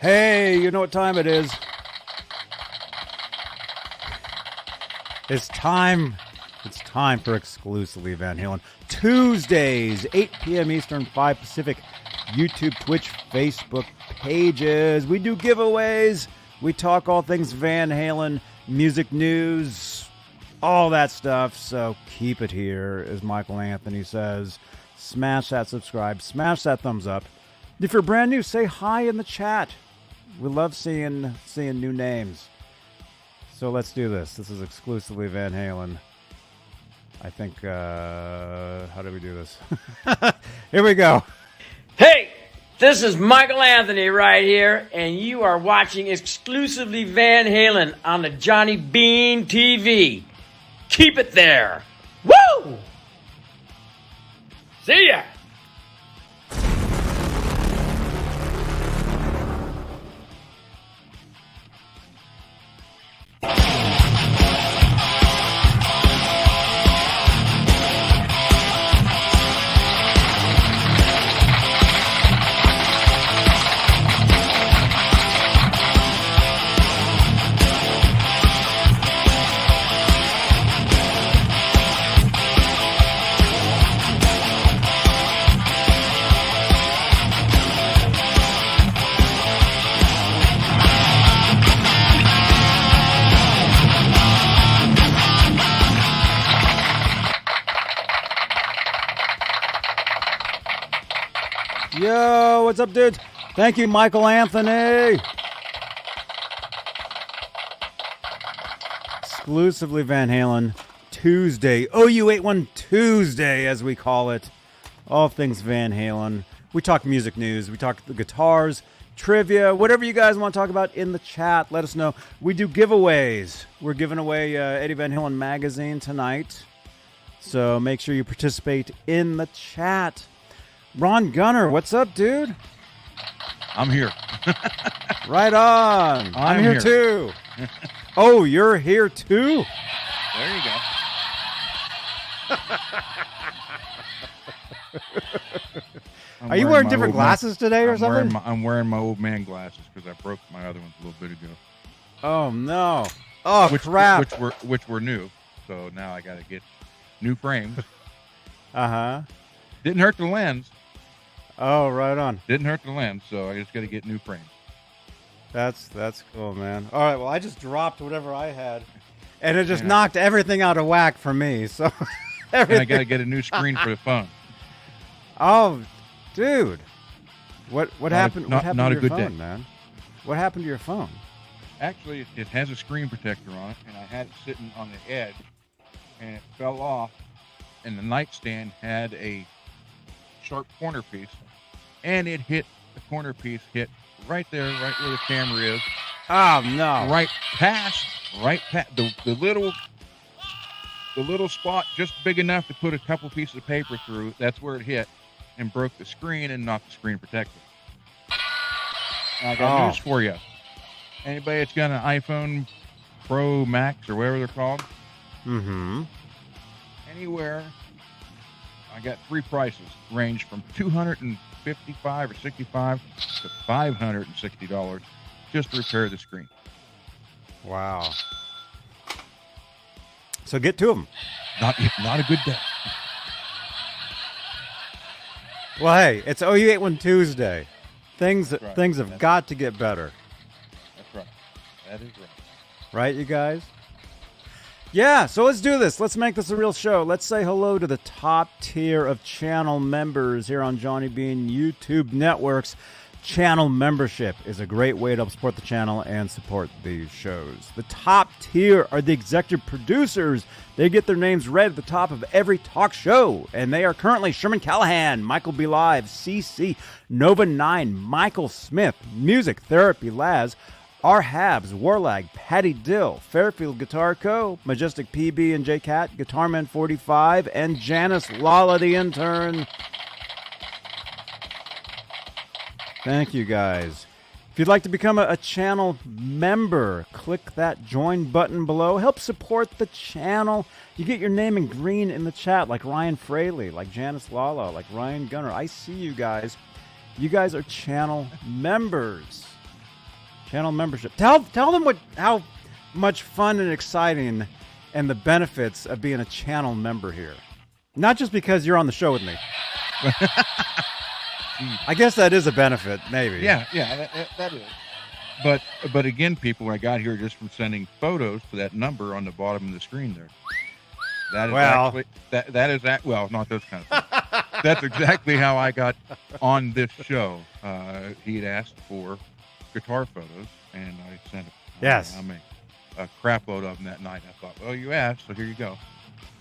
Hey, you know what time it is? It's time for exclusively Van Halen. Tuesdays, 8 p.m. Eastern, 5 Pacific. YouTube, Twitch, Facebook pages. We do giveaways. We talk all things Van Halen, music news, all that stuff. So keep it here, as Michael Anthony says. Smash that subscribe. Smash that thumbs up. If you're brand new, say hi in the chat. We love seeing new names. So let's do this. This is exclusively Van Halen. I think, how do we do this? Here we go. Hey, this is Michael Anthony right here, and you are watching exclusively Van Halen on the Johnny Beane TV. Keep it there. Woo! See ya! Yo, what's up, dudes? Thank you, Michael Anthony. Exclusively Van Halen Tuesday. OU81 Tuesday, as we call it. All things Van Halen. We talk music news. We talk the guitars, trivia, whatever you guys want to talk about in the chat. Let us know. We do giveaways. We're giving away Eddie Van Halen magazine tonight. So make sure you participate in the chat. Ron Gunner, what's up, dude? I'm here. Right on. I'm here too. Oh, you're here too? There you go. Are you wearing different glasses today or something? I'm wearing my old man glasses because I broke my other ones a little bit ago. Oh, no. Oh, crap. Which were new. So now I got to get new frames. Uh-huh. Didn't hurt the lens. Oh, right on. Didn't hurt the lens, so I just got to get new frames. That's cool, man. All right, well, I just dropped whatever I had, and it just knocked everything out of whack for me. So, and I got to get a new screen for the phone. Oh, dude, what happened? What happened not to a your good phone, day, man? What happened to your phone? Actually, it has a screen protector on it, and I had it sitting on the edge, and it fell off, and the nightstand had a sharp corner piece, and it hit the corner piece, hit right there, right where the camera is. Oh no! Right past the little spot, just big enough to put a couple pieces of paper through. That's where it hit, and broke the screen and knocked the screen protector. And I got news for you. Anybody that's got an iPhone Pro Max or whatever they're called, anywhere. I got three prices, range from $255 or $65 to $560 just to repair the screen. Wow. So get to them. Not a good day. Well, hey, it's OU81 Tuesday. Things have got to get better. That's right. That is right. Right, you guys? Yeah, so let's do this. Let's make this a real show. Let's say hello to the top tier of channel members here on Johnny Beane YouTube Networks. Channel membership is a great way to help support the channel and support these shows. The top tier are the executive producers. They get their names read at the top of every talk show, and they are currently Sherman Callahan, Michael B. Live, CC, Nova 9, Michael Smith, Music Therapy Laz, R. Habs, Warlag, Patty Dill, Fairfield Guitar Co., Majestic PB and J Cat, Guitarman 45, and Janice Lala the intern. Thank you, guys. If you'd like to become a channel member, click that join button below. Help support the channel. You get your name in green in the chat, like Ryan Fraley, like Janice Lala, like Ryan Gunner. I see you guys. You guys are channel members. Channel membership. Tell them how much fun and exciting and the benefits of being a channel member here. Not just because you're on the show with me. I guess that is a benefit, maybe. Yeah, that is. But again, people, I got here just from sending photos to that number on the bottom of the screen there. That is well, not those kind of things. That's exactly how I got on this show. He had asked for guitar photos, and I sent a crap load of them that night. I thought, well, you asked, so here you go.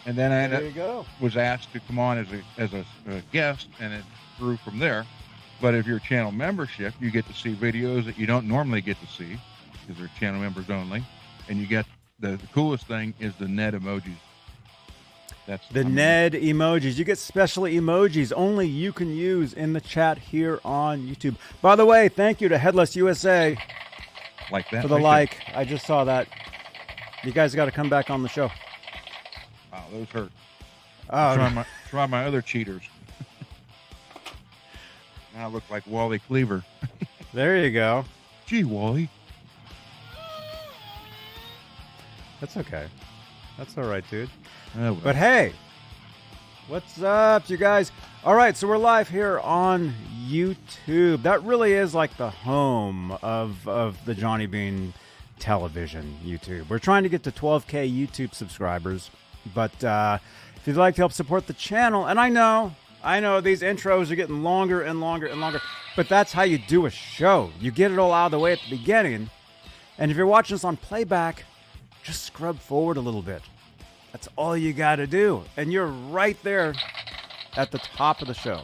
And then I was asked to come on as a guest, and it grew from there. But if you're channel membership, you get to see videos that you don't normally get to see because they're channel members only. And you get the coolest thing is the Ned emojis. That's the Ned emojis. You get special emojis only you can use in the chat here on YouTube. By the way, thank you to Headless USA like that for the like. I just saw that. You guys got to come back on the show. Wow, those hurt. Oh, Try my other cheaters. Now I look like Wally Cleaver. There you go. Gee, Wally. That's okay. That's all right, dude. Oh, well. But hey, what's up, you guys? All right, so we're live here on YouTube. That really is like the home of the Johnny Beane television YouTube. We're trying to get to 12K YouTube subscribers, but if you'd like to help support the channel, and I know these intros are getting longer and longer and longer, but that's how you do a show. You get it all out of the way at the beginning, and if you're watching this on playback, just scrub forward a little bit. That's all you got to do, and you're right there at the top of the show.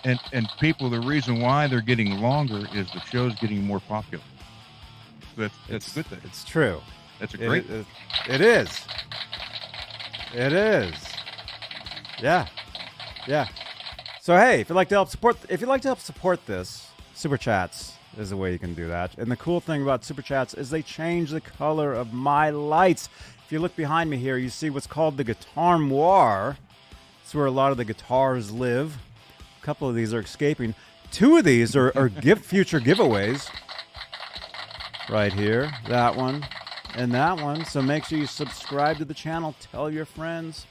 And people, the reason why they're getting longer is the show's getting more popular. That's a good thing. It's true. That's a great thing. It is. It is. Yeah. So hey, if you'd like to help support this, Super Chats is the way you can do that. And the cool thing about Super Chats is they change the color of my lights. If you look behind me here, you see what's called the Guitar Moire. It's where a lot of the guitars live. A couple of these are escaping. Two of these are future giveaways. Right here, that one, and that one. So make sure you subscribe to the channel. Tell your friends.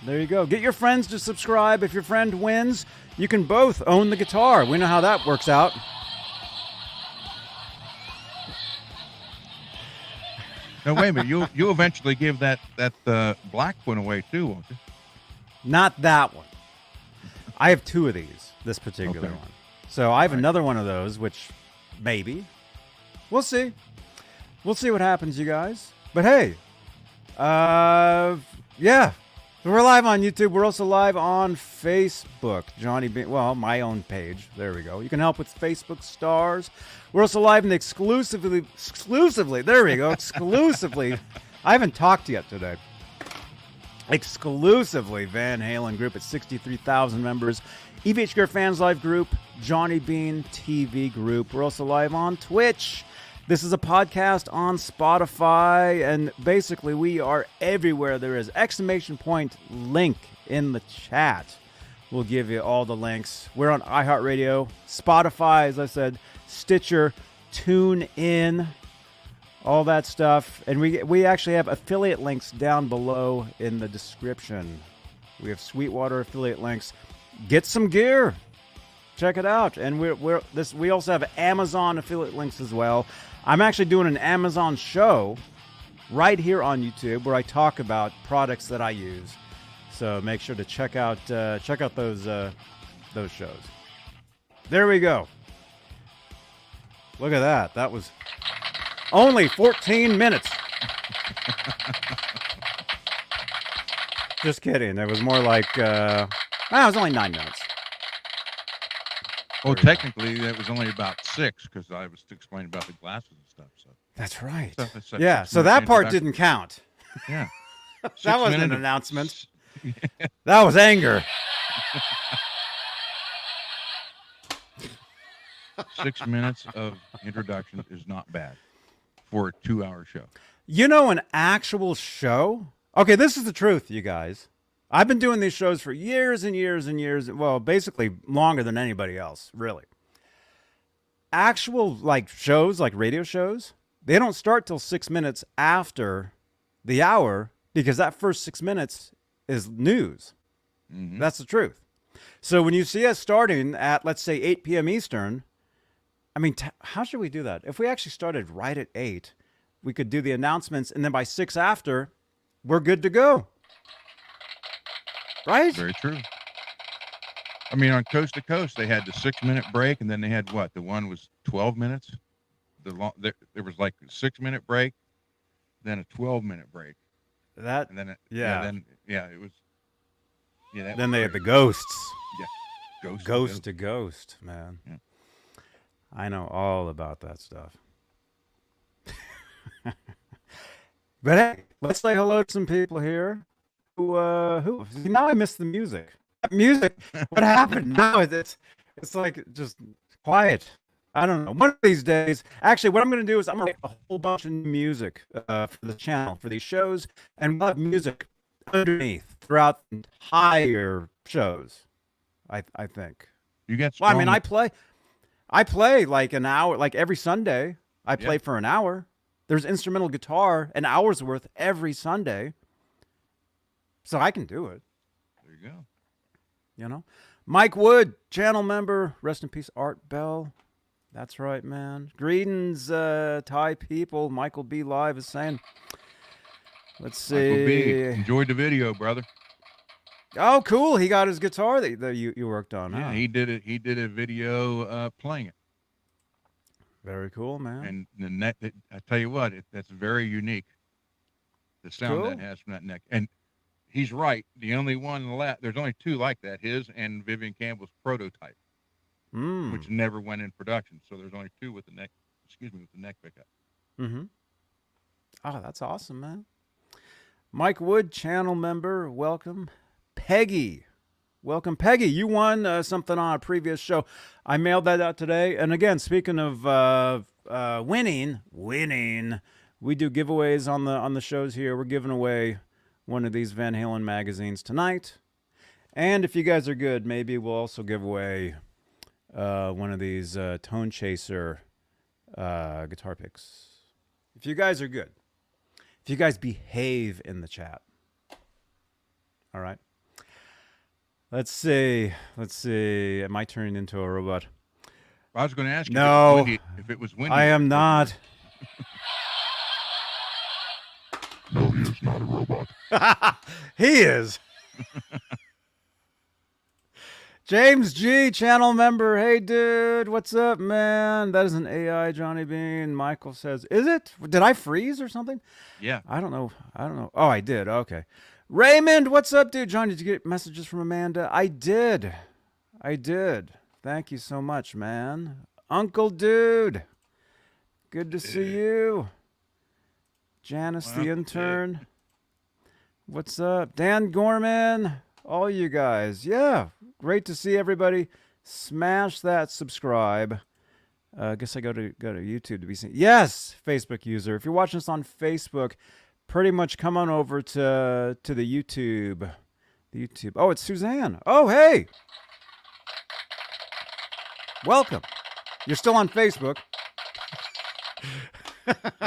There you go. Get your friends to subscribe. If your friend wins, you can both own the guitar. We know how that works out. Now, wait a minute. You'll eventually give that black one away, too, won't you? Not that one. I have two of these, this particular one. So I have another one of those, which maybe. We'll see. We'll see what happens, you guys. But hey, yeah. So we're live on YouTube. We're also live on Facebook. Johnny Beane, well, my own page. There we go. You can help with Facebook stars. We're also live in the exclusively, there we go, exclusively. I haven't talked yet today. Exclusively Van Halen group at 63,000 members. EVH Gear Fans Live group. Johnny Beane TV group. We're also live on Twitch. This is a podcast on Spotify, and basically we are everywhere there is. ! Link in the chat. We'll give you all the links. We're on iHeartRadio, Spotify, as I said, Stitcher, TuneIn, all that stuff. And we actually have affiliate links down below in the description. We have Sweetwater affiliate links. Get some gear. Check it out. And we also have Amazon affiliate links as well. I'm actually doing an Amazon show right here on YouTube where I talk about products that I use. So make sure to check out those shows. There we go. Look at that. That was only 14 minutes. Just kidding. It was more like it was only 9 minutes. Well, technically, that was only about 6 because I was explaining about the glasses and stuff. So that's right. So yeah, so that part didn't count. Yeah. That wasn't an announcement. That was anger. 6 minutes of introduction is not bad for a 2-hour show. You know, an actual show? Okay, this is the truth, you guys. I've been doing these shows for years and years and years. Well, basically longer than anybody else, really. actual like shows, like radio shows, they don't start till 6 minutes after the hour because that first 6 minutes is news. Mm-hmm. That's the truth. So when you see us starting at, let's say, 8 p.m. Eastern, I mean, how should we do that? If we actually started right at 8, we could do the announcements, and then by 6 after, we're good to go. Right? Very true. I mean, on Coast to Coast, they had the 6-minute break, and then they had what? The one was 12 minutes. There was like a 6-minute break, then a 12-minute break. That, and then it was. Yeah. Then they had the ghosts. Yeah. Ghost to ghost, man. Yeah. I know all about that stuff. But hey, let's say hello to some people here. Who? Now I miss the music. Music. What happened? Now it's like just quiet. I don't know. One of these days, actually, what I'm going to do is I'm going to write a whole bunch of new music for the channel, for these shows, and we'll have music underneath throughout the entire shows, I think. You get well, I mean, I play like an hour, like every Sunday. I play for an hour. There's instrumental guitar, an hour's worth every Sunday. So I can do it. There you go. You know? Mike Wood, channel member. Rest in peace, Art Bell. That's right, man. Greetings, Thai people. Michael B. Live is saying. Let's see. Michael B. Enjoyed the video, brother. Oh, cool. He got his guitar that you worked on, huh? Yeah, he did it. He did a video playing it. Very cool, man. And the neck, I tell you what, that's very unique. The sound that has from that neck. And he's right. The only one left, there's only two like that, his and Vivian Campbell's prototype, which never went in production. So there's only two with the neck, with the neck pickup. Mm-hmm. Oh, that's awesome, man. Mike Wood, channel member, welcome. Peggy. Welcome, Peggy. You won something on a previous show. I mailed that out today. And again, speaking of winning, we do giveaways on the shows here. We're giving away one of these Van Halen magazines tonight. And if you guys are good, maybe we'll also give away one of these Tone Chaser guitar picks. If you guys are good. If you guys behave in the chat. All right. Let's see. Am I turning into a robot? I was going to ask you if it was windy. I am not. No, he is not a robot. He is. James G, channel member. Hey, dude. What's up, man? That is an AI, Johnny Beane. Michael says, is it? Did I freeze or something? Yeah. I don't know. Oh, I did. Okay. Raymond, what's up, dude? John, did you get messages from Amanda? I did. Thank you so much, man. Uncle Dude, good to see you. Janice, the intern. What's up? Dan Gorman, all you guys. Yeah, great to see everybody. Smash that subscribe. I guess I go to YouTube to be seen. Yes, Facebook user. If you're watching us on Facebook, pretty much come on over to the YouTube. Oh, it's Suzanne. Oh, hey. Welcome. You're still on Facebook.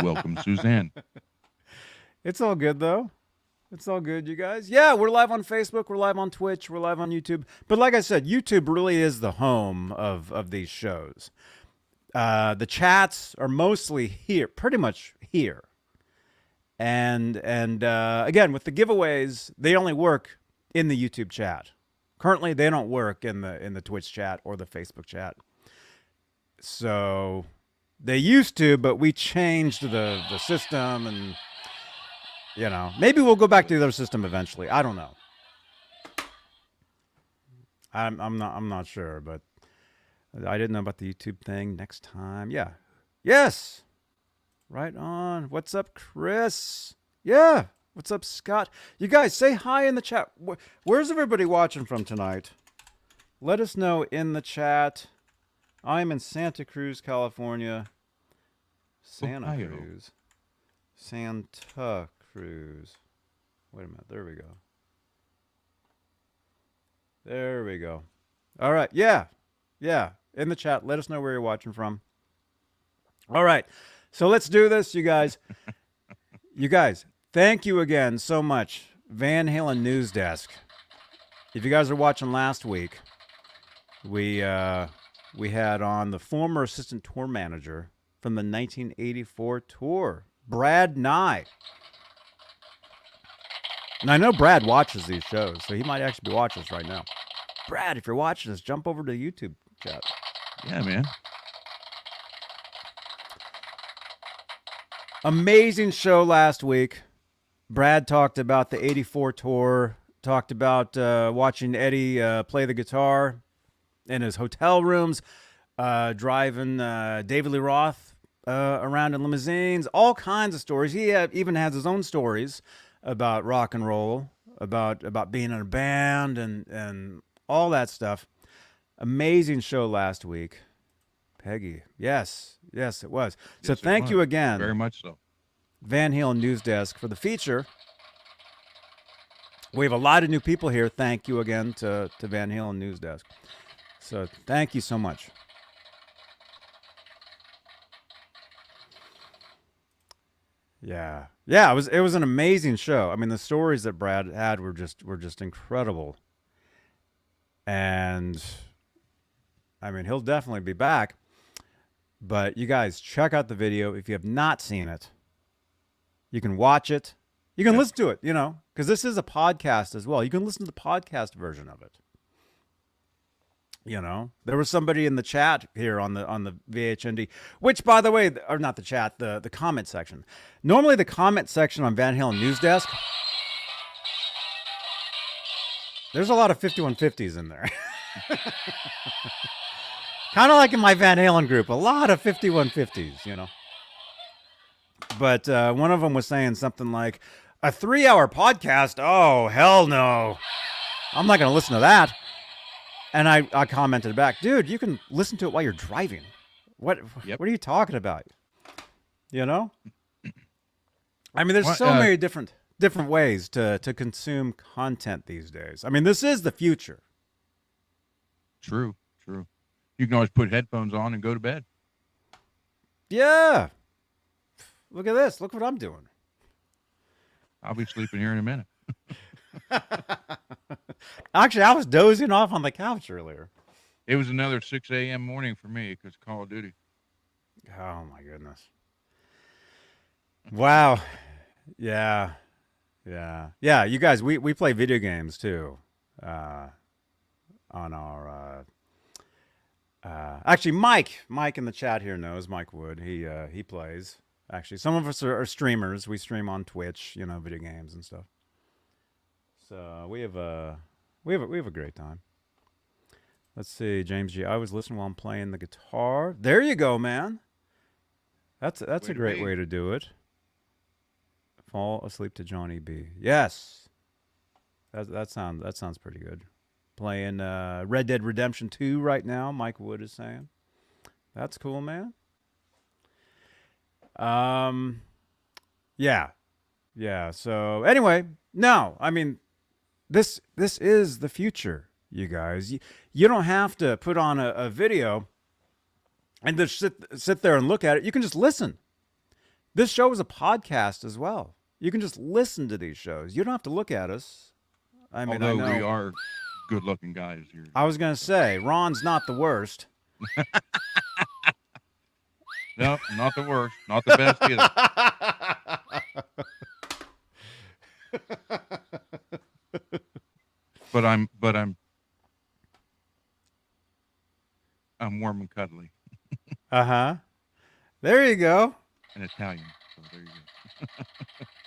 Welcome, Suzanne. It's all good, though. It's all good, you guys. Yeah, we're live on Facebook. We're live on Twitch. We're live on YouTube. But like I said, YouTube really is the home of these shows. The chats are mostly here, pretty much here. And again, with the giveaways, they only work in the YouTube chat. Currently, they don't work in the Twitch chat or the Facebook chat. So they used to, but we changed the system, and you know, maybe we'll go back to the other system eventually. I don't know. I'm not sure, but I didn't know about the YouTube thing. Next time, yeah, yes. Right on. What's up, Chris? Yeah. What's up, Scott? You guys, say hi in the chat. Where's everybody watching from tonight? Let us know in the chat. I'm in Santa Cruz, California. Santa Cruz. Wait a minute. There we go. All right. Yeah. In the chat. Let us know where you're watching from. All right. So let's do this, you guys. You guys, thank you again so much. Van Halen News Desk. If you guys are watching last week, we had on the former assistant tour manager from the 1984 tour, Brad Nye. And I know Brad watches these shows, so he might actually be watching us right now. Brad, if you're watching this, jump over to YouTube chat. Yeah, man. Amazing show last week. Brad talked about the 84 tour, talked about watching Eddie play the guitar in his hotel rooms, driving David Lee Roth around in limousines, all kinds of stories. He even has his own stories about rock and roll, about being in a band and all that stuff. Amazing show last week. Peggy, yes, it was. So thank you again. Very much so. Van Halen News Desk for the feature. We have a lot of new people here. Thank you again to Van Halen News Desk. So thank you so much. Yeah. It was an amazing show. I mean, the stories that Brad had were just incredible. And I mean, he'll definitely be back. But you guys, check out the video if you have not seen it. You can watch it. You can listen to it, because this is a podcast as well. You can listen to the podcast version of it. There was somebody in the chat here on the VHND, which, by the way, or not the chat, the comment section. Normally, the comment section on Van Halen News Desk, there's a lot of 5150s in there. Kind of like in my Van Halen group, a lot of 5150s, But one of them was saying something like, a 3-hour podcast? Oh, hell no. I'm not going to listen to that. And I commented back, dude, you can listen to it while you're driving. What are you talking about? I mean, there's so many different ways to consume content these days. I mean, this is the future. True. You can always put headphones on and go to bed. Yeah. Look at this. Look what I'm doing. I'll be sleeping here in a minute. Actually, I was dozing off on the couch earlier. It was another 6 a.m. morning for me because Call of Duty. Oh, my goodness. Wow. Yeah. You guys, we play video games, too, on our... actually, Mike in the chat here knows. Mike Wood. He plays. Actually, some of us are streamers. We stream on Twitch, video games and stuff. So we have a great time. Let's see, James G. I was listening while I'm playing the guitar. There you go, man. That's a great way to do it. Fall asleep to Johnny B. Yes. That sounds pretty good. Playing Red Dead Redemption 2 right now, Mike Wood is saying. That's cool, man. Yeah. So anyway, no, I mean, this is the future, you guys. You don't have to put on a video and just sit there and look at it. You can just listen. This show is a podcast as well. You can just listen to these shows. You don't have to look at us. I mean, although I know we are good-looking guys here. I was going to say, Ron's not the worst. No, not the worst. Not the best either. But I'm warm and cuddly. Uh-huh. There you go. And Italian. So there you go.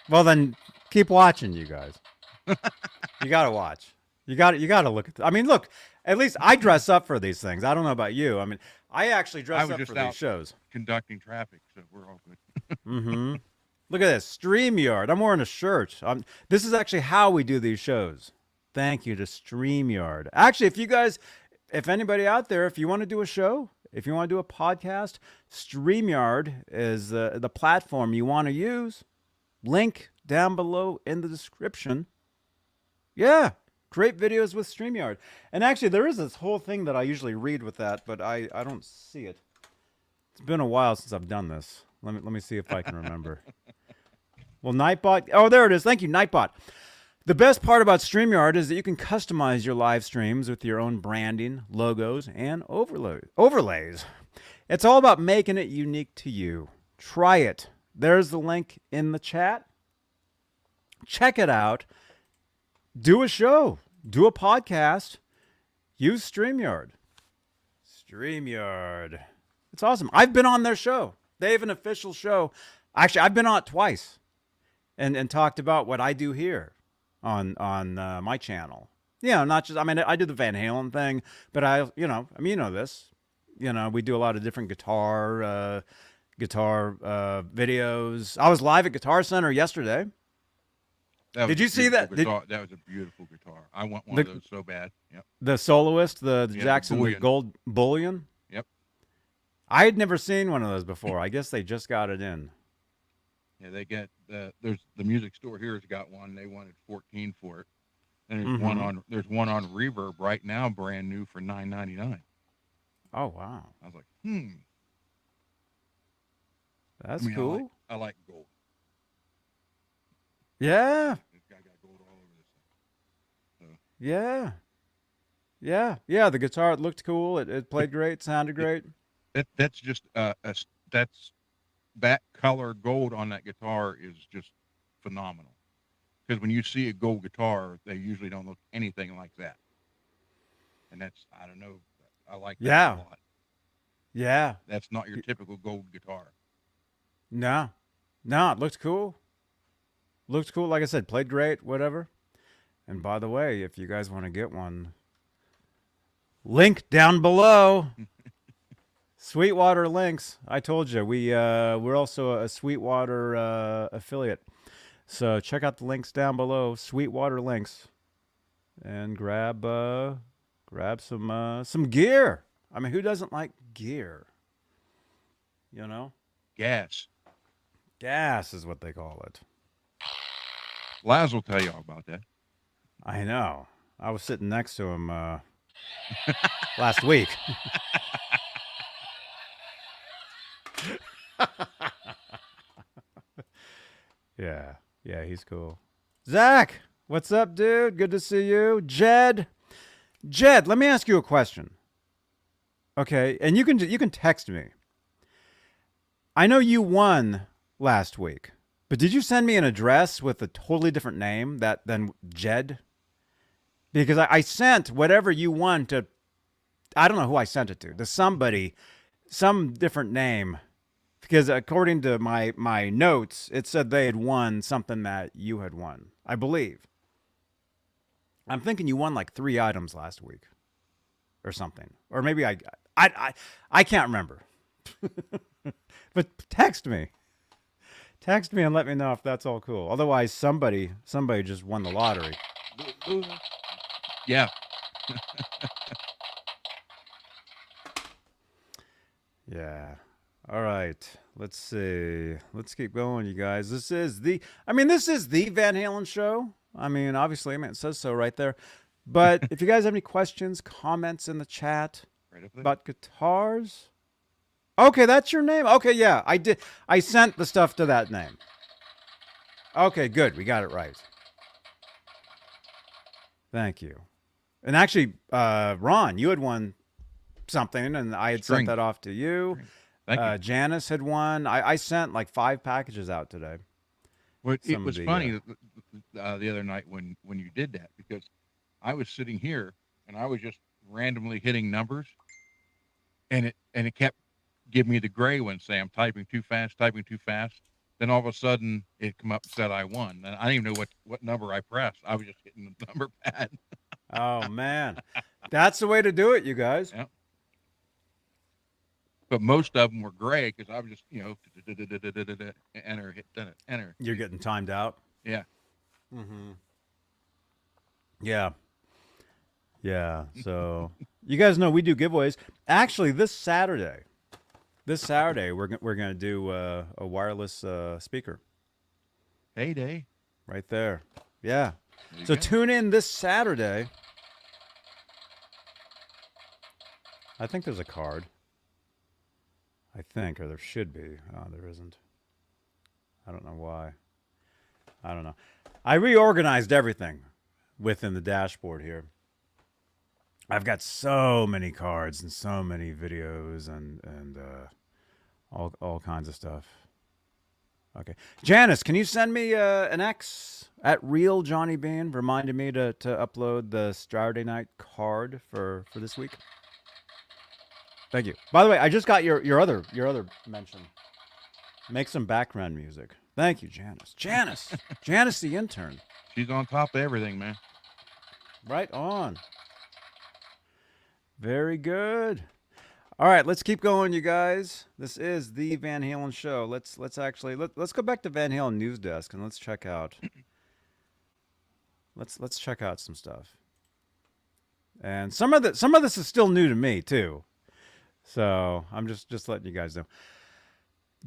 Well, then keep watching, you guys. You got to watch. You got to look at I mean, look, at least I dress up for these things. I don't know about you. I mean, I actually dress up for these shows. Conducting traffic, so we're all good. Mm-hmm. Look at this. StreamYard. I'm wearing a shirt. This is actually how we do these shows. Thank you to StreamYard. Actually, if anybody out there, if you want to do a show, if you want to do a podcast, StreamYard is the platform you want to use. Link down below in the description. Yeah. Create videos with StreamYard. And actually, there is this whole thing that I usually read with that, but I don't see it. It's been a while since I've done this. Let me see if I can remember. Well, Nightbot. Oh, there it is. Thank you, Nightbot. The best part about StreamYard is that you can customize your live streams with your own branding, logos, and overlays. It's all about making it unique to you. Try it. There's the link in the chat. Check it out. Do a show. Do a podcast. Use StreamYard. StreamYard. It's awesome. I've been on their show. They have an official show. Actually, I've been on it twice and talked about what I do here on my channel. Not just, I do the Van Halen thing, but you know this. We do a lot of different guitar videos. I was live at Guitar Center yesterday. Did you see that? That was a beautiful guitar. I want one of those so bad. Yep. The soloist, the Jackson Bullion. Gold Bullion. Yep. I had never seen one of those before. I guess they just got it in. Yeah, they get there's the music store here has got one. They wanted $14 for it, and there's one on Reverb right now, brand new for $9.99. Oh wow! I was like, That's cool. I like gold. Yeah. This guy got gold all over this thing. Yeah. Yeah. The guitar looked cool. It played great. Sounded great. That's just that color gold on that guitar is just phenomenal. Because when you see a gold guitar, they usually don't look anything like that. And that's, I don't know, I like that a lot. Yeah. That's not your typical gold guitar. No, it looked cool. Looked cool. Like I said, played great, whatever. And by the way, if you guys want to get one, link down below. Sweetwater links. I told you, we're also a Sweetwater affiliate. So check out the links down below, Sweetwater links, and grab some gear. I mean, who doesn't like gear? Gas. Gas is what they call it. Laz will tell you all about that. I know. I was sitting next to him last week. Yeah, he's cool. Zach, what's up, dude? Good to see you. Jed, let me ask you a question. Okay, and you can text me. I know you won last week, but did you send me an address with a totally different name than Jed? Because I sent whatever you won to, I don't know who I sent it to somebody, some different name. Because according to my notes, it said they had won something that you had won, I believe. I'm thinking you won like 3 items last week or something. Or maybe I can't remember. But text me. Text me and let me know if that's all cool. Otherwise, somebody just won the lottery. Yeah. Yeah. All right. Let's see. Let's keep going, you guys. This is the Van Halen show. Obviously, it says so right there. But if you guys have any questions, comments in the chat about guitars. Okay, that's your name. Okay, yeah, I did. I sent the stuff to that name. Okay, good. We got it right. Thank you. And actually, Ron, you had won something, and I had sent that off to you. Thank you. Janice had won. I sent like 5 packages out today. Well, it was funny the other night when you did that, because I was sitting here and I was just randomly hitting numbers, and it kept giving me the gray one, say I'm typing too fast. Then all of a sudden it come up and said I won, and I didn't even know what number I pressed. I was just hitting the number pad. Oh man, that's the way to do it, you guys. Yeah. But most of them were gray because I was just, enter. You're getting timed out. Yeah. Mm-hmm. Yeah. So you guys know we do giveaways. Actually, this Saturday, we're gonna do a wireless speaker. Heyday. Right there. Yeah. So tune in this Saturday. I think there's a card. I think, or there should be. Oh, there isn't. I don't know why. I don't know. I reorganized everything within the dashboard here. I've got so many cards and so many videos and all kinds of stuff. Okay, Janice, can you send me an X at Real Johnny Beane, reminding me to upload the Saturday night card for this week? Thank you. By the way, I just got your other mention. Make some background music. Thank you, Janice. Janice, the intern. She's on top of everything, man. Right on. Very good. All right, let's keep going, you guys. This is the Van Halen show. Let's go back to Van Halen News Desk and let's check out. Let's check out some stuff. And some of this is still new to me too. So I'm just letting you guys know.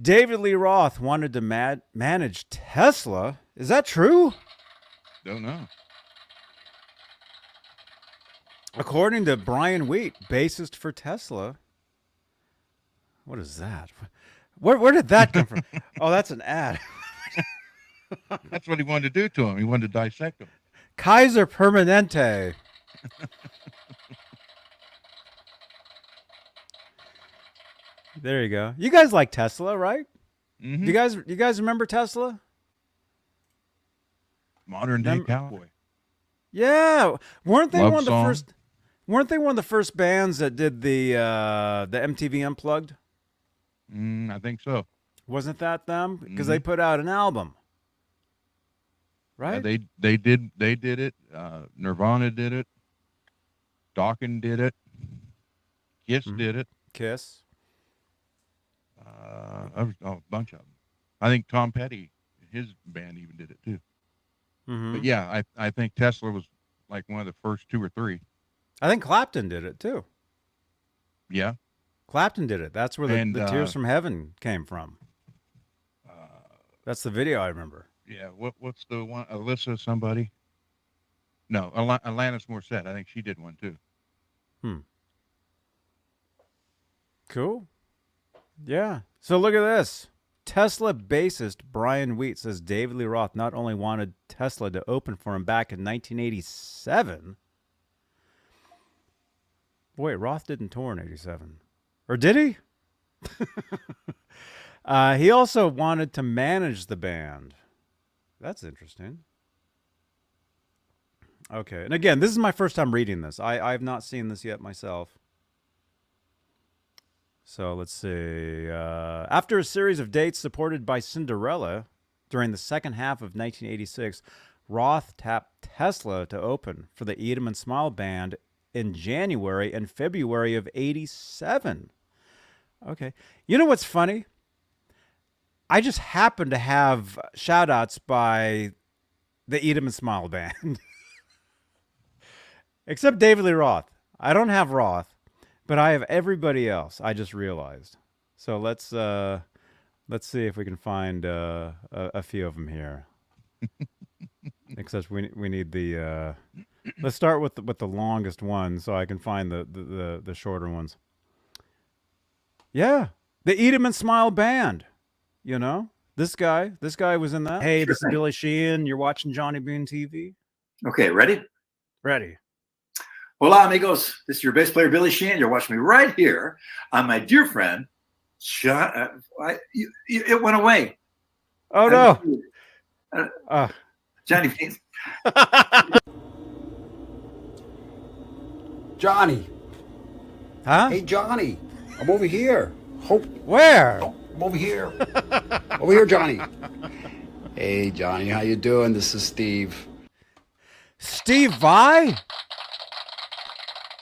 David Lee Roth wanted to manage Tesla. Is that true? Don't know. According to Brian Wheat, bassist for Tesla. What is that? Where did that come from? Oh, that's an ad. That's what he wanted to do to him. He wanted to dissect him. Kaiser Permanente. There you go. You guys like Tesla, right? Mm-hmm. You guys remember Tesla? Modern day cowboy. Yeah, weren't they Love one of the song. first? Weren't they one of the first bands that did the MTV Unplugged? I think so. Wasn't that them? Because they put out an album, right? They did it. Nirvana did it. Dawkins did it. Kiss did it. Kiss. A bunch of them. I think Tom Petty, his band, even did it too. But yeah, I think Tesla was like one of the first 2 or 3. I think Clapton did it too. Yeah. Clapton did it. That's where the Tears from Heaven came from. That's the video I remember. Yeah. What's the one? Alyssa somebody? No, Alanis Morissette. I think she did one too. Cool. Yeah. So look at this. Tesla bassist Brian Wheat says David Lee Roth not only wanted Tesla to open for him back in 1987. Wait, Roth didn't tour in 87. Or did he? He also wanted to manage the band. That's interesting. Okay. And again, this is my first time reading this. I've not seen this yet myself. So let's see. After a series of dates supported by Cinderella during the second half of 1986, Roth tapped Tesla to open for the Eat 'em and Smile Band in January and February of 87. Okay. You know what's funny? I just happen to have shout-outs by the Eat 'em and Smile Band. Except David Lee Roth. I don't have Roth. But I have everybody else. I just realized. So let's see if we can find a few of them here. Except we need the. Let's start with the longest one, so I can find the shorter ones. Yeah, the Eat 'em and Smile Band. You know, this guy was in that. Hey, this is Billy Sheehan. You're watching Johnny Beane TV. Okay, ready? Ready. Hola, amigos. This is your bass player, Billy Sheehan. You're watching me right here on my dear friend, John. It went away. Oh, no. Johnny Beane. Johnny. Huh? Hey, Johnny. I'm over here. Where? I'm over here. Over here, Johnny. Hey, Johnny. How you doing? This is Steve. Steve Vai?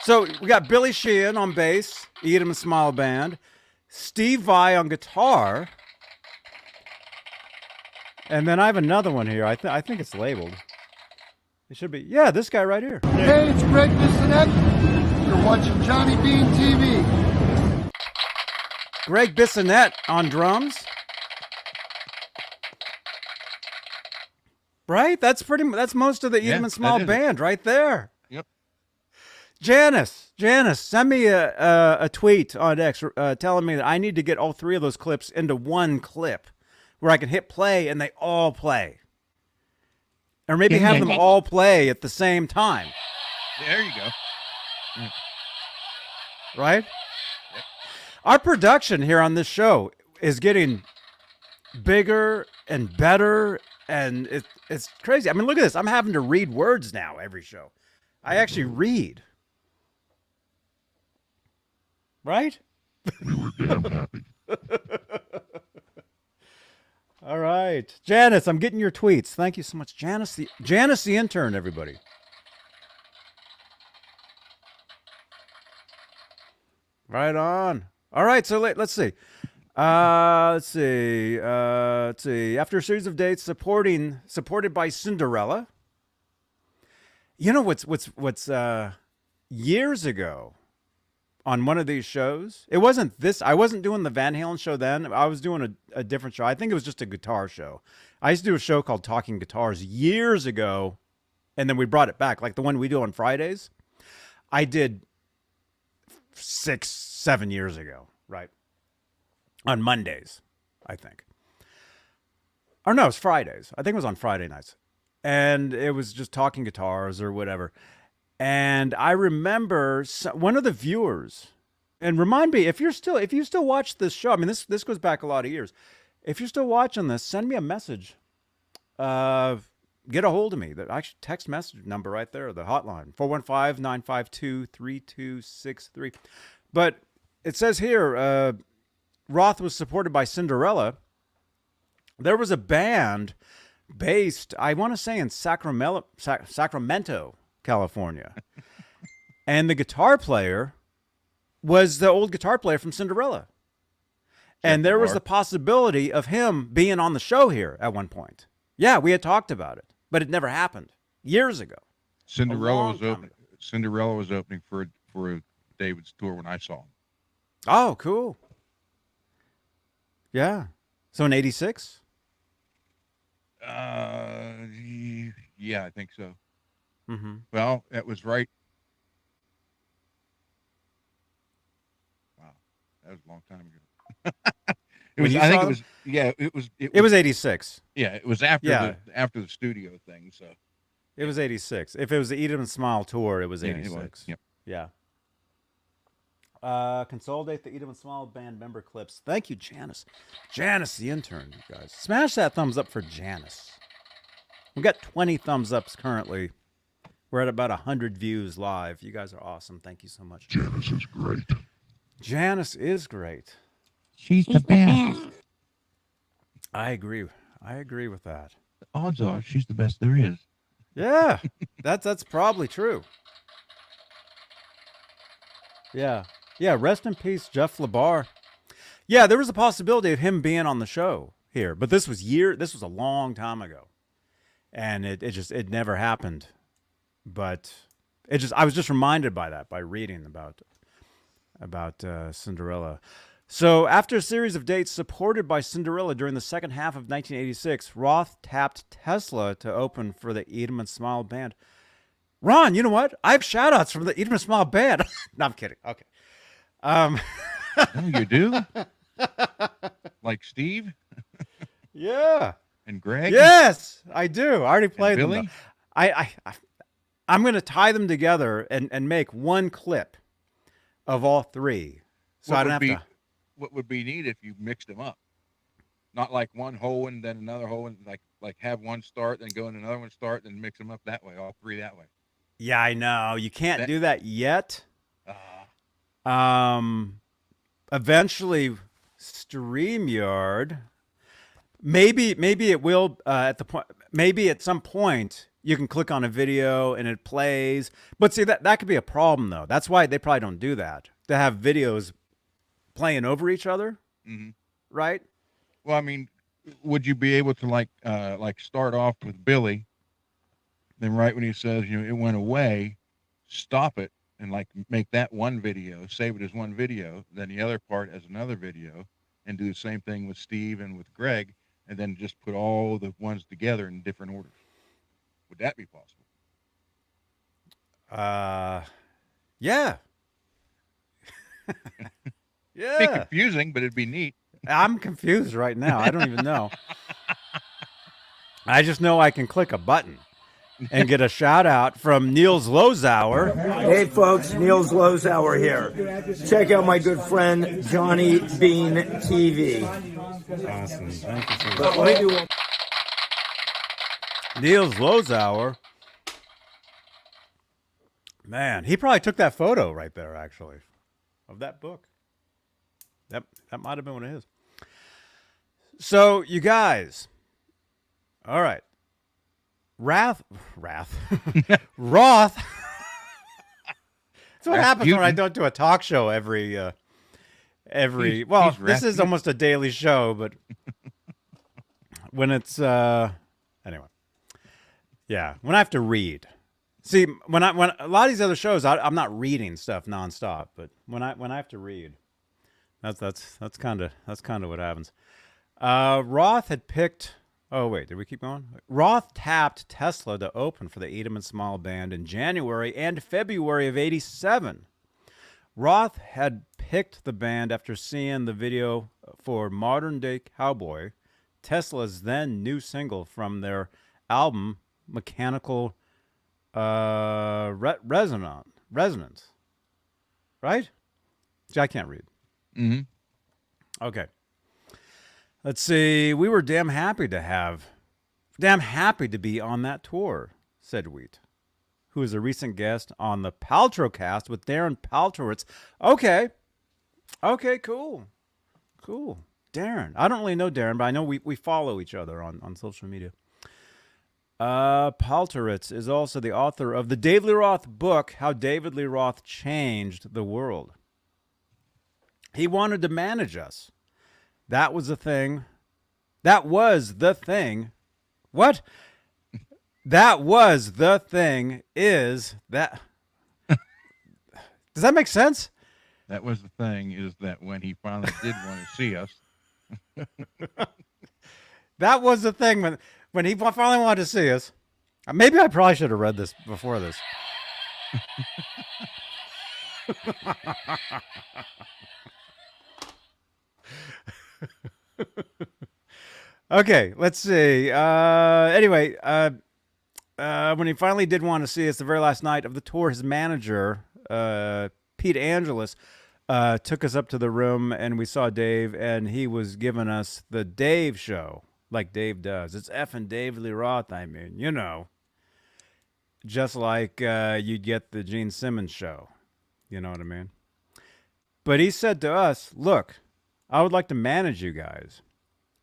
So we got Billy Sheehan on bass, Eat 'em and Smile Band, Steve Vai on guitar, and then I have another one here. I think it's labeled. It should be. Yeah, this guy right here. Hey, it's Greg Bissonette. You're watching Johnny Beane TV. Greg Bissonette on drums. Right? That's most of the Eat 'em and Smile Band right there. Yep. Janice, Janice, send me a tweet on X telling me that I need to get all three of those clips into one clip where I can hit play and they all play. Or maybe have them all play at the same time. There you go. Right? Yep. Our production here on this show is getting bigger and better, and it's crazy. I mean, look at this. I'm having to read words now every show. I actually read. Right? We were damn happy. All right. Janice, I'm getting your tweets. Thank you so much. Janice the intern, everybody. Right on. All right, so let's see. Let's see. After a series of dates supported by Cinderella. You know what's years ago on one of these shows, it wasn't this. I wasn't doing the Van Halen show then. I was doing a different show. I think it was just a guitar show. I used to do a show called Talking Guitars years ago, and then we brought it back, like the one we do on Fridays. I did 6-7 years ago, right? On Mondays, I think. Or no, it's Fridays. I think it was on Friday nights. And it was just Talking Guitars or whatever. And I remember one of the viewers, and remind me, if you still watch this show, I mean, this goes back a lot of years. If you're still watching this, send me a message. Get a hold of me. The actual text message number right there, the hotline, 415-952-3263. But it says here, Roth was supported by Cinderella. There was a band based, I want to say, in Sacramento, California. And the guitar player was the old guitar player from Cinderella. And there was the possibility of him being on the show here at one point. Yeah, we had talked about it, but it never happened years ago. Cinderella was opening for David's tour when I saw him. Oh, cool. Yeah. So in 86? Yeah, I think so. Mm-hmm. Well, that was right. Wow, that was a long time ago. It was 86. Yeah, it was after the studio thing. So it was 86. If it was the Eat 'em and Smile tour, it was 86. It was. Yep. Yeah. Consolidate the Eat 'em and Smile band member clips. Thank you, Janice. Janice, the intern, you guys. Smash that thumbs up for Janice. We've got 20 thumbs ups currently. We're at about 100 views live. You guys are awesome. Thank you so much. Janice is great. Janice is great. She's the best. I agree with that. The odds are she's the best there is. Yeah, that's probably true. Yeah. Rest in peace, Jeff LeBar. Yeah, there was a possibility of him being on the show here, but this was a long time ago, and it never happened. But I was just reminded by reading about Cinderella. So after a series of dates supported by Cinderella during the second half of 1986, Roth tapped Tesla to open for the Eat 'em and Smile band. Ron, you know what? I have shout-outs from the Eat 'em and Smile band. No, I'm kidding. Okay. Oh, you do? Like Steve? Yeah. And Greg? Yes, I do. I already played them. Billy? I'm going to tie them together and make one clip of all three. So I don't have to. What would be neat if you mixed them up? Not like one hole and then another hole, and like have one start, then go in another one start, then mix them up that way, all three that way. Yeah, I know. You can't do that yet. Eventually, StreamYard. Maybe it will at the point. Maybe at some point you can click on a video and it plays. But see, that could be a problem though. That's why they probably don't do that. To have videos playing over each other, right? Well, I mean, would you be able to like start off with Billy, then right when he says it went away, stop it and like make that one video, save it as one video, then the other part as another video, and do the same thing with Steve and with Greg, and then just put all the ones together in different orders. Would that be possible? Yeah. Yeah. Be confusing, but it'd be neat. I'm confused right now. I don't even know. I just know I can click a button and get a shout out from Niels Lozauer. Hey folks, Niels Lozauer here. Check out my good friend Johnny Beane TV. Awesome. Thank you so much. But let me do one. Niels Lozauer. Man, he probably took that photo right there, actually, of that book. That might have been one of his. So, you guys, all right. Roth. That's what happens when I don't do a talk show every. Well, this is almost a daily show, but when it's anyway, yeah, when I have to read. See, when a lot of these other shows, I'm not reading stuff nonstop, but when I have to read, that's kind of what happens. Roth had picked. Oh wait, did we keep going? Roth tapped Tesla to open for the Edelman Small Band in January and February of '87. Roth had picked the band after seeing the video for Modern Day Cowboy, Tesla's then new single from their album Mechanical Resonance. Right? See, I can't read. Mm-hmm. Okay. Let's see. We were damn happy to be on that tour, said Wheat, who is a recent guest on the Paltrowcast with Darren Paltrowitz. Okay, cool. Darren. I don't really know Darren, but I know we follow each other on social media. Paltrowitz is also the author of the David Lee Roth book, How David Lee Roth Changed the World. He wanted to manage us. That was the thing. What? That was the thing is that. Does that make sense? That was the thing is that when he finally did want to see us. That was the thing when he finally wanted to see us. Maybe I probably should have read this before this. Okay, let's see. Anyway, when he finally did want to see us the very last night of the tour, his manager, Pete Angelis, took us up to the room and we saw Dave, and he was giving us the Dave show, like Dave does. It's effing David Lee Roth, I mean, you know. Just like you'd get the Gene Simmons show. You know what I mean? But he said to us, look, I would like to manage you guys.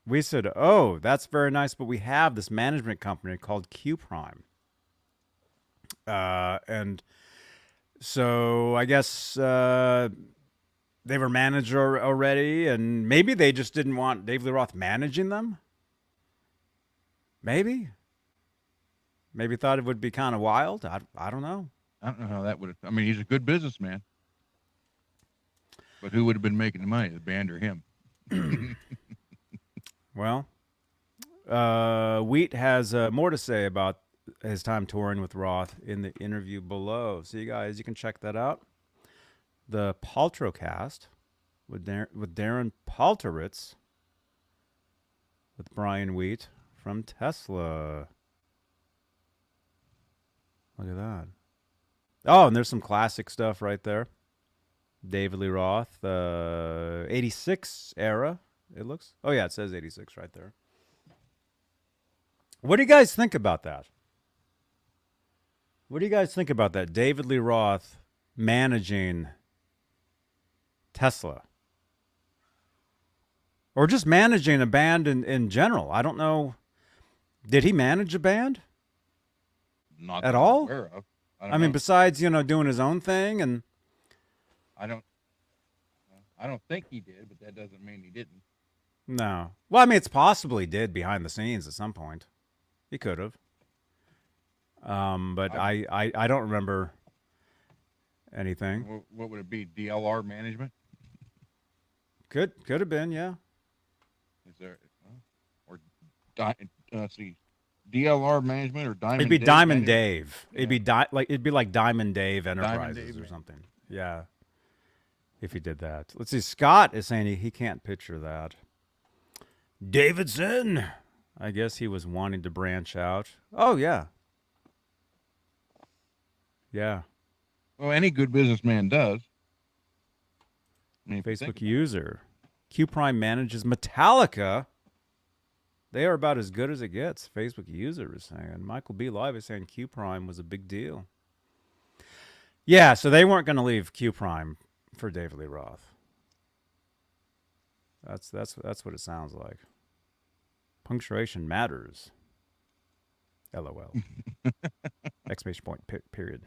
We said, oh, that's very nice, but we have this management company called Q Prime. And so I guess they were manager already, and maybe they just didn't want Dave Lee Roth managing them. Maybe thought it would be kind of wild. I don't know. I don't know how that would have. I mean, he's a good businessman. But who would have been making the money, the band or him? Well, Wheat has more to say about his time touring with Roth in the interview below. So you guys, you can check that out. The Paltrowcast with Darren Paltrowitz with Brian Wheat from Tesla. Look at that. Oh, and there's some classic stuff right there. David Lee Roth, 86 era. It looks. Oh yeah, it says 86 right there. What do you guys think about that? What do you guys think about that? David Lee Roth managing Tesla. Or just managing a band in general. I don't know. Did he manage a band? Not at all? Aware of. I mean, besides, doing his own thing and I don't think he did, but that doesn't mean he didn't. No. Well, I mean, it's possible he did behind the scenes at some point. He could have. But I don't remember anything. What would it be? DLR management? Could have been, yeah. Is there or let's see, DLR management or Diamond? It'd be Dave Diamond management? Dave. Yeah. It'd be like Diamond Dave Enterprises Dave or something. Yeah. if he did that. Let's see. Scott is saying he can't picture that. Davidson, I guess he was wanting to branch out. Oh, yeah. Yeah. Well, any good businessman does. I mean, Facebook user. Q Prime manages Metallica. They are about as good as it gets. Facebook user is saying. Michael B. Live is saying Q Prime was a big deal. Yeah, so they weren't going to leave Q Prime for David Lee Roth. That's what it sounds like. Punctuation matters. LOL. Exclamation point, period.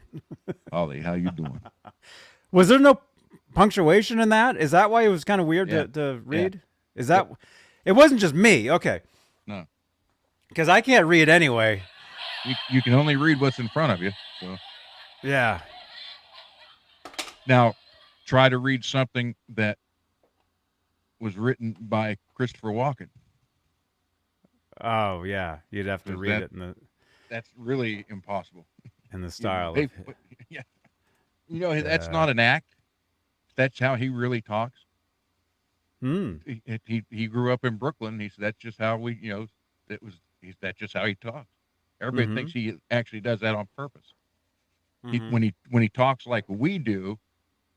Ollie, how you doing? Was there no punctuation in that? Is that why it was kind of weird to read? Yeah. Is that... It wasn't just me. Okay. No. Because I can't read anyway. You can only read what's in front of you. So. Yeah. Now, try to read something that was written by Christopher Walken. Oh, yeah. You'd have to read it in the... That's really impossible. In the style of... Yeah. You know, that's not an act. That's how he really talks. He grew up in Brooklyn. He said that's just how we, that's just how he talks. Everybody thinks he actually does that on purpose. When he talks like we do,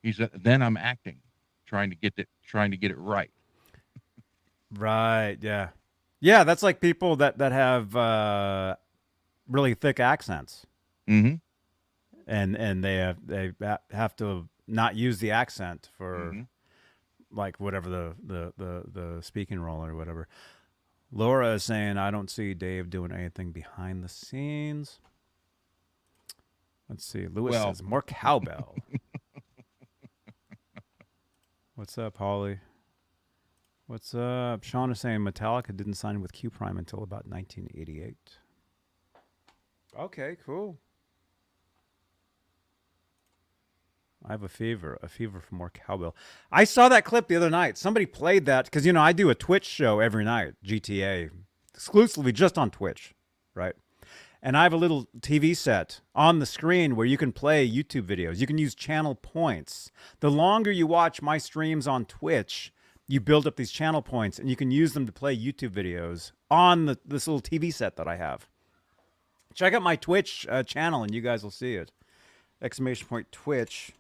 he said, then I'm acting, trying to get it right. Right. Yeah. Yeah. That's like people that have really thick accents. Mm-hmm. And they have to not use the accent for like whatever the speaking role or whatever. Laura is saying, I don't see Dave doing anything behind the scenes. Let's see. Lewis says more cowbell. What's up, Holly? What's up? Sean is saying Metallica didn't sign with Q Prime until about 1988. Okay, cool. I have a fever for more cowbell. I saw that clip the other night. Somebody played that because, I do a Twitch show every night, GTA, exclusively just on Twitch, right? And I have a little TV set on the screen where you can play YouTube videos. You can use channel points. The longer you watch my streams on Twitch, you build up these channel points, and you can use them to play YouTube videos on this little TV set that I have. Check out my Twitch channel, and you guys will see it. Exclamation point Twitch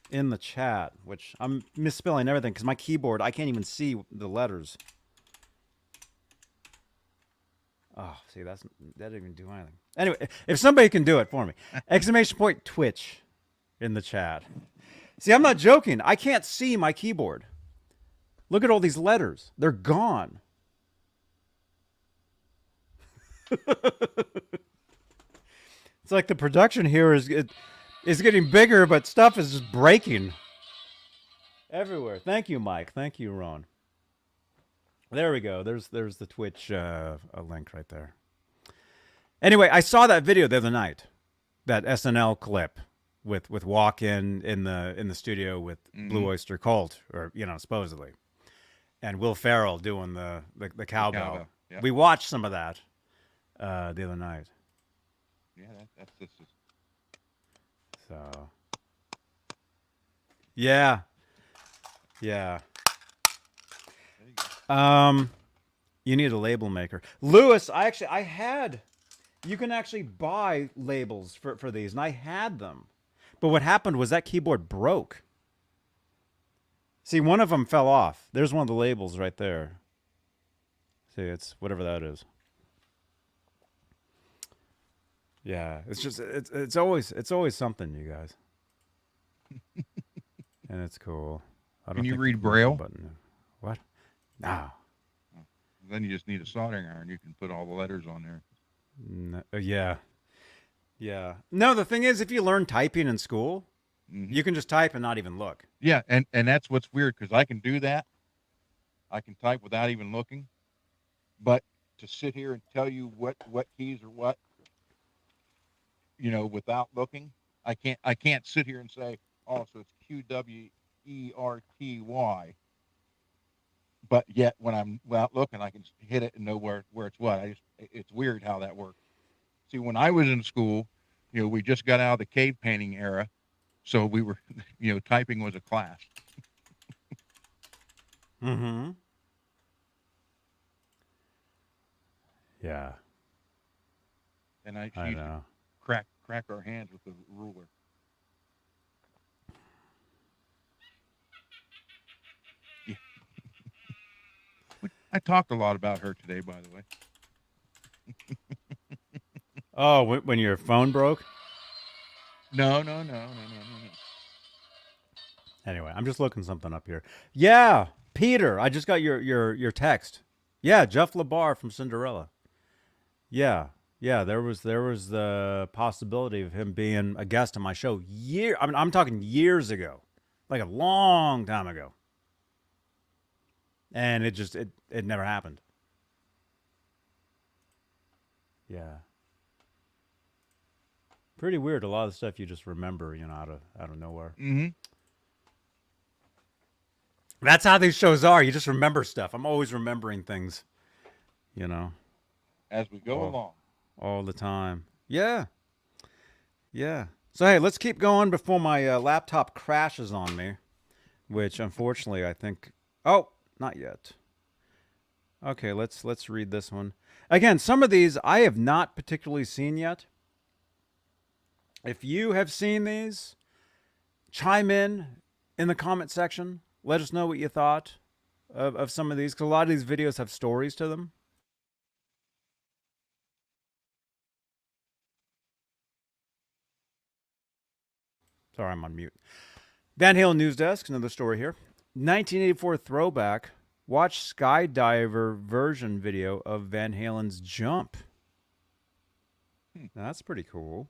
in the chat, which I'm misspelling everything because my keyboard, I can't even see the letters. Oh, see, that didn't even do anything. Anyway, if somebody can do it for me. Exclamation point Twitch in the chat. See, I'm not joking. I can't see my keyboard. Look at all these letters. They're gone. It's like the production here is getting bigger, but stuff is just breaking everywhere. Thank you, Mike. Thank you, Ron. There we go. There's the Twitch link right there. Anyway, I saw that video the other night, that SNL clip with Walken in the studio with Blue Oyster Cult, or supposedly, and Will Ferrell doing the cowbell. Yeah. We watched some of that the other night. Yeah, that's so. Yeah. You need a label maker. Lewis, you can actually buy labels for these, and I had them. But what happened was that keyboard broke. See, one of them fell off. There's one of the labels right there. See, it's whatever that is. Yeah, it's just it's always something, you guys. And it's cool. Can you read Braille? What? No. Then you just need a soldering iron. You can put all the letters on there. No, yeah. No, the thing is, if you learn typing in school, you can just type and not even look. Yeah, and that's what's weird, because I can do that. I can type without even looking. But to sit here and tell you what keys are what, without looking, I can't sit here and say, oh, so it's QWERTY. But yet, when I'm without looking, I can hit it and know where it's what. It's weird how that works. See, when I was in school, we just got out of the cave painting era, So we were, typing was a class. Mm-hmm. Yeah. And she I used to know. crack our hands with the ruler. Yeah. I talked a lot about her today, by the way. Oh, when your phone broke? No. Anyway, I'm just looking something up here. Yeah, Peter, I just got your text. Yeah, Jeff LeBar from Cinderella. Yeah. Yeah, there was the possibility of him being a guest on my show I'm talking years ago. Like a long time ago. And it never happened. Yeah. Pretty weird. A lot of the stuff you just remember, out of nowhere. Mm-hmm. That's how these shows are. You just remember stuff. I'm always remembering things, As we go along. All the time. Yeah. Yeah. So, hey, let's keep going before my laptop crashes on me, which unfortunately I think... Oh, not yet. Okay, let's read this one. Again, some of these I have not particularly seen yet. If you have seen these, chime in the comment section. Let us know what you thought of some of these, because a lot of these videos have stories to them. Sorry, I'm on mute. Van Halen News Desk, another story here. 1984 throwback. Watch Skydiver version video of Van Halen's Jump. That's pretty cool.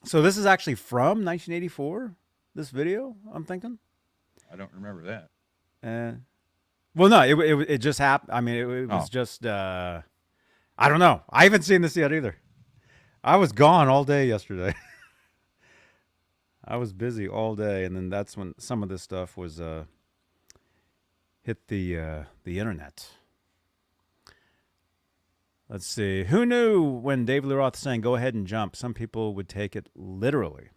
So this is actually from 1984, this video, I'm thinking? I don't remember that. Well, no, it just happened. I mean, it was just, I don't know. I haven't seen this yet either. I was gone all day yesterday. I was busy all day, and then that's when some of this stuff was hit the internet. Let's see. Who knew when David Lee Roth sang "Go ahead and jump"? Some people would take it literally.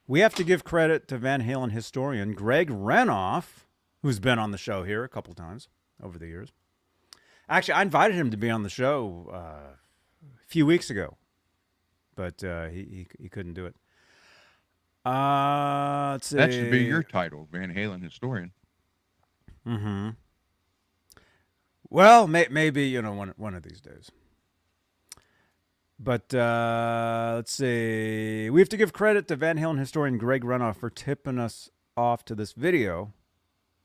We have to give credit to Van Halen historian Greg Renoff, who's been on the show here a couple times over the years. Actually, I invited him to be on the show a few weeks ago, but he couldn't do it. Let's see. That should be your title, Van Halen historian. Mm-hmm. Well, maybe one of these days. But let's see. We have to give credit to Van Halen historian Greg Renoff for tipping us off to this video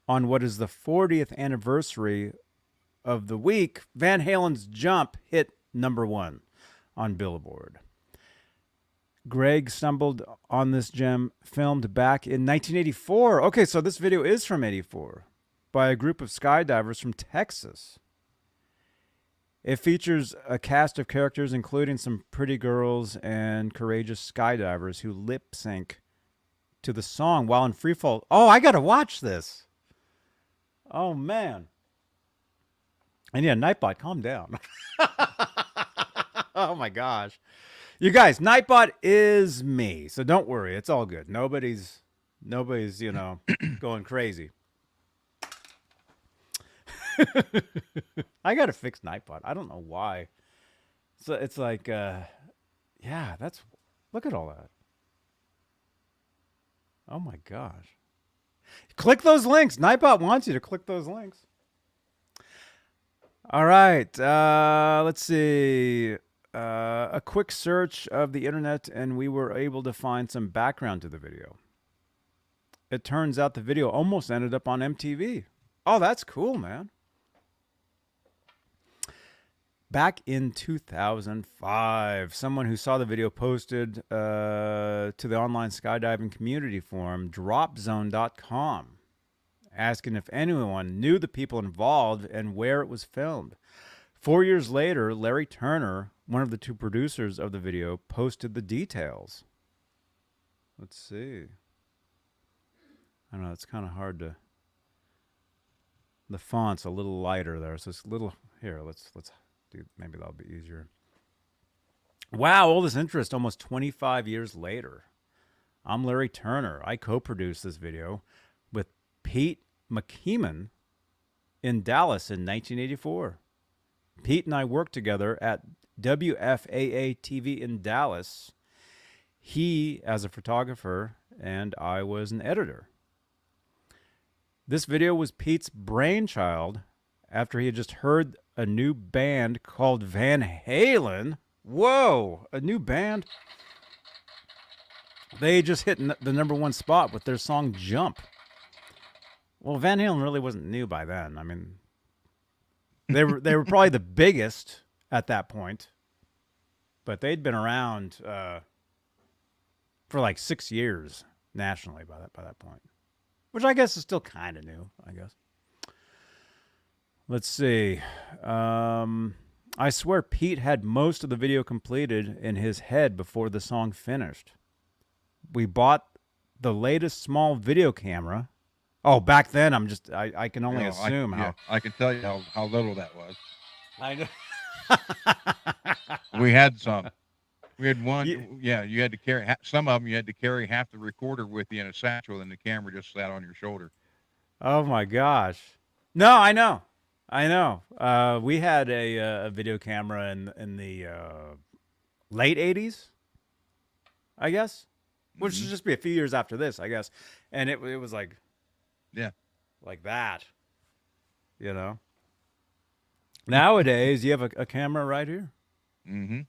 on what is the 40th anniversary of the week. Van Halen's Jump hit #1 on Billboard. Greg stumbled on this gem filmed back in 1984. Okay, so this video is from 84 by a group of skydivers from Texas. It features a cast of characters, including some pretty girls and courageous skydivers who lip sync to the song while in free fall. Oh, I got to watch this. Oh, man. And yeah, Nightbot, calm down. Oh, my gosh. You guys, Nightbot is me, so don't worry. It's all good. Nobody's going crazy. I got to fix Nightbot. I don't know why. So it's like, yeah, look at all that. Oh my gosh. Click those links. Nightbot wants you to click those links. All right. Let's see. A quick search of the internet, and we were able to find some background to the video. It turns out the video almost ended up on MTV. Oh, that's cool, man. Back in 2005, someone who saw the video posted to the online skydiving community forum, dropzone.com, asking if anyone knew the people involved and where it was filmed. 4 years later, Larry Turner, one of the two producers of the video, posted the details. Let's see. I don't know, it's kind of hard to... The font's a little lighter there, so it's a little... Here, let's maybe that'll be easier. Wow, all this interest almost 25 years later. I'm Larry Turner. I co-produced this video with Pete McKeeman in Dallas in 1984. Pete and I worked together at WFAA TV in Dallas. He as a photographer and I was an editor. This video was Pete's brainchild after he had just heard a new band called Van Halen. Whoa, a new band? They just hit the #1 spot with their song Jump. Well, Van Halen really wasn't new by then. I mean, they were probably the biggest at that point, but they'd been around for like 6 years nationally by that point, which I guess is still kind of new, I guess. Let's see. I swear Pete had most of the video completed in his head before the song finished. We bought the latest small video camera. Oh, back then, I can only assume how. Yeah, I can tell you how little that was. I know. We had some. We had one. Yeah, you had to carry some of them. You had to carry half the recorder with you in a satchel, and the camera just sat on your shoulder. Oh my gosh! No, I know. We had a video camera in the late '80s, I guess, which should just be a few years after this, I guess. And it was like, yeah, like that. You know. Nowadays, you have a camera right here. Mm-hmm.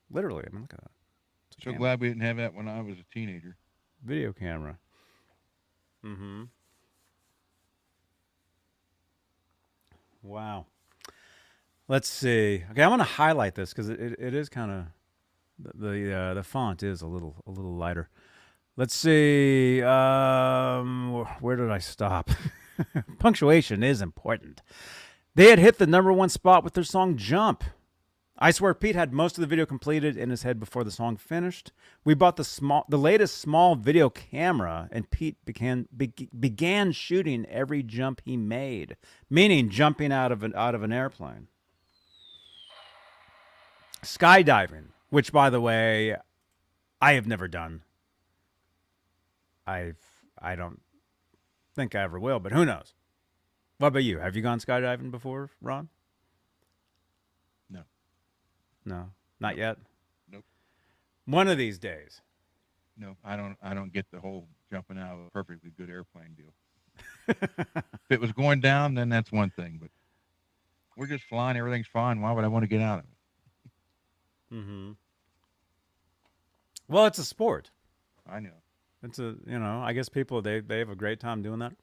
Literally, I mean, look at that. So glad we didn't have that when I was a teenager. Video camera. Mm-hmm. Wow. Let's see. Okay, I'm going to highlight this because it is kind of the font is a little lighter. Let's see. Where did I stop? Punctuation is important. They had hit the #1 spot with their song Jump. I swear Pete had most of the video completed in his head before the song finished. We bought the latest small video camera, and Pete began shooting every jump he made, meaning jumping out of an airplane. Skydiving, which, by the way, I have never done. I don't think I ever will, but who knows? What about you? Have you gone skydiving before, Ron? No, not yet. Nope. One of these days. No, I don't get the whole jumping out of a perfectly good airplane deal. If it was going down, then that's one thing. But we're just flying; everything's fine. Why would I want to get out of it? Mm-hmm. Well, it's a sport. I know. It's I guess people they have a great time doing that.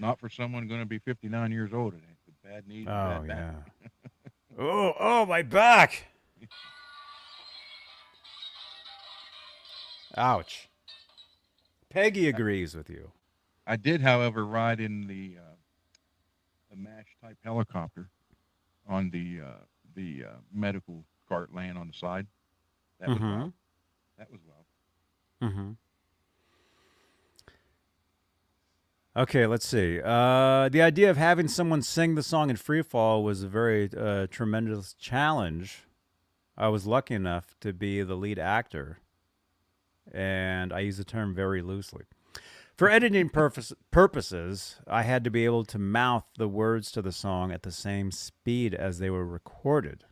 Not for someone going to be 59 years old. It ain't with bad knees. Oh bad yeah. back. Oh, my back. Ouch. Peggy agrees with you. I did, however, ride in the MASH type helicopter on the medical cart laying on the side. That was wild. That was wild. Mm-hmm. Okay, let's see. The idea of having someone sing the song in free fall was a very tremendous challenge. I was lucky enough to be the lead actor, and I use the term very loosely. For editing purposes, I had to be able to mouth the words to the song at the same speed as they were recorded,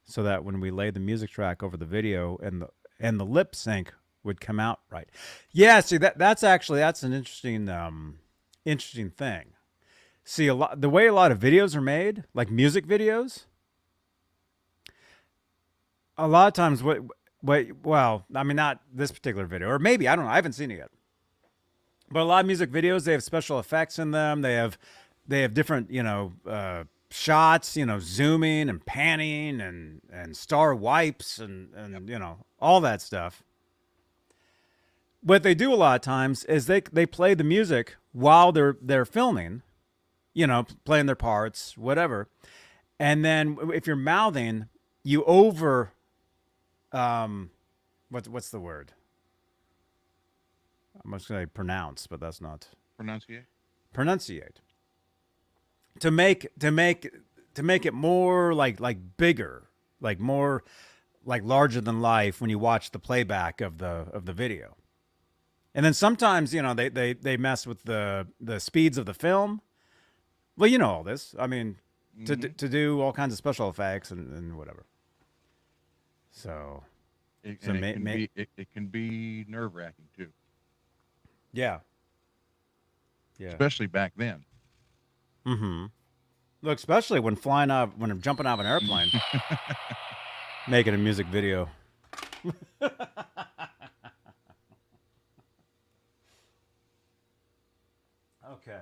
so that when we laid the music track over the video and the lip sync would come out right. Yeah, see that's an interesting thing. See, the way a lot of videos are made, like music videos, a lot of times well, I mean, not this particular video, or maybe, I don't know, I haven't seen it yet. But a lot of music videos, they have special effects in them. They have different, shots, zooming and panning and star wipes and all that stuff. What they do a lot of times is they play the music while they're filming, playing their parts, whatever. And then if you're mouthing, you over, what's the word? I'm just going to pronounce, but that's not. Pronunciate. To to make it more like bigger, like more like larger than life when you watch the playback of the video. And then sometimes, you know, they mess with the speeds of the film. Well, you know all this. I mean, to do all kinds of special effects and whatever. So It can be nerve-wracking too. Yeah. Yeah. Especially back then. Mm-hmm. Look, especially when I'm jumping out of an airplane, making a music video. Okay.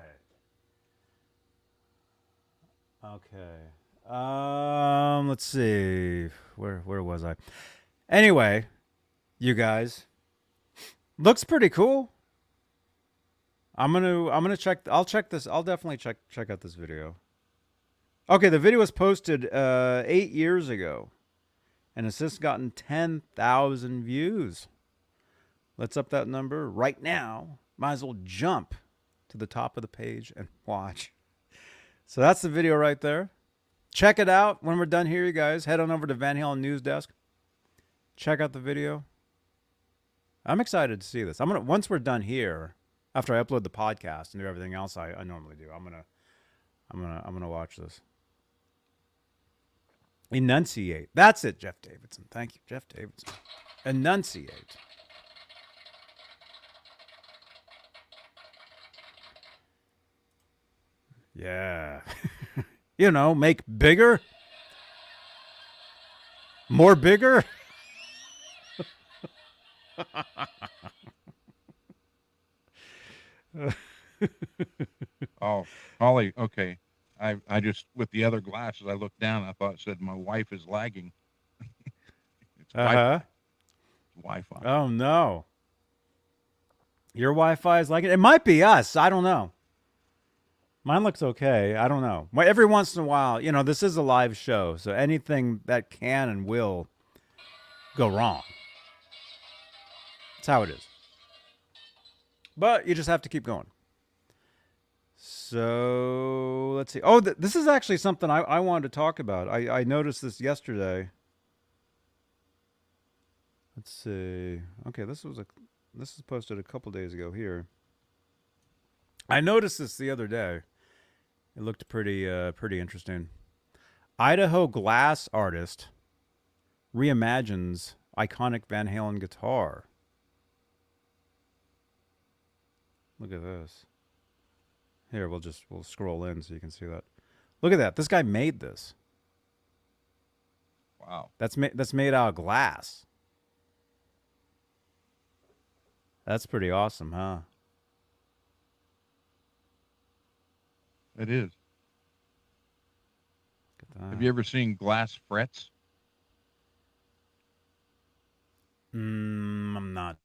Let's see. Where was I? Anyway, you guys, looks pretty cool. I'm gonna check. I'll check this. I'll definitely check out this video. Okay, the video was posted 8 years ago, and it's just gotten 10,000 views. Let's up that number right now. Might as well jump to the top of the page and watch. So that's the video right there. Check it out when we're done here, you guys. Head on over to Van Halen News Desk. Check out the video. I'm excited to see this. Once we're done here, after I upload the podcast and do everything else I normally do, I'm gonna watch this. Enunciate. That's it, Jeff Davidson. Thank you, Jeff Davidson. Enunciate. Yeah. You know, make bigger. More bigger. Oh, Holly, okay. I just, with the other glasses, I looked down and I thought it said my wife is lagging. It's Wi-Fi. Oh, no. Your Wi-Fi is lagging? It might be us. I don't know. Mine looks okay. I don't know. Every once in a while, you know, this is a live show, so anything that can and will go wrong. That's how it is. But you just have to keep going. So let's see. Oh, this is actually something I wanted to talk about. I noticed this yesterday. Let's see. Okay, this is posted a couple days ago here. I noticed this the other day. It looked pretty interesting. Idaho glass artist reimagines iconic Van Halen guitar. Look at this. Here, we'll scroll in so you can see that. Look at that. This guy made this. Wow. That's made out of glass. That's pretty awesome, huh? It is. Have you ever seen glass frets? I'm not.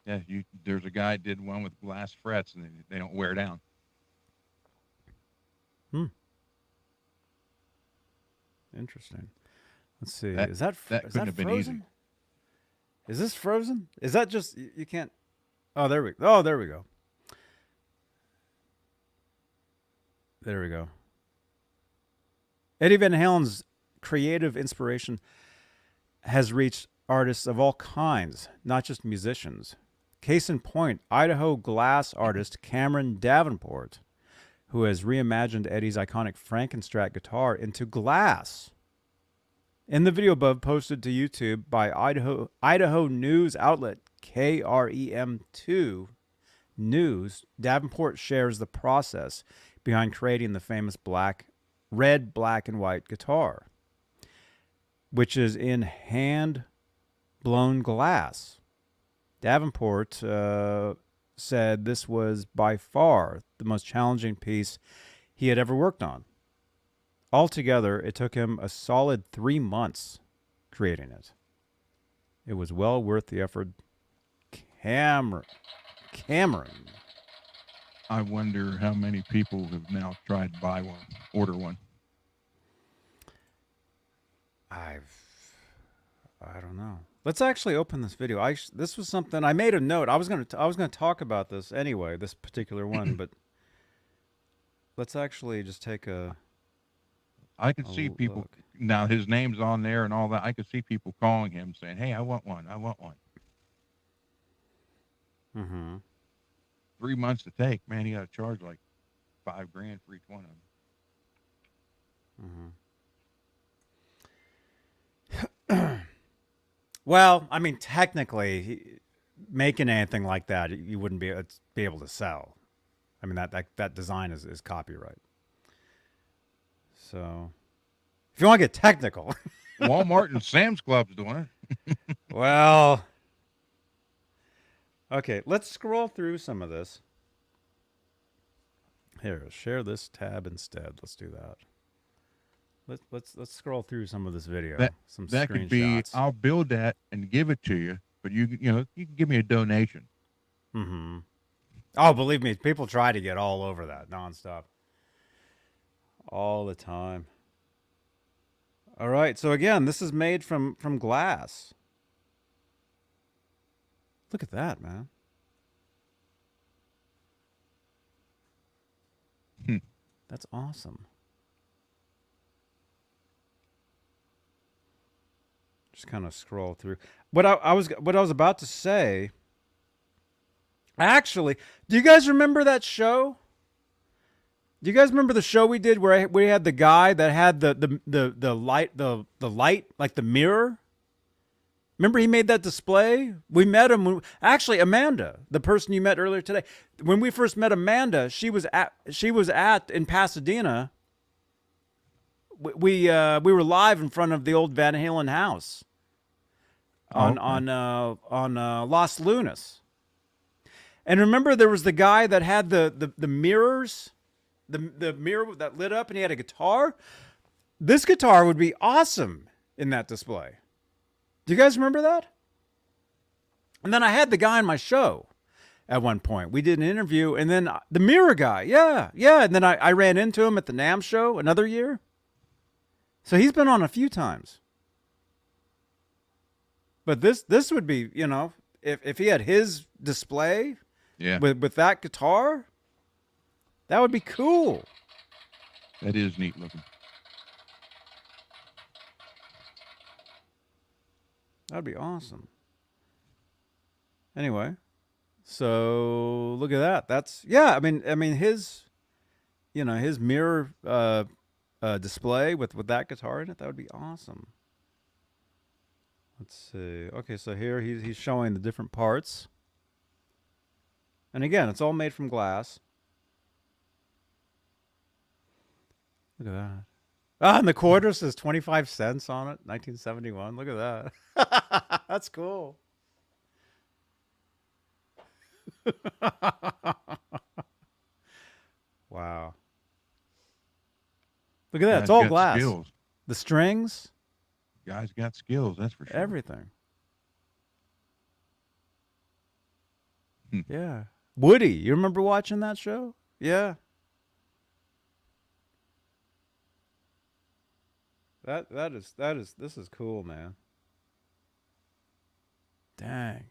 Yeah, there's a guy did one with glass frets, and they don't wear down. Interesting. Let's see. That frozen? couldn't have been easy. Is this frozen? Is that just you can't? Oh, there we go. There we go. There we go. Eddie Van Halen's creative inspiration has reached artists of all kinds, not just musicians. Case in point, Idaho glass artist Cameron Davenport, who has reimagined Eddie's iconic Frankenstein guitar into glass. In the video above, posted to YouTube by Idaho news outlet KREM2 News, Davenport shares the process behind creating the famous red, black, and white guitar, which is in hand-blown glass. Davenport said this was by far the most challenging piece he had ever worked on. Altogether, it took him a solid 3 months creating it. It was well worth the effort. Cameron. I wonder how many people have now tried to buy one, order one. I don't know. Let's actually open this video. This was something I made a note. I was gonna talk about this anyway, this particular one, but let's actually just take a I could see people look. now. His name's on there and all that. I could see people calling him saying, "Hey, I want one. I want one." Mm-hmm. 3 months to take. Man, you got to charge like $5,000 for each one of them. Mm-hmm. Well, I mean, technically, making anything like that, you wouldn't be able to sell. I mean, that design is copyright. So, if you want to get technical, Walmart and Sam's Club's doing it. well, okay, let's scroll through some of this. Here, share this tab instead. Let's do that. Let's scroll through some of this video. Some that could be. screenshots. I'll build that and give it to you, but you can give me a donation. Mm-hmm. Oh, believe me, people try to get all over that nonstop, all the time. All right, so again, this is made from glass. Look at that, man. That's awesome. Just kind of scroll through. What I was about to say. Actually, do you guys remember that show? Do you guys remember the show we did where we had the guy that had the light like the mirror? Remember he made that display? We met him. Actually, Amanda, the person you met earlier today, when we first met Amanda, she was at in Pasadena. We were live in front of the old Van Halen house on Los Lunas. And remember, there was the guy that had the mirrors, the mirror that lit up, and he had a guitar. This guitar would be awesome in that display. Do you guys remember that? And then I had the guy on my show at one point. We did an interview, and then the mirror guy, yeah. And then I ran into him at the NAMM show another year. So he's been on a few times. But this would be, if he had his display with that guitar, that would be cool. That is neat looking. That'd be awesome. Anyway, so look at that. That's I mean his, his mirror display with that guitar in it. That would be awesome. Let's see. Okay, so here he's showing the different parts. And again, it's all made from glass. Look at that. Ah, and the quarter says 25 cents on it, 1971. Look at that. That's cool. Wow. Look at that. It's all glass. Skills. The strings. Guys got skills, that's for sure. Everything. Yeah. Woody, you remember watching that show? Yeah. This is cool, man. Dang.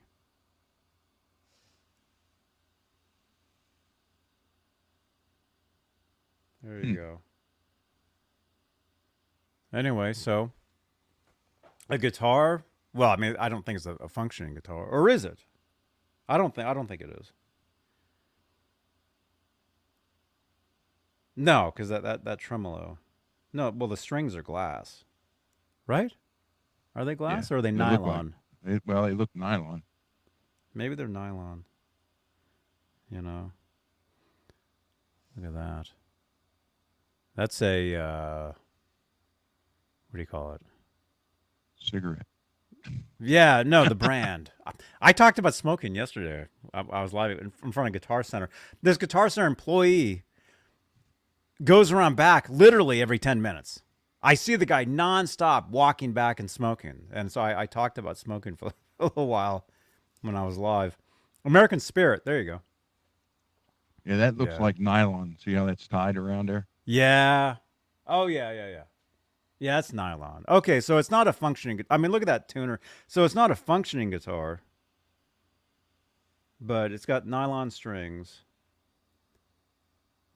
There you go. Anyway, so a guitar. Well, I mean, I don't think it's a functioning guitar, or is it? I don't think it is. No, because that tremolo. No, well, the strings are glass, right? Are they glass or are they nylon? They look nylon. Maybe they're nylon. Look at that. That's a what do you call it? Cigarette. Yeah, no, the brand. I talked about smoking yesterday. I was live in front of Guitar Center. This Guitar Center employee goes around back literally every 10 minutes. I see the guy nonstop walking back and smoking. And so I talked about smoking for a little while when I was live. American Spirit. There you go. Yeah, that looks like nylon. See how that's tied around there? Yeah. Oh, yeah. Yeah, it's nylon. Okay, so it's not a functioning... I mean, look at that tuner. So it's not a functioning guitar. But it's got nylon strings.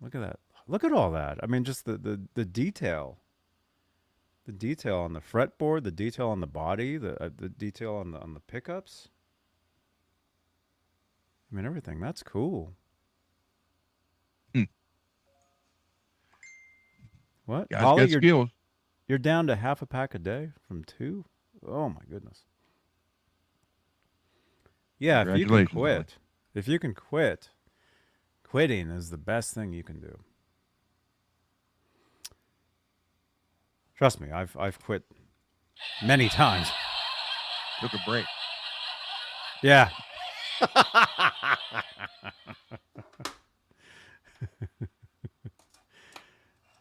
Look at that. Look at all that. I mean, just the detail The detail on the fretboard, the detail on the body, the detail on the pickups. I mean, everything. That's cool. What? Guys Holly, got skills. You're down to half a pack a day from 2? Oh, my goodness. Yeah, if you can quit. Holly. If you can quit, quitting is the best thing you can do. Trust me, I've quit many times. Took a break. Yeah.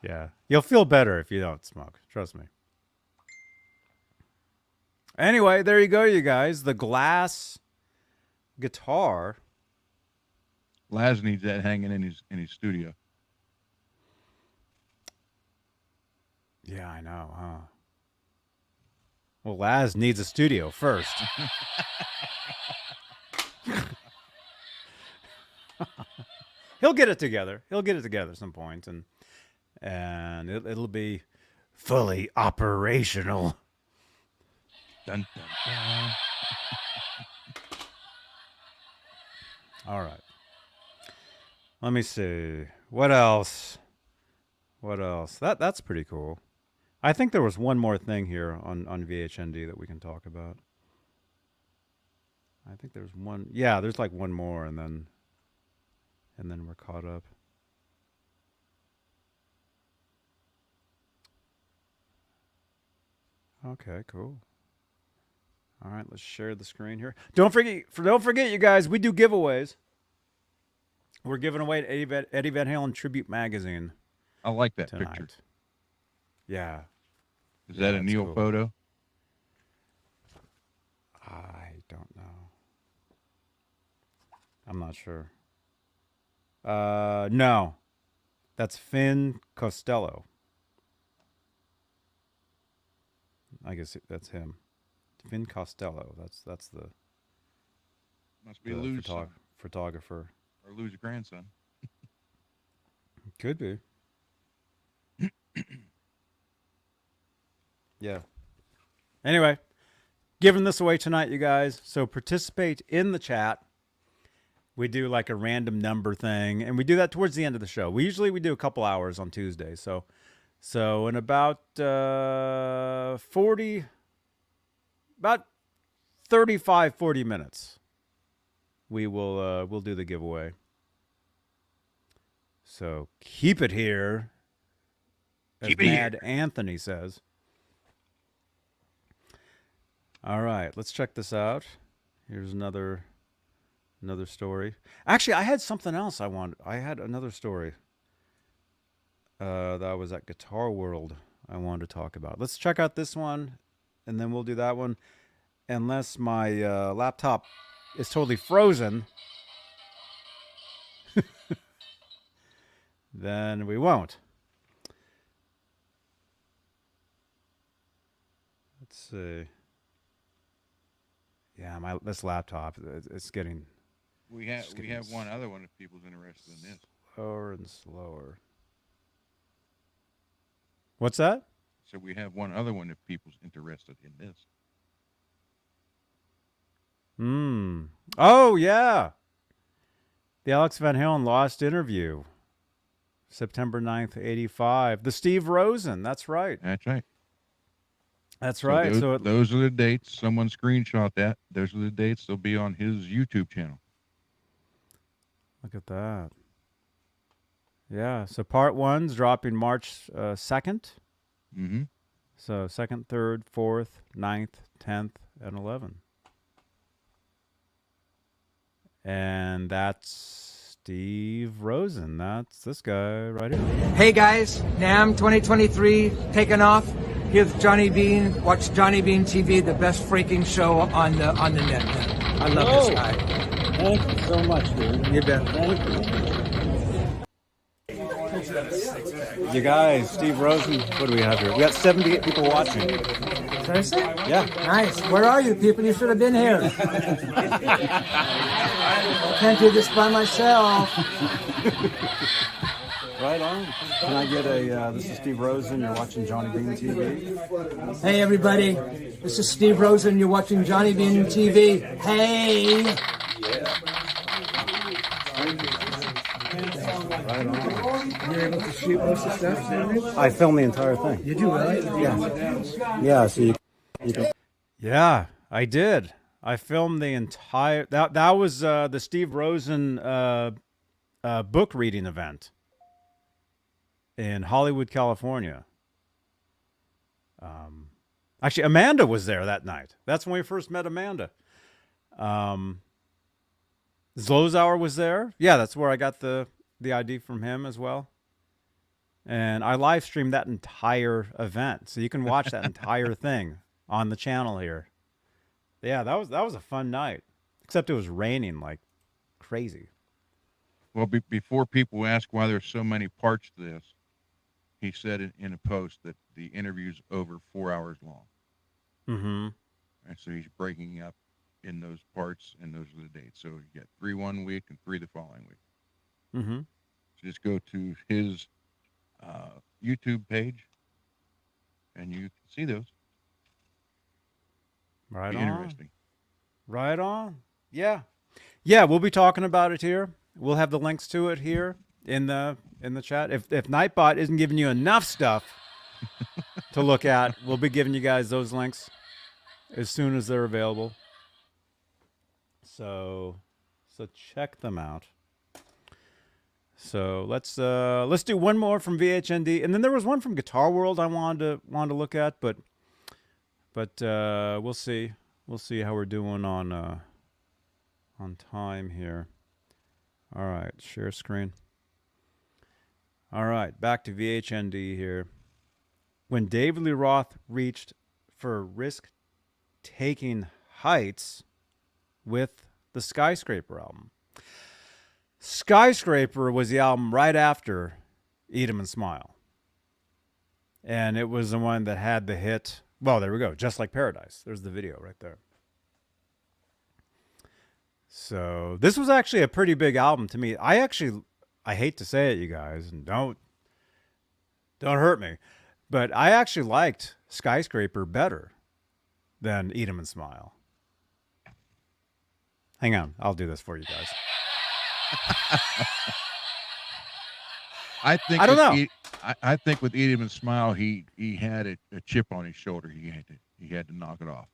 Yeah. You'll feel better if you don't smoke. Trust me. Anyway, there you go, you guys. The glass guitar. Laz needs that hanging in his studio. Yeah, I know, huh? Well, Laz needs a studio first. He'll get it together. He'll get it together at some point, and it'll be fully operational. Dun, dun, dun. All right. Let me see. What else? What else? That's pretty cool. I think there was one more thing here on VHND that we can talk about. I think there's one. Yeah, there's like one more, and then we're caught up. Okay, cool. All right, let's share the screen here. Don't forget, you guys, we do giveaways. We're giving away an Eddie Van Halen Tribute Magazine. I like that tonight. picture. Yeah. Is that a Neil cool. photo? I don't know. I'm not sure. No. That's Finn Costello. I guess that's him. Finn Costello. That's the Must be Lou's son. Photographer. Or Lou's grandson. Could be. Yeah. Anyway, giving this away tonight, you guys. So participate in the chat. We do like a random number thing, and we do that towards the end of the show. We do a couple hours on Tuesday. So in about 40 minutes, we'll do the giveaway. So keep it here, as Mad Anthony says. All right, let's check this out. Here's another story. Actually, I had something else I had another story that was at Guitar World I wanted to talk about. Let's check out this one, and then we'll do that one. Unless my laptop is totally frozen, then we won't. Let's see. Yeah, this laptop, it's getting... We have one other one if people's interested in this. Slower and slower. What's that? So we have one other one if people's interested in this. Oh, yeah. The Alex Van Halen Lost interview. September 9th, 85. The Steve Rosen. That's right. That's right. That's right. Those are the dates. Someone screenshot that. Those are the dates. They'll be on his YouTube channel. Look at that. Yeah. So part 1's dropping March 2nd. Mm-hmm. So 2nd, 3rd, 4th, 9th, 10th, and 11th. And that's Steve Rosen. That's this guy right here. Hey guys, NAMM 2023 taking off. Here's Johnny Beane. Watch Johnny Beane TV, the best freaking show on the net. I love this guy. Thank you so much, dude. You bet. Thank you. You guys, Steve Rosen. What do we have here? We got 78 people watching. Seriously? Yeah. Nice. Where are you people? You should have been here. I can't do this by myself. Right on. Can I get a, this is Steve Rosen, you're watching Johnny Beane TV. Hey, everybody. This is Steve Rosen. You're watching Johnny Beane TV. Hey. Right on. You're able to shoot most of the stuff? I filmed the entire thing. You do, really? Yeah. Yeah, so you can... Yeah, I did. I filmed the entire... That was the Steve Rosen book reading event in Hollywood, California. Actually, Amanda was there that night. That's when we first met Amanda. Zlozauer was there. Yeah, that's where I got the ID from him as well. And I live streamed that entire event, so you can watch that entire thing on the channel here. Yeah, that was a fun night. Except it was raining like crazy. Well, before people ask why there's so many parts to this, he said in a post that the interview's over 4 hours long. Mm-hmm. And so he's breaking up in those parts, and those are the dates. So you get 3 one week and 3 the following week. Mm-hmm. So just go to his YouTube page, and you can see those. Right Be on. interesting. Right on. Yeah. Yeah, we'll be talking about it here. We'll have the links to it here in the chat. If Nightbot isn't giving you enough stuff to look at, we'll be giving you guys those links as soon as they're available. So check them out. So let's do one more from VHND, and then there was one from Guitar World I wanted to look at, but we'll see how we're doing on time here. All right, share screen. All right, back to VHND here. When David Lee Roth reached for risk-taking heights with the Skyscraper album. Skyscraper was the album right after Eat 'Em and Smile. And it was the one that had the hit. Well, there we go. Just Like Paradise. There's the video right there. So this was actually a pretty big album to me. I hate to say it, you guys, and don't hurt me, but I actually liked Skyscraper better than Eat 'Em and Smile. Hang on. I'll do this for you guys. I don't know. I think with Eat 'Em and Smile, he had a chip on his shoulder. He had to knock it off.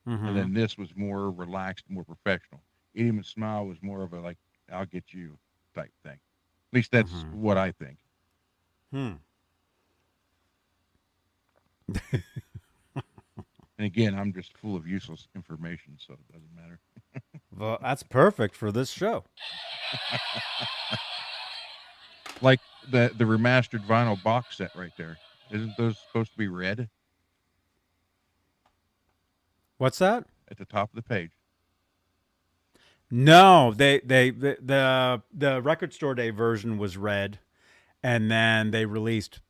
Mm-hmm. And then this was more relaxed, more professional. Eat 'Em and Smile was more of a like, I'll get you type thing. At least that's what I think. And again, I'm just full of useless information, so it doesn't matter. Well, that's perfect for this show. Like the remastered vinyl box set right there. Isn't those supposed to be red? What's that? At the top of the page. No, the Record Store Day version was red, and then they released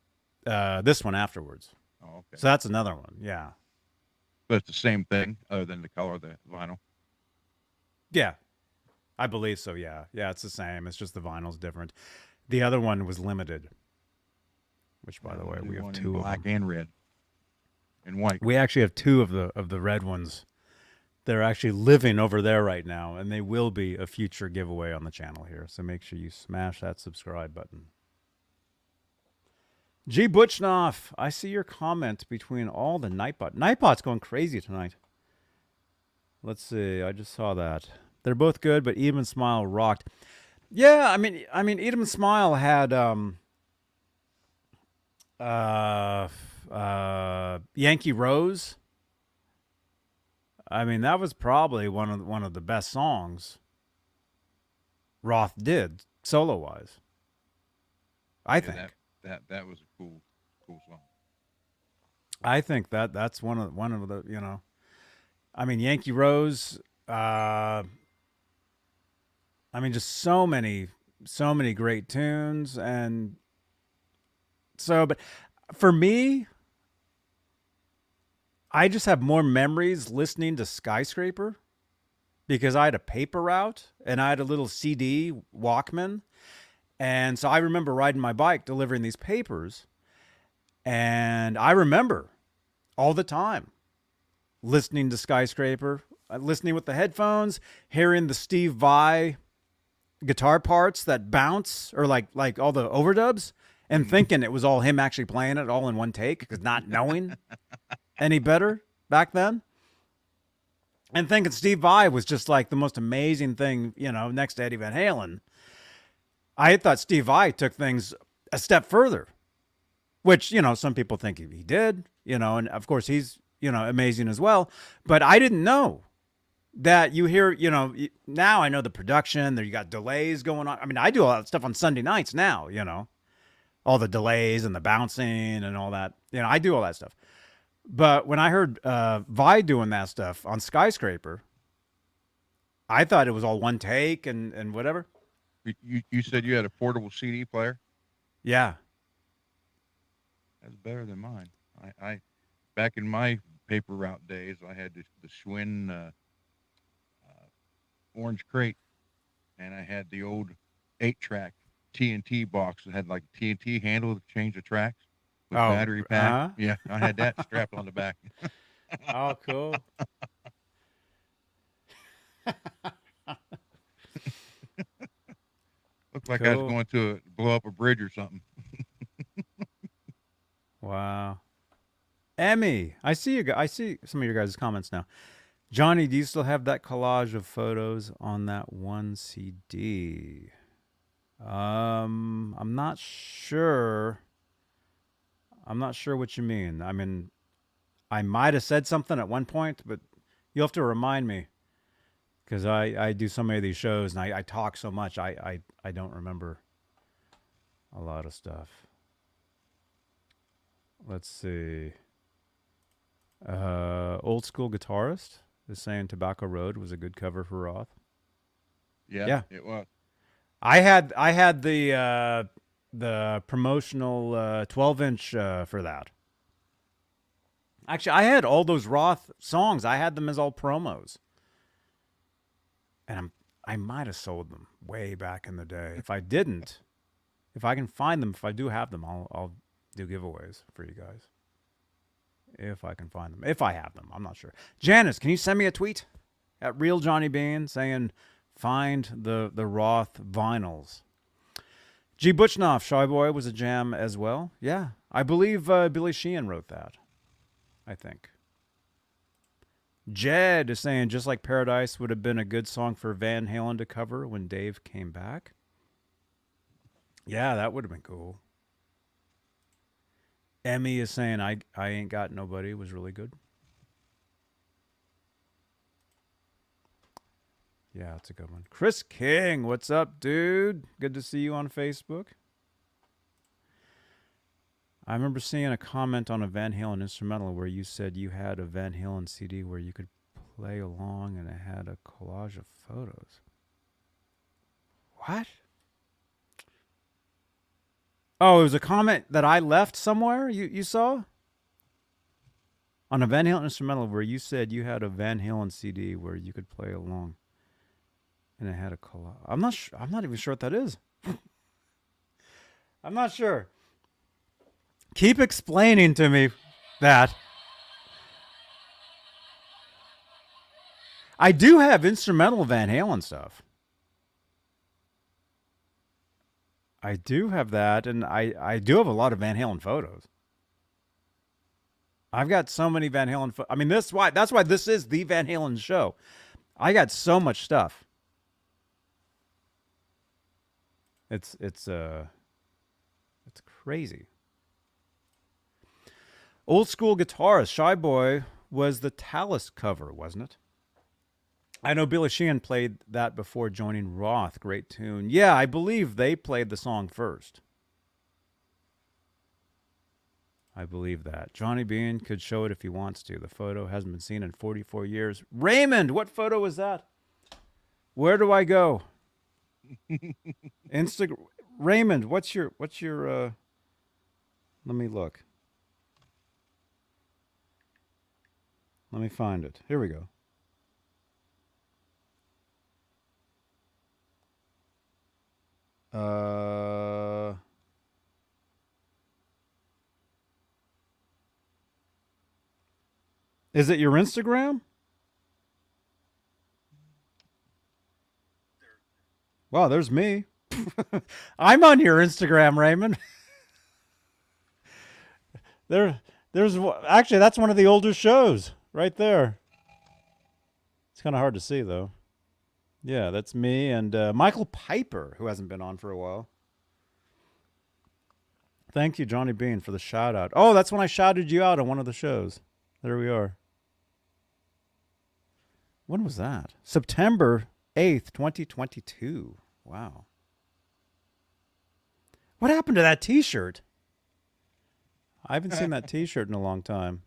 this one afterwards. Oh, okay. So that's another one. Yeah. But it's the same thing, other than the color of the vinyl. Yeah, I believe so. Yeah, it's the same. It's just the vinyl's different. The other one was limited, which, by the way, we have two of black them. and red, and white. We actually have two of the red ones. They're actually living over there right now, and they will be a future giveaway on the channel here. So make sure you smash that subscribe button. G. Butchnoff, I see your comment between all the Nightbot. Nightbot's going crazy tonight. Let's see. I just saw that. They're both good, but Eat 'Em and Smile rocked. Yeah, I mean, Eat 'Em and Smile had Yankee Rose. I mean, that was probably one of the best songs Roth did solo wise. I think that was a cool song. I think that's one of the, you know, I mean, Yankee Rose. I mean, just so many great tunes, and so, but for me, I just have more memories listening to Skyscraper because I had a paper route and I had a little CD Walkman, And so I remember riding my bike, delivering these papers. And I remember all the time listening to Skyscraper, listening with the headphones, hearing the Steve Vai guitar parts that bounce, or like all the overdubs, and thinking it was all him actually playing it all in one take, because not knowing any better back then. And thinking Steve Vai was just like the most amazing thing, next to Eddie Van Halen. I thought Steve Vai took things a step further, which, some people think he did, and of course he's, amazing as well. But I didn't know that you hear, now I know the production, there you got delays going on. I mean, I do all that stuff on Sunday nights now, all the delays and the bouncing and all that, I do all that stuff. But when I heard Vai doing that stuff on Skyscraper, I thought it was all one take and whatever. You said you had a portable CD player? Yeah. That's better than mine. I back in my paper route days, I had the Schwinn orange crate, and I had the old 8-track TNT box that had like a TNT handle to change the tracks with battery pack. Uh-huh. Yeah, I had that strapped on the back. Oh, cool. Looked like I was going to blow up a bridge or something. Wow. Emmy, I see some of your guys' comments now. Johnny, do you still have that collage of photos on that one CD? I'm not sure. I'm not sure what you mean. I mean, I might have said something at one point, but you'll have to remind me, because I do so many of these shows and I talk so much, I don't remember a lot of stuff. Let's see. Old School Guitarist is saying Tobacco Road was a good cover for Roth. Yeah. It was. I had the promotional 12-inch for that. Actually, I had all those Roth songs. I had them as all promos. And I might have sold them way back in the day. If I didn't, if I can find them, if I do have them, I'll do giveaways for you guys. If I can find them. If I have them, I'm not sure. Janice, can you send me a tweet at Real Johnny Beane saying find the Roth vinyls? G. Butchnoff, Shy Boy was a jam as well. Yeah, I believe Billy Sheehan wrote that. I think. Jed is saying Just Like Paradise would have been a good song for Van Halen to cover when Dave came back. Yeah, that would have been cool. Emmy is saying I Ain't Got Nobody was really good. Yeah, it's a good one. Chris King, what's up, dude? Good to see you on Facebook. I remember seeing a comment on a Van Halen instrumental where you said you had a Van Halen CD where you could play along and it had a collage of photos. What? Oh, it was a comment that I left somewhere you saw? On a Van Halen instrumental where you said you had a Van Halen CD where you could play along. And it had a collage. I'm not even sure what that is. I'm not sure. Keep explaining to me that. I do have instrumental Van Halen stuff. I do have that, and I do have a lot of Van Halen photos. I've got so many Van Halen I mean, that's why this is the Van Halen show. I got so much stuff. It's crazy. Old School Guitarist, Shy Boy was the Talus cover, wasn't it? I know Billy Sheehan played that before joining Roth. Great tune. Yeah, I believe they played the song first. I believe that. Johnny Beane could show it if he wants to. The photo hasn't been seen in 44 years. Raymond, what photo was that? Where do I go? Instagram. Raymond, what's your let me look. Let me find it. Here we go. Is it your Instagram? Wow, there's me. I'm on your Instagram, Raymond. There's actually, that's one of the older shows right there. It's kind of hard to see though. Yeah, that's me and Michael Piper, who hasn't been on for a while. Thank you, Johnny Beane, for the shout out. Oh, that's when I shouted you out on one of the shows. There we are. When was that? September 8th, 2022. Wow. What happened to that t-shirt? I haven't seen that t-shirt in a long time.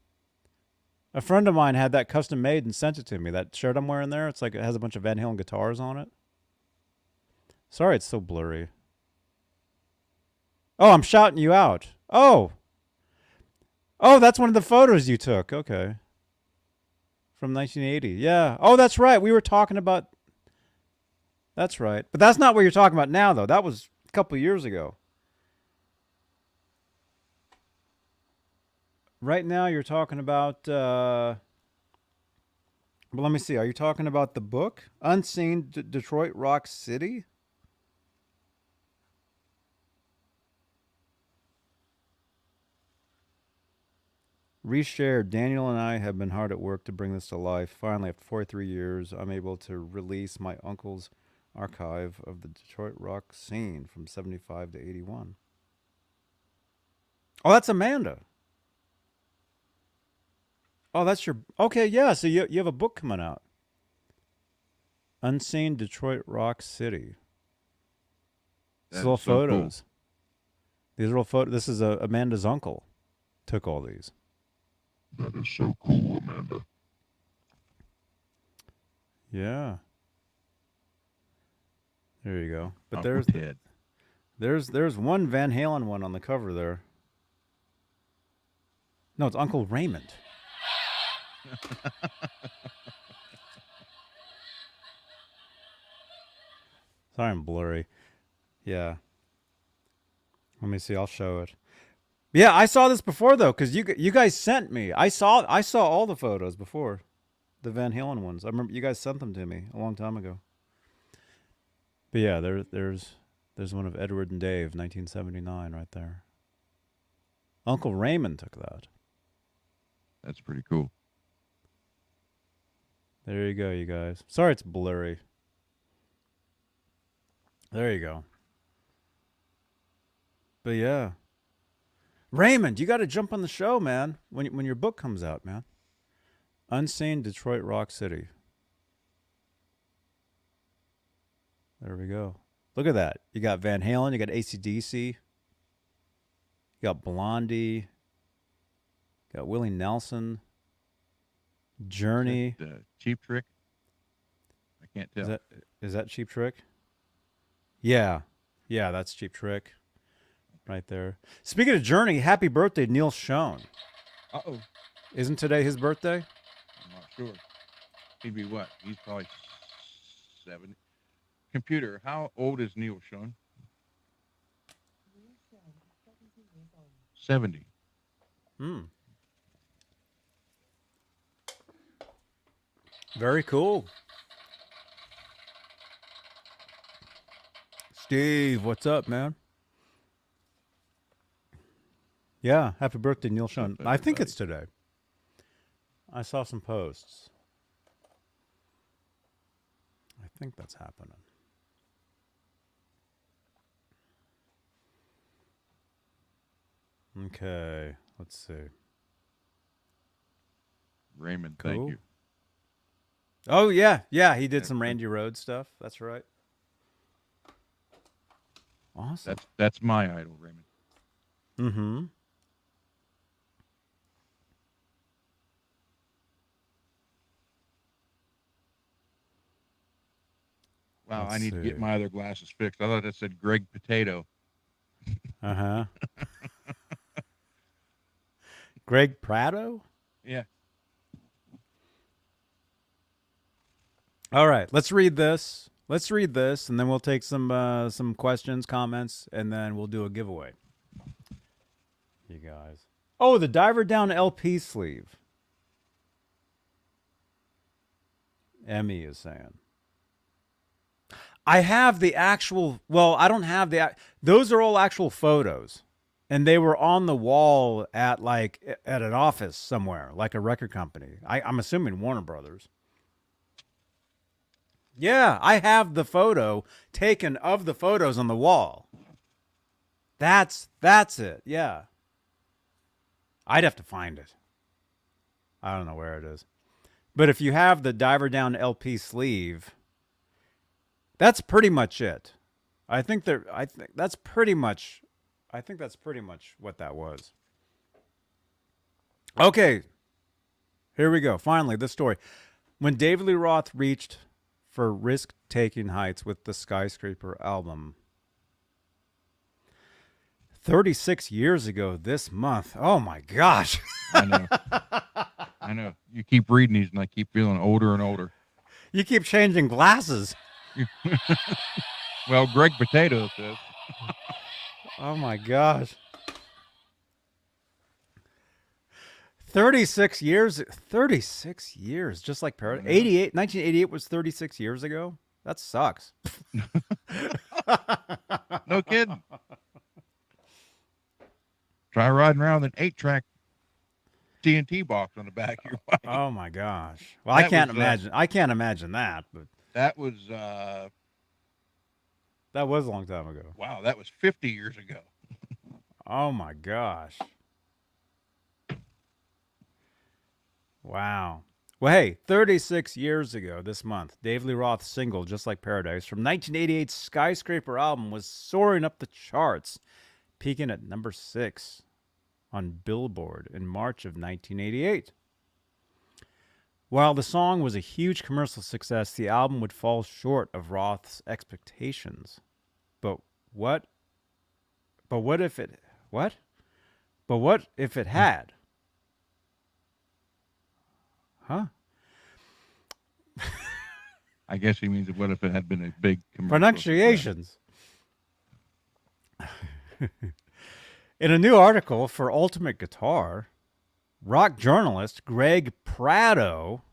A friend of mine had that custom made and sent it to me. That shirt I'm wearing there, it's like it has a bunch of Van Halen guitars on it. Sorry, it's so blurry. Oh, I'm shouting you out. Oh, that's one of the photos you took. Okay. From 1980. Yeah. Oh, that's right. We were talking about... That's right. But that's not what you're talking about now, though. That was a couple of years ago. Right now, you're talking about... Well, let me see. Are you talking about the book? Unseen Detroit Rock City? Reshared. Daniel and I have been hard at work to bring this to life. Finally, after 43 years, I'm able to release my uncle's archive of the Detroit rock scene from 75 to 81. Oh, that's Amanda. Oh, that's your... Okay, yeah, so you have a book coming out. Unseen Detroit Rock City. These are all photos. Cool. These are all photos. This is Amanda's uncle. Took all these. That is so cool, Amanda. Yeah. There you go. But there's one Van Halen one on the cover there. No, it's Uncle Raymond. Sorry, I'm blurry. Yeah. Let me see. I'll show it. Yeah, I saw this before though, because you guys sent me. I saw all the photos before, the Van Halen ones. I remember you guys sent them to me a long time ago. But yeah, there's one of Edward and Dave, 1979, right there. Uncle Raymond took that. That's pretty cool. There you go, you guys. Sorry, it's blurry. There you go. But yeah. Raymond, you got to jump on the show, man, when your book comes out, man. Unseen Detroit Rock City. There we go. Look at that. You got Van Halen, you got AC/DC, you got Blondie, you got Willie Nelson, Journey. Is that, Cheap Trick? I can't tell. Is that Cheap Trick? Yeah. Yeah, that's Cheap Trick. Right there. Speaking of Journey, happy birthday, Neil Schon. Uh-oh. Isn't today his birthday? I'm not sure. He'd be what? He's probably 70. Computer, how old is Neil Schon? 70. Very cool. Steve, what's up, man? Yeah, happy birthday, Neil Schon. I think it's today. I saw some posts. I think that's happening. Okay, let's see. Raymond, cool. Thank you. Oh, yeah. Yeah, he did some Randy Rhoads stuff. That's right. Awesome. That's my idol, Raymond. Mm-hmm. Wow, I need to get my other glasses fixed. I thought that said Greg Potato. Uh-huh. Greg Prado? Yeah. All right, let's read this. And then we'll take some questions, comments, and then we'll do a giveaway. You guys. Oh, the Diver Down LP sleeve. Emmy is saying. I have the actual, well, I don't have those are all actual photos. And they were on the wall at an office somewhere, like a record company. I'm assuming Warner Brothers. Yeah, I have the photo taken of the photos on the wall. That's it. Yeah. I'd have to find it. I don't know where it is. But if you have the Diver Down LP sleeve, that's pretty much it. I think that's pretty much what that was. Okay. Here we go. Finally, this story. When David Lee Roth reached for risk-taking heights with the Skyscraper album 36 years ago this month. Oh my gosh. I know. You keep reading these and I keep feeling older and older. You keep changing glasses. Well, Greg Potato says. Oh my gosh. 36 years, just like Paradise. 1988 was 36 years ago. That sucks. No kidding. Try riding around with an 8-track TNT box on the back of your bike. Oh my gosh. Well, I can't imagine that, but that was a long time ago. Wow, that was 50 years ago. Oh my gosh. Wow. Well, hey, 36 years ago this month, Dave Lee Roth's single, Just Like Paradise, from 1988's Skyscraper album was soaring up the charts, peaking at number 6 on Billboard in March of 1988. While the song was a huge commercial success, the album would fall short of Roth's expectations. But what if it had? Huh? I guess he means what if it had been a big commercial. Pronunciations. In a new article for Ultimate Guitar, rock journalist Greg Prado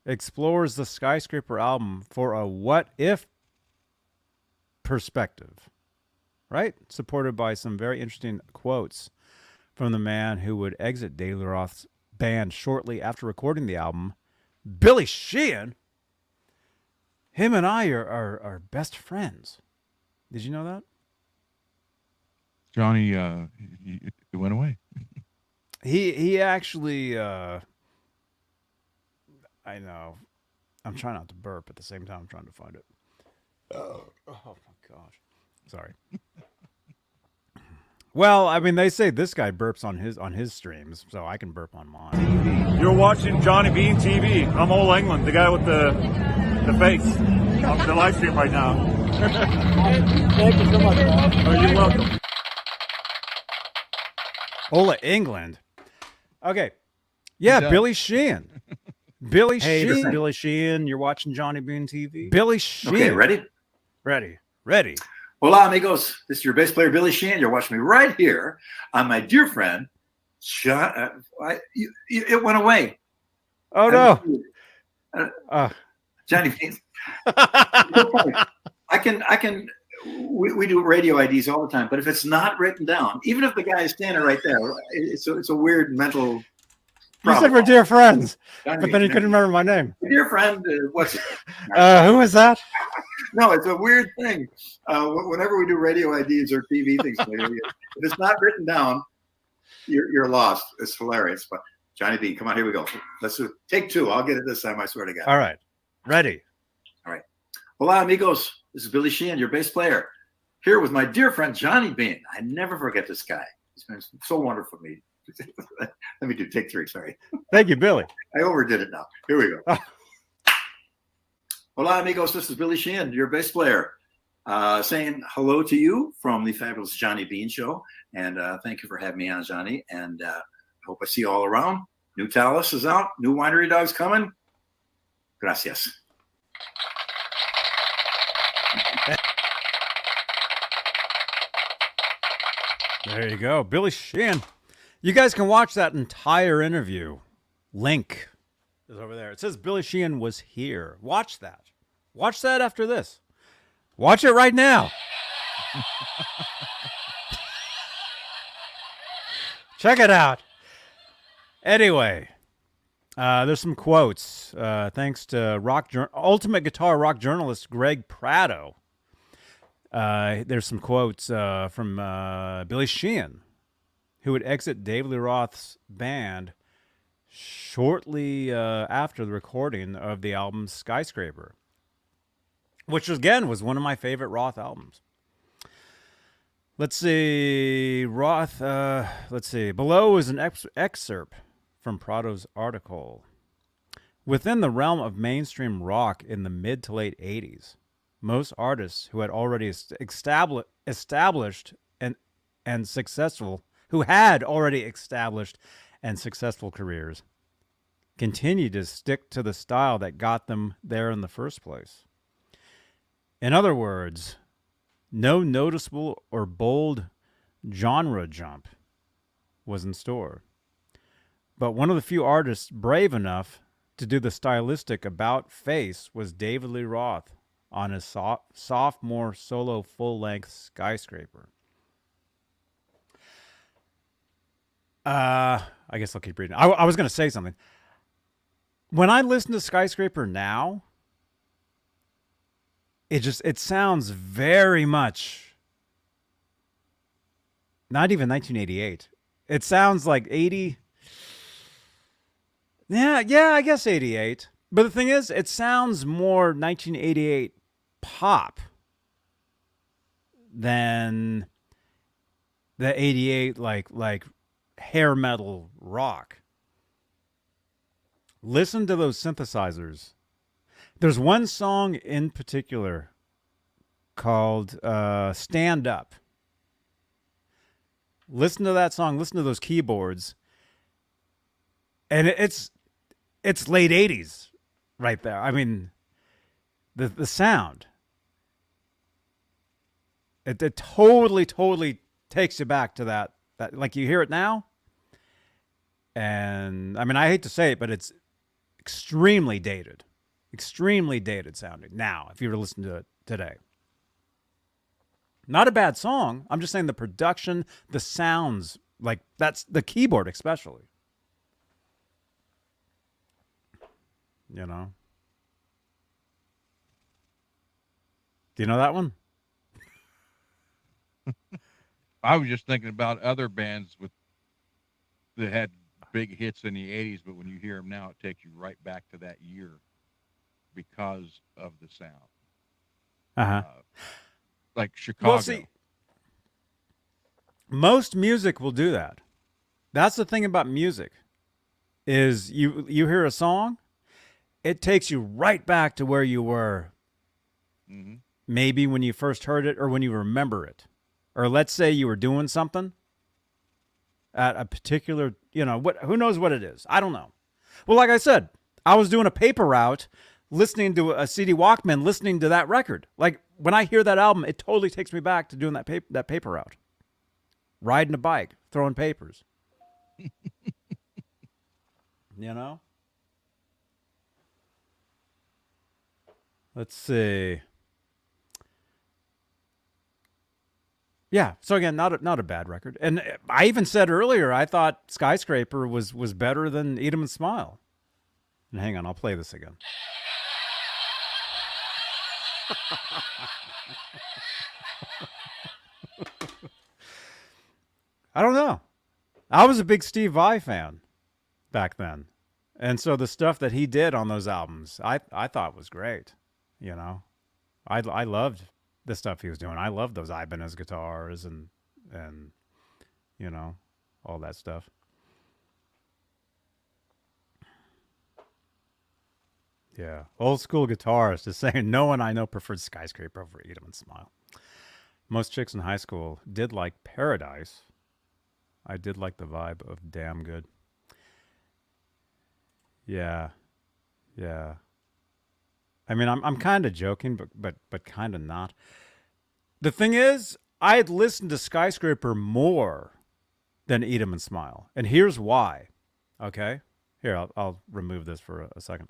explores the Skyscraper album for a what-if perspective, right? Supported by some very interesting quotes from the man who would exit Dave Lee Roth's band shortly after recording the album, Billy Sheehan. Him and I are best friends. Did you know that? Johnny, he went away. He actually, I know. I'm trying not to burp at the same time I'm trying to find it. Oh my gosh. Sorry. Well, I mean, they say this guy burps on his streams, so I can burp on mine. You're watching Johnny Beane TV. I'm Old England, the guy with the face. I'm the live stream right now. Thank you so much. Oh, you're welcome. Ola England. Okay. Yeah, Billy Sheehan. Billy Sheehan. Billy Sheehan. You're watching Johnny Beane TV. Billy Sheehan. Okay, ready? Ready. Hola, amigos. This is your bass player, Billy Sheehan. You're watching me right here on my dear friend, John. It went away. Oh, no. Johnny Beane. We do radio IDs all the time, but if it's not written down, even if the guy is standing right there, it's a weird mental problem. You said we're dear friends, Johnny, but then you couldn't remember my name. Dear friend, what's it? Who is that? No, it's a weird thing. Whenever we do radio IDs or TV things, if it's not written down, you're lost. It's hilarious. But Johnny Beane, come on, here we go. Let's do take 2. I'll get it this time, I swear to God. All right. Ready. All right. Hola, amigos. This is Billy Sheehan, your bass player, here with my dear friend, Johnny Beane. I never forget this guy. He's been so wonderful for me. Let me do take 3, sorry. Thank you, Billy. I overdid it now. Here we go. Hola, amigos. This is Billy Sheehan, your bass player, saying hello to you from the fabulous Johnny Beane Show. And thank you for having me on, Johnny. And I hope I see you all around. New Talus is out. New Winery Dog's coming. Gracias. There you go. Billy Sheehan. You guys can watch that entire interview. Link is over there. It says Billy Sheehan was here. Watch that. Watch that after this. Watch it right now. Check it out. Anyway, there's some quotes. Thanks to Ultimate Guitar rock journalist Greg Prado. There's some quotes from Billy Sheehan, who would exit David Lee Roth's band shortly after the recording of the album Skyscraper, which again was one of my favorite Roth albums. Let's see, Roth, below is an excerpt from Prado's article. Within the realm of mainstream rock in the mid to late 80s, most artists who had already established and successful careers continued to stick to the style that got them there in the first place. In other words, no noticeable or bold genre jump was in store. But one of the few artists brave enough to do the stylistic about-face was David Lee Roth on his sophomore solo full-length Skyscraper. I guess I'll keep reading. I was going to say something. When I listen to Skyscraper now, it sounds very much not even 1988. It sounds like 80. Yeah, I guess 88. But the thing is, it sounds more 1988 pop than the 88 like hair metal rock. Listen to those synthesizers. There's one song in particular called Stand Up. Listen to that song. Listen to those keyboards. And it's late 80s right there. I mean, the sound. It totally takes you back to that. Like you hear it now. And I mean, I hate to say it, but it's extremely dated sounding now if you were listening to it today. Not a bad song. I'm just saying the production, the sounds, like that's the keyboard especially. You know? Do you know that one? I was just thinking about other bands that had big hits in the 80s, but when you hear them now, it takes you right back to that year because of the sound. Like Chicago. Well, see, most music will do that. That's the thing about music, is you hear a song, it takes you right back to where you were. Mm-hmm. Maybe when you first heard it or when you remember it. Or let's say you were doing something at a particular, who knows what it is? I don't know. Well, like I said, I was doing a paper route, listening to a CD Walkman, listening to that record. Like when I hear that album, it totally takes me back to doing that paper route. Riding a bike, throwing papers. Let's see. Yeah, so again, not a bad record. And I even said earlier I thought Skyscraper was better than Eat 'Em and Smile. And hang on, I'll play this again. I don't know. I was a big Steve Vai fan back then. And so the stuff that he did on those albums, I thought was great. I loved the stuff he was doing. I loved those Ibanez guitars and all that stuff. Yeah. Old school guitarist is saying no one I know preferred Skyscraper over Eat 'Em and Smile. Most chicks in high school did like Paradise. I did like the vibe of Damn Good. Yeah. I mean, I'm kind of joking, but kind of not. The thing is, I had listened to Skyscraper more than Eat 'Em and Smile. And here's why. Okay? Here, I'll remove this for a second.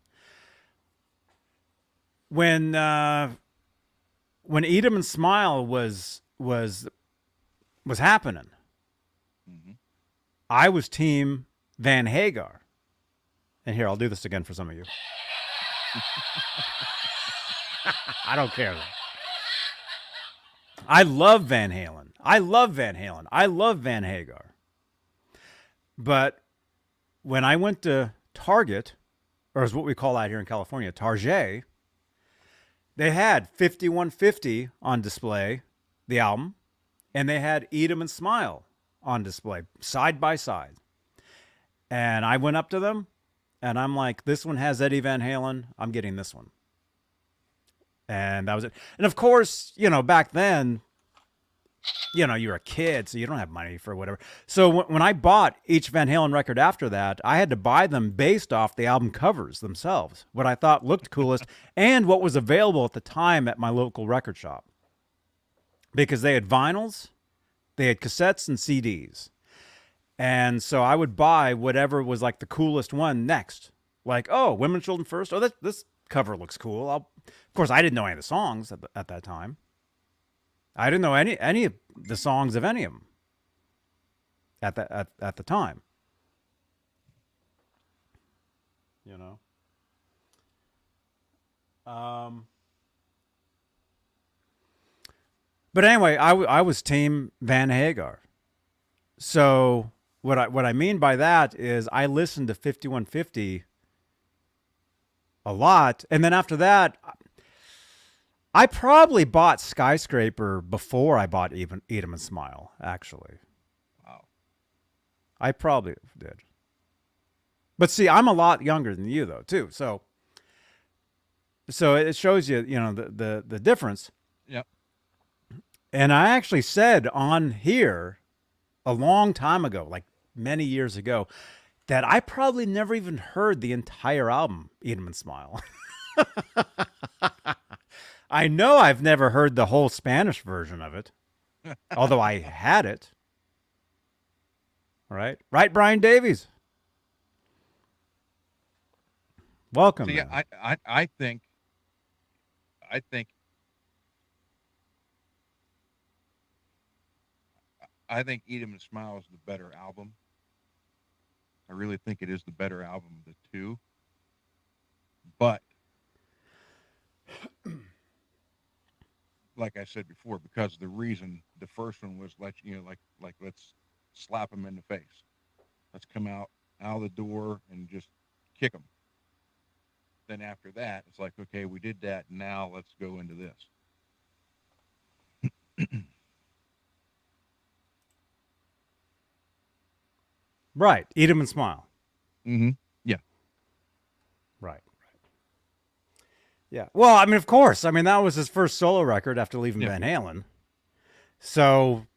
When Eat 'em and Smile was happening, I was team Van Hagar. And here, I'll do this again for some of you. I don't care. I love Van Halen. I love Van Halen. I love Van Hagar. But when I went to Target, or as what we call out here in California, Target, they had 5150 on display, the album, and they had Eat 'em and Smile on display, side by side. And I went up to them, and I'm like, this one has Eddie Van Halen. I'm getting this one. And that was it. And of course, you know, back then, you know, you're a kid, so you don't have money for whatever. So when I bought each Van Halen record after that, I had to buy them based off the album covers themselves, what I thought looked coolest, and what was available at the time at my local record shop. Because they had vinyls, they had cassettes and CDs. And so I would buy whatever was like the coolest one next. Like, oh, Women and Children First. Oh, this cover looks cool. Of course, I didn't know any of the songs at that time. I didn't know any of the songs of any of them at the time. You know. But anyway, I was team Van Hagar. So what I mean by that is I listened to 5150 a lot, and then after that, I probably bought Skyscraper before I bought Eat 'em and Smile, actually. Wow. I probably did. But see, I'm a lot younger than you, though, too. So it shows you, you know, the difference. Yep. And I actually said on here a long time ago, like many years ago, that I probably never even heard the entire album, Eat 'em and Smile. I know I've never heard the whole Spanish version of it, although I had it. Right, Brian Davies. Welcome. See, I think Eat 'em and Smile is the better album. I really think it is the better album of the two. But like I said before, because the reason the first one was like let's slap them in the face. Let's come out of the door and just kick them. Then after that, it's like, okay, we did that. Now let's go into this. Right. Eat 'em and Smile. Mm-hmm. Yeah. Right. Yeah. Well, I mean, of course. I mean, that was his first solo record after leaving Van Halen. So,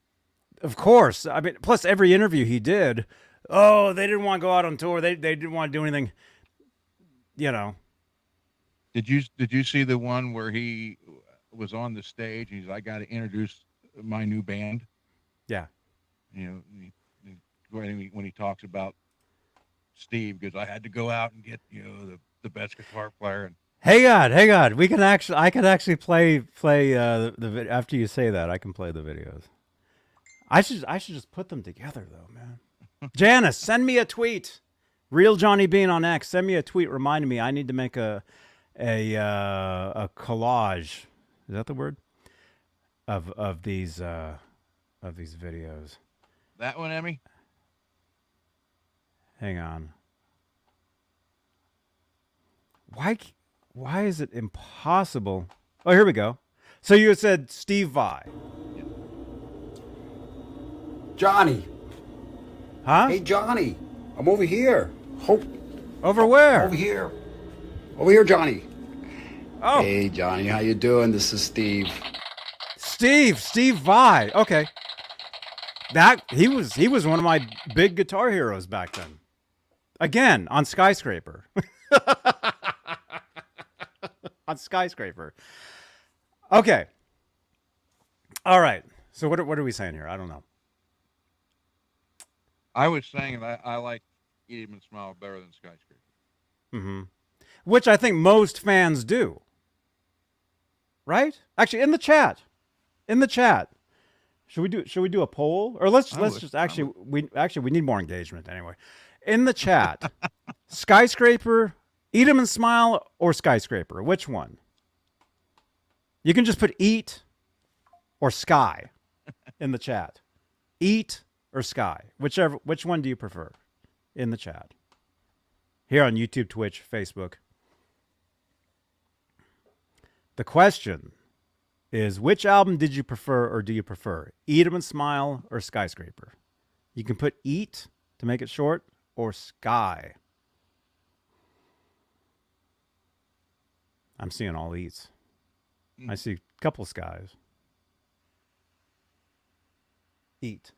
of course. I mean, plus every interview he did, oh, they didn't want to go out on tour. They didn't want to do anything, you know. Did you see the one where he was on the stage and he's like, I got to introduce my new band? Yeah. You know, when he talks about Steve, because I had to go out and get, you know, the best guitar player. And Hang on. I can actually play the after you say that. I can play the videos. I should just put them together though, man. Janice, send me a tweet. Real Johnny Beane on X. Send me a tweet reminding me I need to make a collage. Is that the word? Of these videos. That one, Emmy? Hang on. Why is it impossible? Oh, here we go. So you had said Steve Vai. Johnny. Huh? Hey, Johnny. I'm over here. Over where? Over here. Over here, Johnny. Oh. Hey, Johnny. How you doing? This is Steve. Steve Vai. Okay. He was one of my big guitar heroes back then. Again, on Skyscraper. On Skyscraper. Okay. All right. So what are we saying here? I don't know. I was saying that I like Eat 'Em and Smile better than Skyscraper. Mm-hmm. Which I think most fans do. Right? Actually, in the chat. Should we do a poll? Or let's just we need more engagement anyway. In the chat. Skyscraper, Eat 'Em and Smile, or Skyscraper? Which one? You can just put Eat or Sky in the chat. Eat or Sky. Which one do you prefer? In the chat. Here on YouTube, Twitch, Facebook. The question is, which album did you prefer, or do you prefer? Eat 'Em and Smile or Skyscraper? You can put Eat to make it short, or Sky. I'm seeing all Eats. I see a couple Skies. Eat.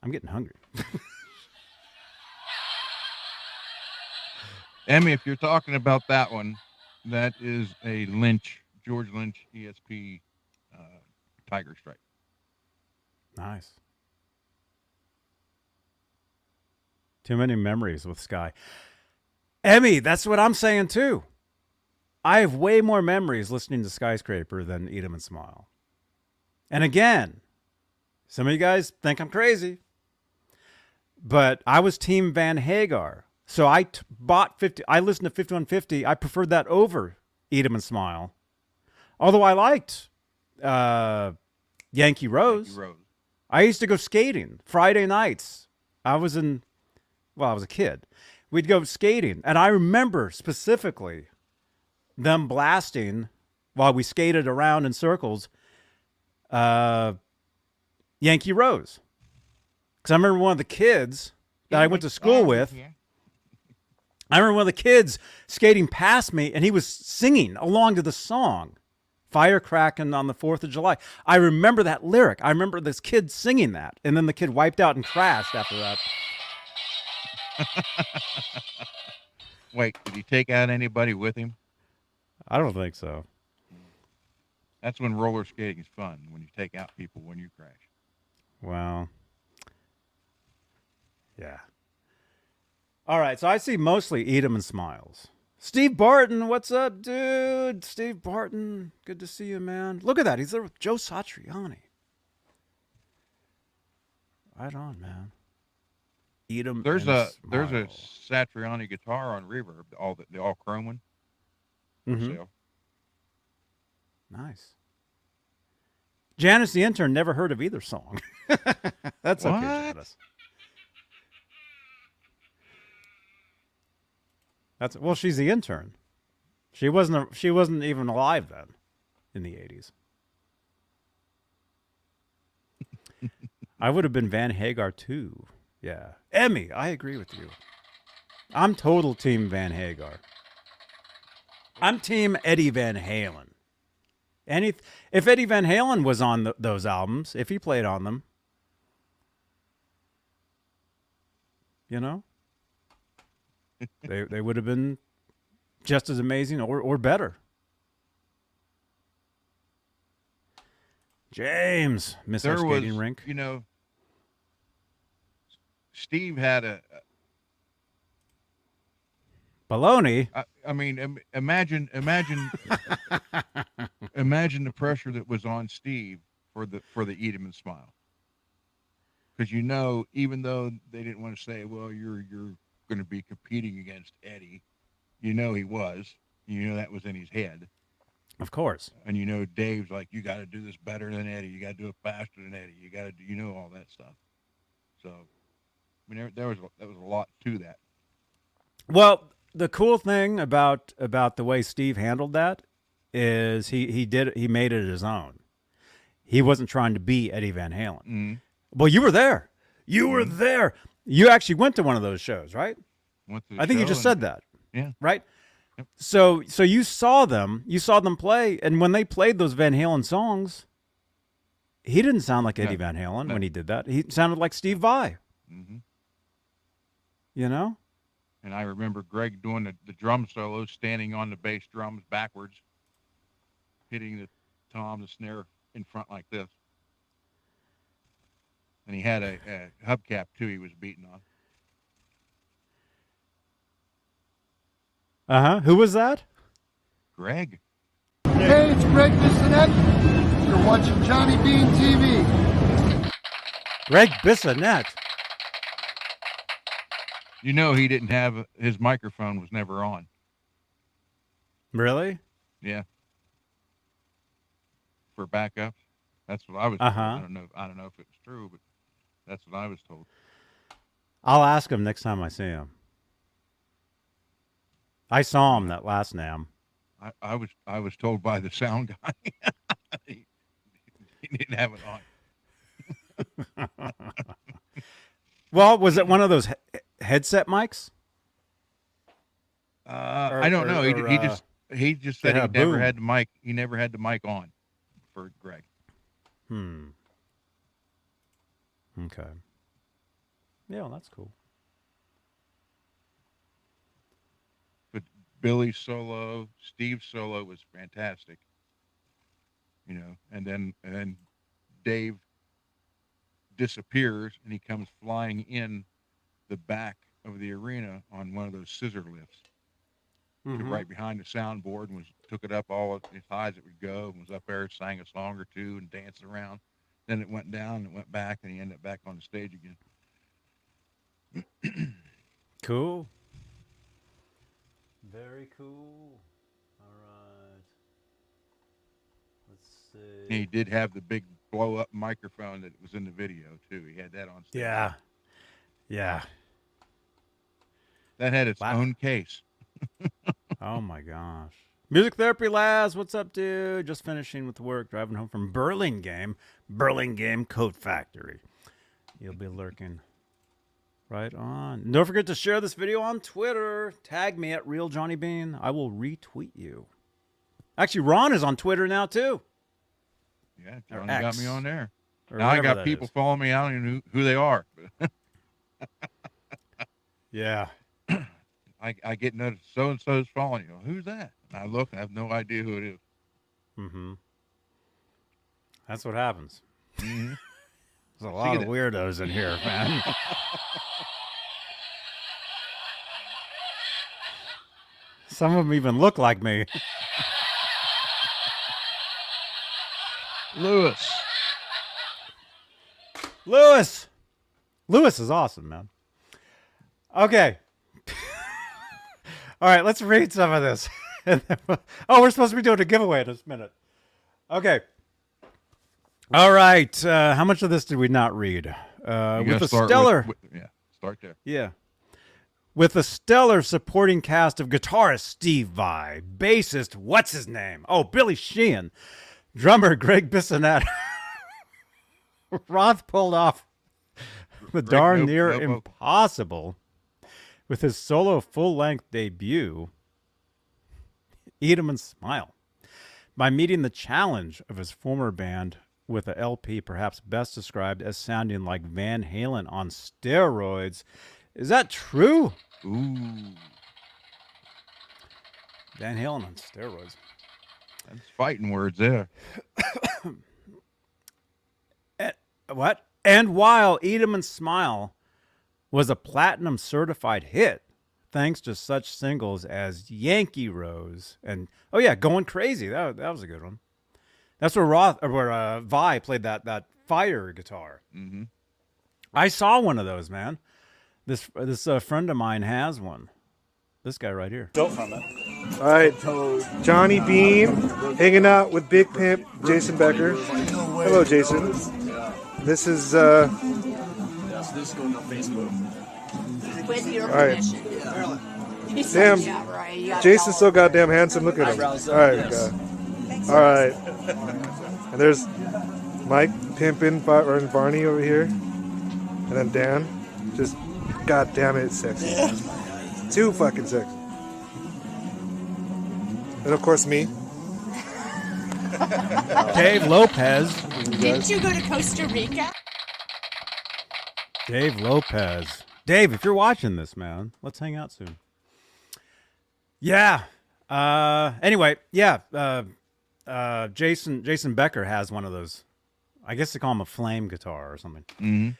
I'm getting hungry. Emmy, if you're talking about that one, that is a George Lynch ESP Tiger Stripe. Nice. Too many memories with Sky. Emmy, that's what I'm saying too. I have way more memories listening to Skyscraper than Eat 'Em and Smile. And again, some of you guys think I'm crazy, but I was Team Van Hagar. So I listened to 5150. I preferred that over Eat 'Em and Smile. Although I liked Yankee Rose. I used to go skating Friday nights. I was a kid. We'd go skating. And I remember specifically them blasting while we skated around in circles Yankee Rose. Because I remember one of the kids that I went to school with. Yeah. I remember one of the kids skating past me, and he was singing along to the song, Fire Crackin' on the 4th of July. I remember that lyric. I remember this kid singing that, and then the kid wiped out and crashed after that. Wait, did he take out anybody with him? I don't think so. That's when roller skating is fun, when you take out people when you crash. Well, yeah. All right, so I see mostly Eat 'Em and Smiles. Steve Barton, what's up, dude? Steve Barton, good to see you, man. Look at that. He's there with Joe Satriani. Right on, man. Eat 'Em There's and a Smile. Satriani guitar on Reverb, the all chrome one. Mhm. So, Nice. Janice the intern never heard of either song. That's okay, What? Janice. Well, she's the intern. She wasn't even alive then in the 80s. I would have been Van Hagar too. Yeah. Emmy, I agree with you. I'm total team Van Hagar. I'm team Eddie Van Halen. If Eddie Van Halen was on those albums, if he played on them, you know, they would have been just as amazing or better. James, miss our skating rink. You know, Steve had a baloney. I mean, imagine imagine the pressure that was on Steve for the Eat 'Em and Smile. Because even though they didn't want to say, well, you're going to be competing against Eddie, he was. That was in his head. Of course. And Dave's like, you got to do this better than Eddie. You got to do it faster than Eddie. You got to do, all that stuff. So, I mean, there was a lot to that. Well, the cool thing about the way Steve handled that is he made it his own. He wasn't trying to be Eddie Van Halen. Mm-hmm. Well, you were there. You were there. You actually went to one of those shows, right? I think you just said that. Yeah. Right? Yep. So you saw them play, and when they played those Van Halen songs, he didn't sound like Eddie Van Halen when he did that. He sounded like Steve Vai. Mm-hmm. And I remember Greg doing the drum solos, standing on the bass drums backwards, hitting the tom, the snare in front like this. And he had a hubcap, too, he was beating on. Who was that? Greg. Hey, it's Greg Bissonette. You're watching Johnny Beane TV. Greg Bissonette. You know he didn't have his microphone was never on. Really? Yeah. For backup. That's what I was told. I don't know if it was true, but that's what I was told. I'll ask him next time I see him. I saw him that last NAMM. I was told by the sound guy he didn't have it on. Well, was it one of those headset mics? I don't know. He just said he never had the mic. He never had the mic on for Greg. Okay. Yeah, well, that's cool. But Billy's solo, Steve's solo was fantastic. You know, and then Dave disappears and he comes flying in the back of the arena on one of those scissor lifts. Right behind the soundboard and took it up all as high as it would go and was up there, sang a song or two and danced around. Then it went down and it went back and he ended up back on the stage again. Cool. Very cool. All right. Let's see. And he did have the big blow up microphone that was in the video too. He had that on stage. Yeah. Yeah. That had its own case. Oh my gosh. Music Therapy Laz, what's up, dude? Just finishing with work, driving home from Burlingame Coat Factory. You'll be lurking. Right on. And don't forget to share this video on Twitter. Tag me at Real Johnny Beane. I will retweet you. Actually, Ron is on Twitter now, too. Yeah, Johnny got me on there. Or now I got that people is. following me. I don't even know who they are. Yeah. I get noticed, so-and-so's following you. Who's that? And I look, and I have no idea who it is. Mm-hmm. That's what happens. Mm-hmm. There's a lot of weirdos in here, man. Some of them even look like me. Lewis. Lewis is awesome, man. Okay. All right, let's read some of this. Oh, we're supposed to be doing a giveaway in this minute. Okay. All right. How much of this did we not read? With the stellar. Start there. Yeah. With a stellar supporting cast of guitarist Steve Vai, bassist, what's his name? Oh, Billy Sheehan, drummer Greg Bissonette. Roth pulled off the darn near impossible with his solo full-length debut, Eat 'em and Smile, by meeting the challenge of his former band with a LP perhaps best described as sounding like Van Halen on steroids. Is that true? Ooh. Van Halen on steroids. That's fighting words there. What? And while Eat 'em and Smile was a platinum certified hit, thanks to such singles as Yankee Rose and, oh yeah, Going Crazy. That was a good one. That's where Vai played that fire guitar. Mm-hmm. I saw one of those, man. This friend of mine has one. This guy right here. Built from it. All right, Johnny Beane hanging out with Big Pimp Jason Becker. Hello, Jason. This is This goes on Facebook. With your all right. permission. He's Damn, like, yeah, right. You gotta Jason's go. so goddamn handsome. Look at him. Eyebrows All up, right, yes. all right. And there's Mike pimping Barney over here, and then Dan, just goddamn it, sexy. Too fucking sexy. And of course me. Dave Lopez. Didn't you go to Costa Rica? Dave Lopez. Dave, if you're watching this, man, let's hang out soon. Yeah. Anyway, yeah. Jason Becker has one of those. I guess they call him a flame guitar or something. Mm-hmm.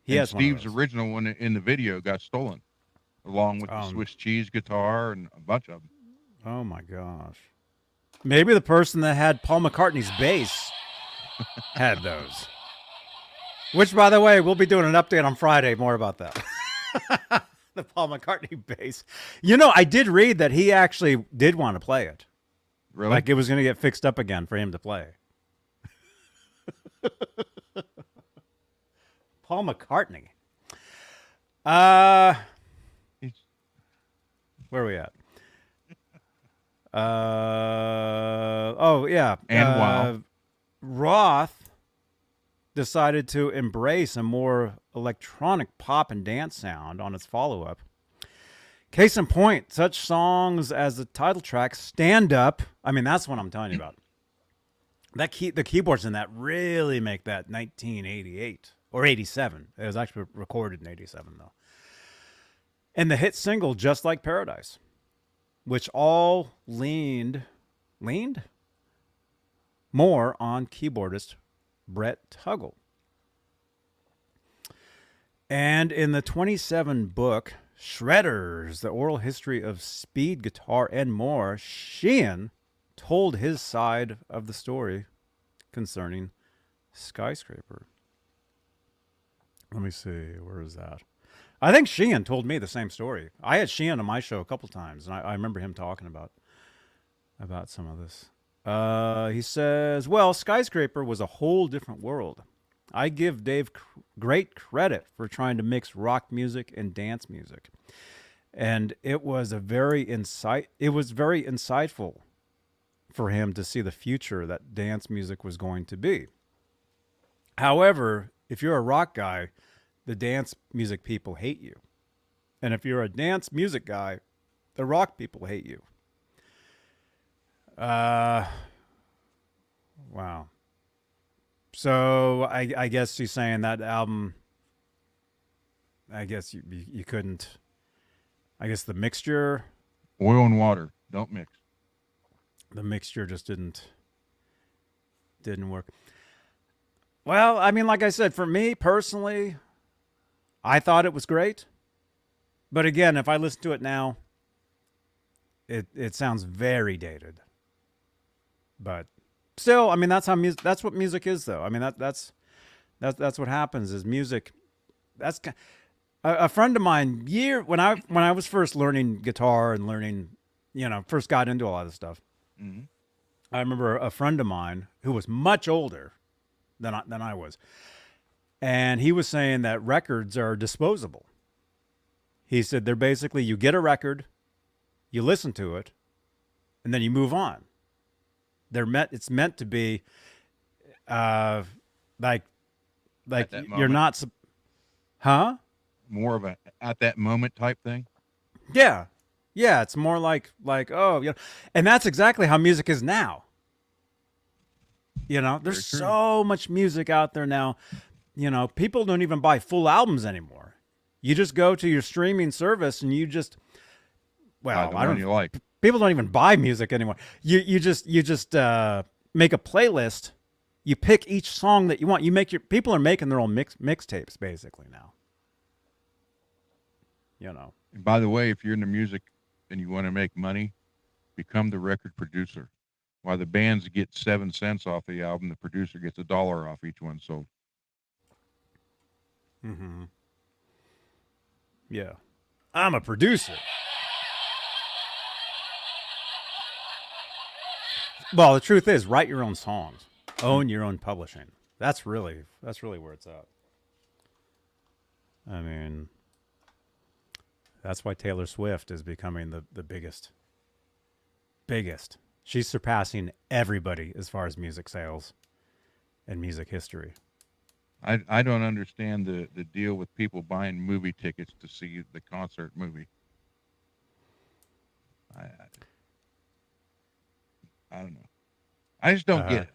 He has Steve's one of those. original one in the video got stolen, along with the Swiss cheese guitar and a bunch of them. Oh my gosh. Maybe the person that had Paul McCartney's bass had those. Which, by the way, we'll be doing an update on Friday. More about that. The Paul McCartney bass. You know, I did read that he actually did want to play it. Really? Like it was going to get fixed up again for him to play. Paul McCartney. Where are we at? Oh, yeah. And wow. Roth decided to embrace a more electronic pop and dance sound on its follow-up. Case in point, such songs as the title track, Stand Up. I mean, that's what I'm telling you about. The keyboards in that really make that 1988 or 87. It was actually recorded in 87, though. And the hit single, Just Like Paradise, which all leaned more on keyboardist Brett Tuggle. And in the 27 book, Shredders, The Oral History of Speed Guitar and More, Sheehan told his side of the story concerning Skyscraper. Let me see, where is that? I think Sheehan told me the same story. I had Sheehan on my show a couple times, and I remember him talking about some of this. He says, well, Skyscraper was a whole different world. I give Dave great credit for trying to mix rock music and dance music. And it was very insightful for him to see the future that dance music was going to be. However, if you're a rock guy, the dance music people hate you. And if you're a dance music guy, the rock people hate you. Wow. So I guess he's saying that album, I guess you couldn't, I guess the mixture. Oil and water, don't mix. The mixture just didn't work. Well, I mean, like I said, for me personally, I thought it was great. But again, if I listen to it now, it sounds very dated. But still, I mean, that's what music is, though. I mean, that's what happens is music. That's a friend of mine when I was first learning guitar and learning, first got into a lot of stuff. Mm-hmm. I remember a friend of mine who was much older than I was, and he was saying that records are disposable. He said they're basically, you get a record, you listen to it, and then you move on. It's meant to be, like you're not, huh? More of a at that moment type thing. Yeah, it's more like and that's exactly how music is now. There's so much music out there now. People don't even buy full albums anymore. You just go to your streaming service and you just, people don't even buy music anymore. You just make a playlist. You pick each song that you want. People are making their own mixtapes basically now. And by the way, if you're into music and you want to make money, become the record producer. While the bands get 7 cents off the album, the producer gets $1 off each one sold. Mm-hmm. Yeah. I'm a producer. Well, the truth is, write your own songs. Own your own publishing. That's really where it's at. I mean, that's why Taylor Swift is becoming the biggest. She's surpassing everybody as far as music sales and music history. I don't understand the deal with people buying movie tickets to see the concert movie. I don't know. I just don't get it.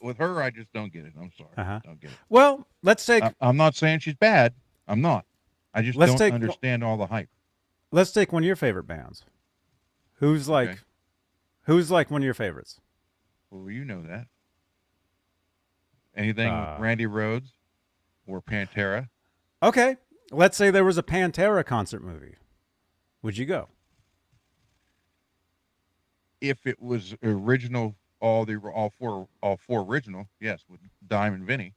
With her, I just don't get it. I'm sorry. Don't get it. Well, let's take... I'm not saying she's bad. I'm not. I just don't understand all the hype. Let's take one of your favorite bands. Who's one of your favorites? Well, you know that. Anything with Randy Rhoads or Pantera? Okay. Let's say there was a Pantera concert movie. Would you go? If it was original, all four original, yes, with Dime and Vinny,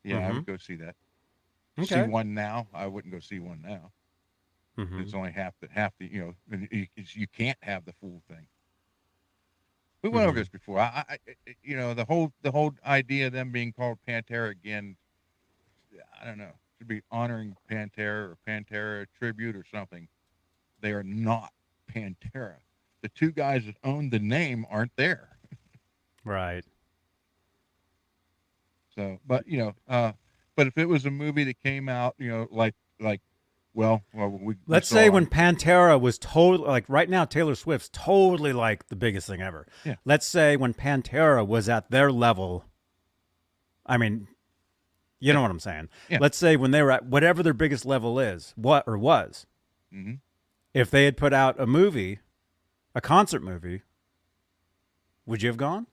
yeah, I would go see that. See Okay. one now, I wouldn't go see one now. It's only half the you can't have the full thing. We went over this before. I the whole idea of them being called Pantera again, I don't know. Should be honoring Pantera or Pantera tribute or something. They are not Pantera. The two guys that own the name aren't there. Right. So, but but if it was a movie that came out, Let's say when Pantera was totally, like right now, Taylor Swift's totally like the biggest thing ever. Yeah. Let's say when Pantera was at their level, I mean, you know what I'm saying? Yeah. Let's say when they were at whatever their biggest level is, was, if they had put out a movie, a concert movie, would you have gone?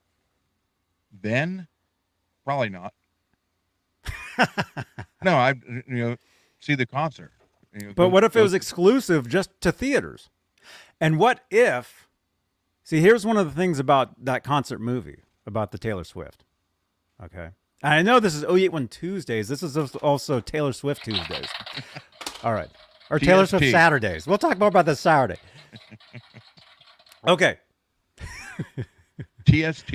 Then, probably not. No, I see the concert. But what if it was exclusive just to theaters? And what if, see, here's one of the things about that concert movie, about the Taylor Swift. Okay. And I know this is 081 Tuesdays. This is also Taylor Swift Tuesdays. All right. Or Taylor Swift Saturdays. We'll talk more about this Saturday. Okay. TST.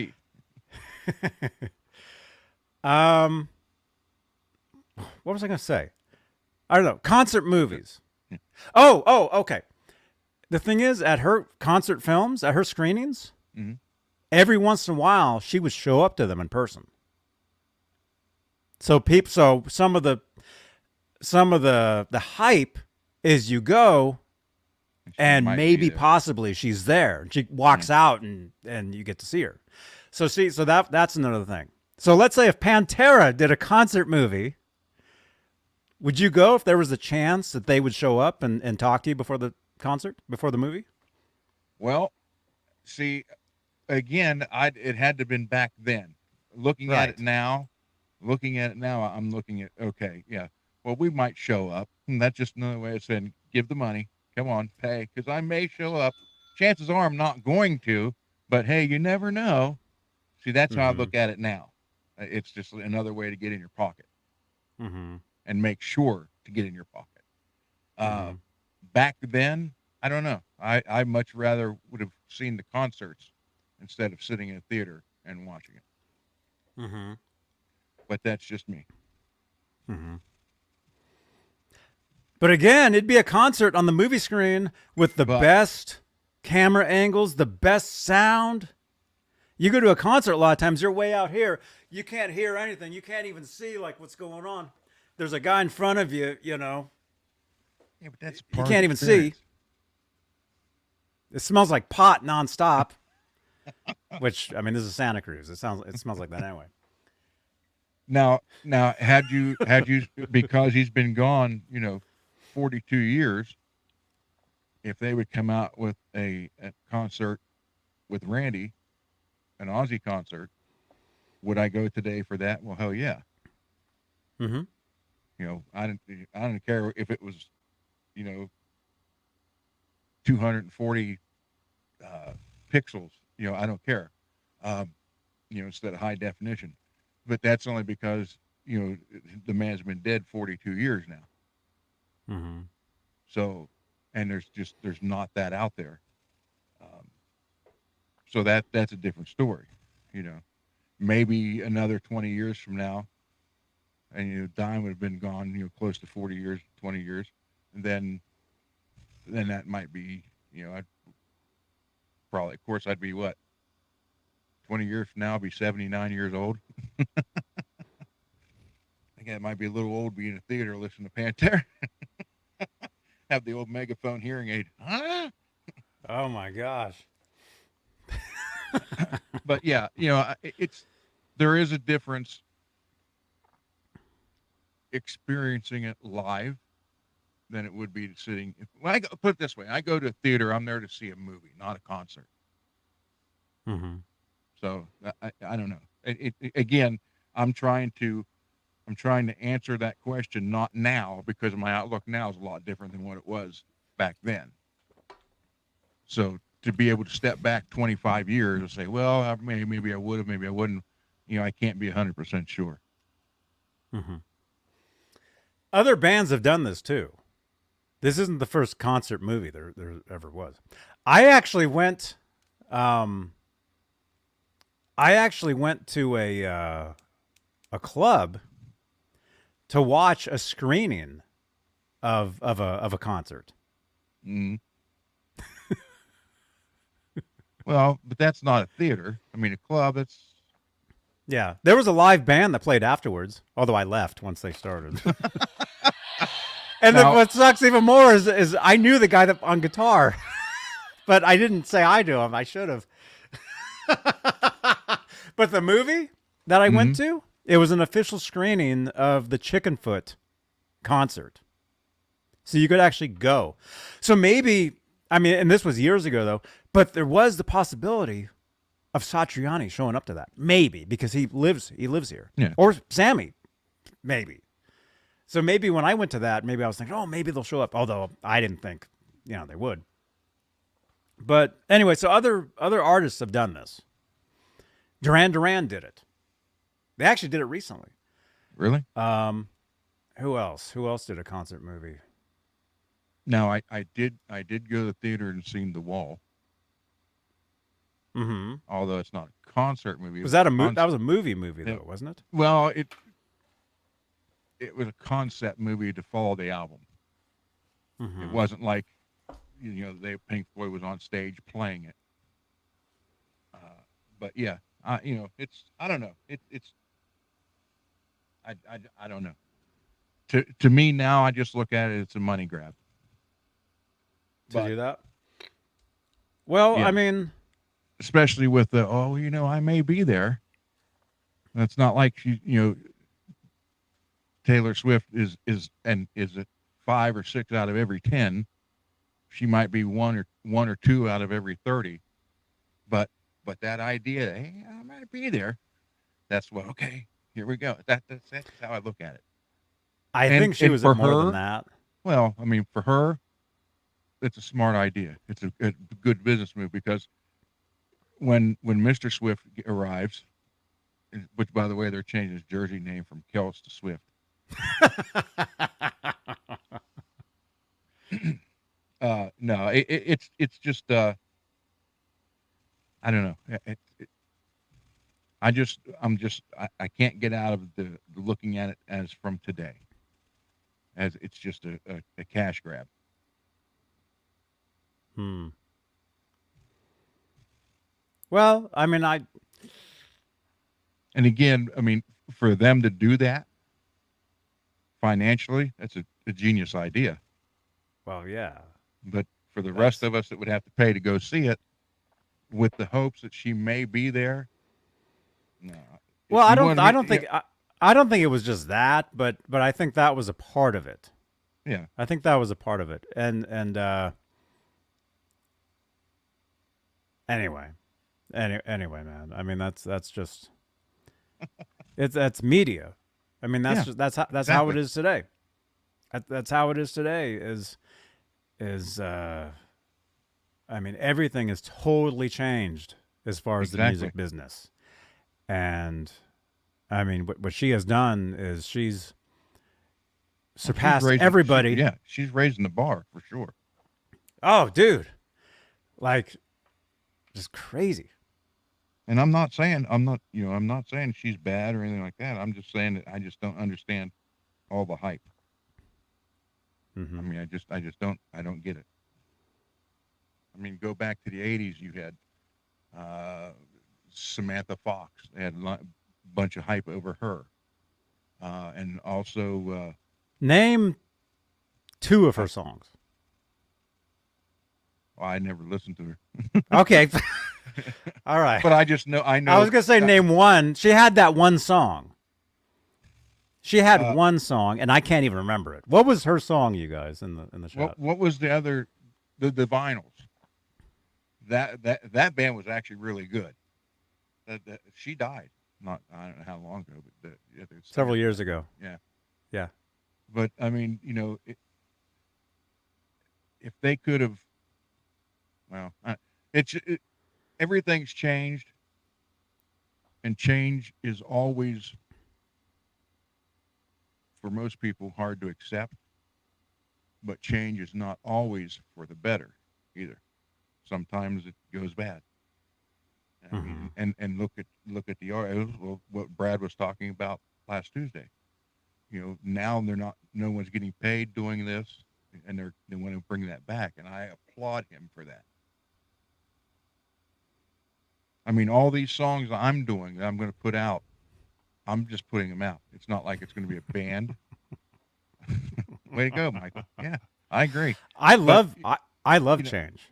What was I going to say? I don't know. Concert movies. Okay. The thing is, at her concert films, at her screenings, every once in a while, she would show up to them in person. So some of the hype is you go, and maybe possibly she's there. She walks out, and you get to see her. So that's another thing. So let's say if Pantera did a concert movie, would you go if there was a chance that they would show up and talk to you before the concert, before the movie? Well, see, again, it had to have been back then. Looking at it now, I'm looking at, okay, yeah, well, we might show up. And that's just another way of saying, give the money. Come on, pay, because I may show up. Chances are I'm not going to, but hey, you never know. See, that's how I look at it now. It's just another way to get in your pocket. And make sure to get in your pocket. Back then, I don't know. I much rather would have seen the concerts instead of sitting in a theater and watching it. But that's just me. But again, it'd be a concert on the movie screen with the best camera angles, the best sound. You go to a concert a lot of times, you're way out here. You can't hear anything. You can't even see like what's going on. There's a guy in front of you, Yeah, but that's you can't even see. It smells like pot nonstop. Which, I mean, this is Santa Cruz. It smells like that anyway. Now, had you because he's been gone, 42 years. If they would come out with a concert with Randy, an Aussie concert, would I go today for that? Well, hell yeah. I don't care if it was, 240 pixels. I don't care. Instead of high definition, but that's only because the man's been dead 42 years now. So, and there's not that out there. So that's a different story. Maybe another 20 years from now, and Dime would have been gone, close to 40 years, 20 years, and then that might be, I'd probably, of course, I'd be what, 20 years from now, I'll be 79 years old. I think that might be a little old being in a theater listening to Pantera. Have the old megaphone hearing aid. Huh? Oh my gosh. But yeah, there is a difference experiencing it live than it would be sitting. Put it this way, I go to a theater, I'm there to see a movie, not a concert. So I don't know. Again, I'm trying to answer that question, not now, because my outlook now is a lot different than what it was back then. So to be able to step back 25 years and say, well, maybe I would have, maybe I wouldn't. I can't be 100% sure. Mm-hmm. Other bands have done this too. This isn't the first concert movie there ever was. I actually went to a club to watch a screening of a concert. Mm. Well, but that's not a theater. I mean, a club. It's Yeah, there was a live band that played afterwards. Although I left once they started. And Now, what sucks even more is I knew the guy that on guitar, but I didn't say hi to him. I should have. But the movie that I went to, it was an official screening of the Chickenfoot concert. So you could actually go. So maybe, I mean, and this was years ago though, but there was the possibility of Satriani showing up to that. Maybe, because he lives here. Yeah. Or Sammy, maybe. So maybe when I went to that, maybe I was thinking, oh, maybe they'll show up. Although I didn't think, they would. But anyway, so other artists have done this. Duran Duran did it. They actually did it recently. Really? Who else? Who else did a concert movie? Now, I did go to the theater and seen The Wall. Mm-hmm. Although it's not a concert movie. Was that a movie? That was a movie though, wasn't it? Well, it was a concept movie to follow the album. Mm-hmm. It wasn't like, Pink Floyd was on stage playing it. But yeah, it's, I don't know. I don't know. To me now, I just look at it, it's a money grab. To do that? Well, yeah. I mean, especially with the, I may be there. It's not like Taylor Swift is it 5 or 6 out of every 10. She might be one or 2 out of every 30. But that idea, hey, I might be there. That's what. Okay, here we go. That's how I look at it. I think she was more than that. Well, I mean, for her, it's a smart idea. It's a good business move because when Mr. Swift arrives, which by the way, they're changing his jersey name from Kels to Swift. No, it's just I don't know. I can't get out of the looking at it as from today, as it's just a cash grab. Well, I mean, and again, I mean, for them to do that financially, that's a genius idea. Well, yeah. But for the rest of us that would have to pay to go see it, with the hopes that she may be there, no. Well, I don't think it was just that, but I think that was a part of it. Yeah, I think that was a part of it, and anyway, man. I mean, that's just that's media. I mean, that's exactly. how it is today. That's how it is today. I mean, everything has totally changed as far as the music business. And I mean, what she has done is she's surpassed everybody. She's raising the bar for sure. Oh, dude. Like, just crazy. And I'm not saying she's bad or anything like that. I'm just saying that I just don't understand all the hype. Mm-hmm. I mean, I don't get it. I mean, go back to the 80s. You had Samantha Fox. They had a bunch of hype over her. And also... name 2 of her songs. Well, I never listened to her. Okay. All right. But I know. I was going to say name 1. She had that one song. She had one song, and I can't even remember it. What was her song, you guys, in the chat? What was the other... The Vinyls. That band was actually really good. She died. I don't know how long ago, but several years ago. Yeah. But I mean, if they could have, well, Everything's changed, and change is always, for most people, hard to accept. But change is not always for the better either. Sometimes it goes bad. I mean, and look at the what Brad was talking about last Tuesday. Now no one's getting paid doing this, and they want to bring that back, and I applaud him for that. I mean, all these songs I'm doing that I'm going to put out, I'm just putting them out. It's not like it's going to be a band. Way to go, Michael. Yeah, I agree. I love change.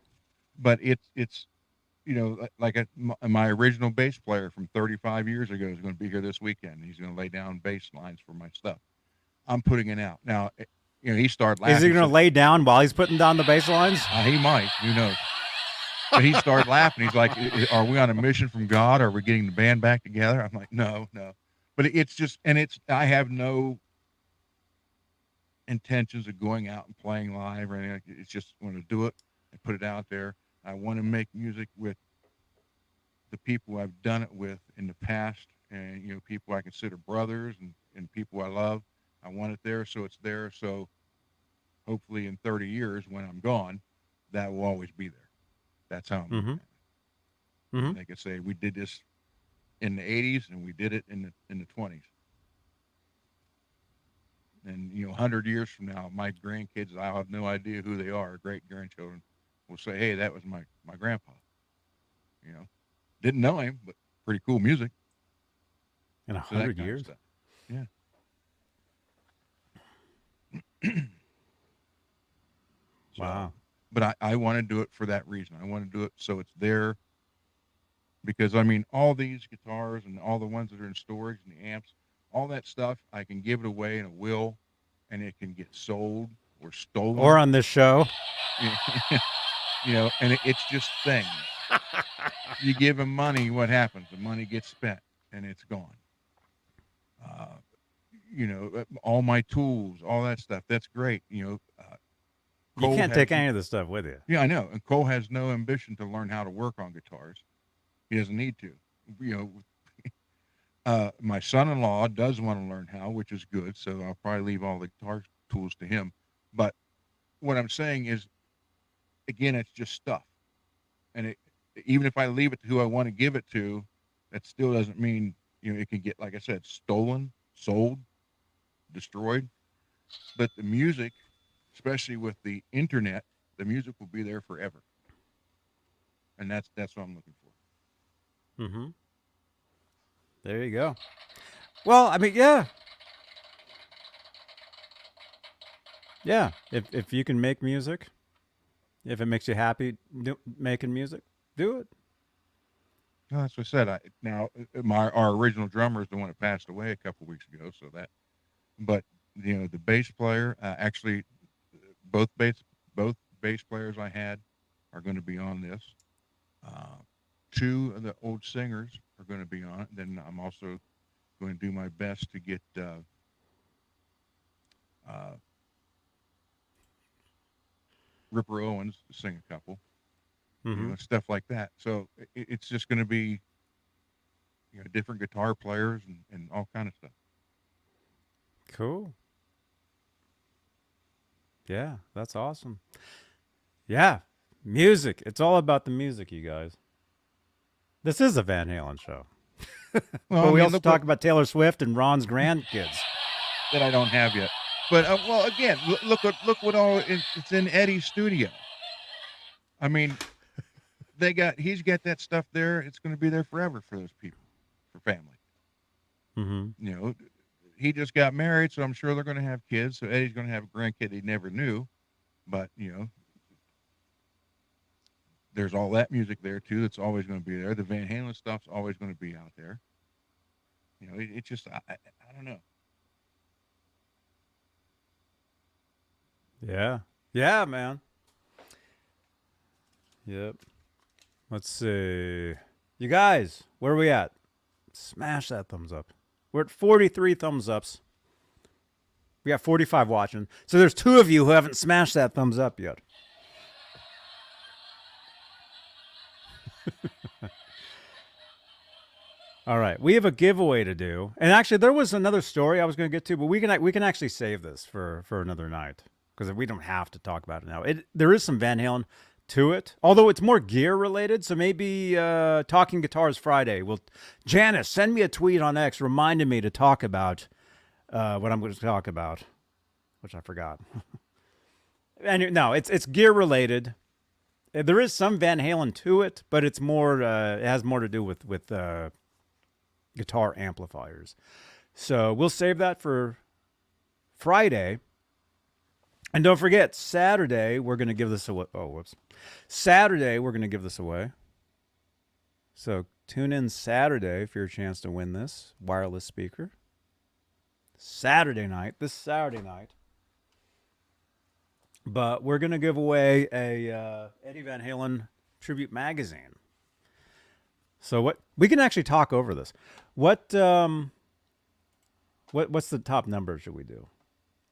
But it's like my original bass player from 35 years ago is going to be here this weekend. He's going to lay down bass lines for my stuff. I'm putting it out. Now, he started laughing. Is he going to lay down while he's putting down the bass lines? He might. Who knows? But he started laughing. He's like, are we on a mission from God? Are we getting the band back together? I'm like, no. But it's just, I have no intentions of going out and playing live or anything. It's just want to do it and put it out there. I want to make music with the people I've done it with in the past, and people I consider brothers and people I love. I want it there, so it's there. So hopefully in 30 years when I'm gone, that will always be there. That's how I'm looking at it. They could say we did this in the 80s and we did it in the 20s. And 100 years from now, my grandkids, I'll have no idea who they are. Great grandchildren will say, "Hey, that was my grandpa." Didn't know him, but pretty cool music. In 100 years, yeah. Wow. But I want to do it for that reason. I want to do it so it's there. Because all these guitars and all the ones that are in storage and the amps, all that stuff, I can give it away in a will, and it can get sold or stolen. Or on this show. And it's just things. You give them money, what happens? The money gets spent, and it's gone. All my tools, all that stuff, that's great. You can't take any of this stuff with you. Yeah, I know. And Cole has no ambition to learn how to work on guitars. He doesn't need to. My son-in-law does want to learn how, which is good. So I'll probably leave all the guitar tools to him. But what I'm saying is, again, it's just stuff. And even if I leave it to who I want to give it to, that still doesn't mean, it can get, like I said, stolen, sold, destroyed. But the music, especially with the internet, the music will be there forever. And that's what I'm looking for. There you go. Well, yeah. Yeah, if you can make music, if it makes you happy making music, do it. No, that's what I said. Our original drummer is the one that passed away a couple weeks ago. But the bass player, actually, both bass players I had are going to be on this. Two of the old singers are going to be on it. Then I'm also going to do my best to get Ripper Owens to sing a couple, stuff like that. So it's just going to be different guitar players and all kind of stuff. Cool. Yeah, that's awesome. Yeah, music. It's all about the music, you guys. This is a Van Halen show. But we also talk about Taylor Swift and Ron's grandkids. That I don't have yet. But, again, look what all it's in Eddie's studio. He's got that stuff there. It's going to be there forever for those people, for family. He just got married, so I'm sure they're going to have kids. So Eddie's going to have a grandkid he never knew. But, there's all that music there, too, that's always going to be there. The Van Halen stuff's always going to be out there. It's just, I don't know. Yeah. Yeah, man. Yep. Let's see. You guys, where are we at? Smash that thumbs up. We're at 43 thumbs ups. We got 45 watching. So there's 2 of you who haven't smashed that thumbs up yet. All right, we have a giveaway to do, and actually, there was another story I was going to get to, but we can actually save this for another night because we don't have to talk about it now. There is some Van Halen to it, although it's more gear related. So maybe Talking Guitars Friday. Janice, send me a tweet on X reminding me to talk about what I'm going to talk about, which I forgot. And no, it's gear related. There is some Van Halen to it, but it's more. It has more to do with guitar amplifiers. So we'll save that for Friday. And don't forget, Saturday we're going to give this away. Oh, whoops! Saturday we're going to give this away. So tune in Saturday for your chance to win this wireless speaker. This Saturday night. But we're going to give away a Eddie Van Halen tribute magazine. So what we can actually talk over this. What's the top number should we do?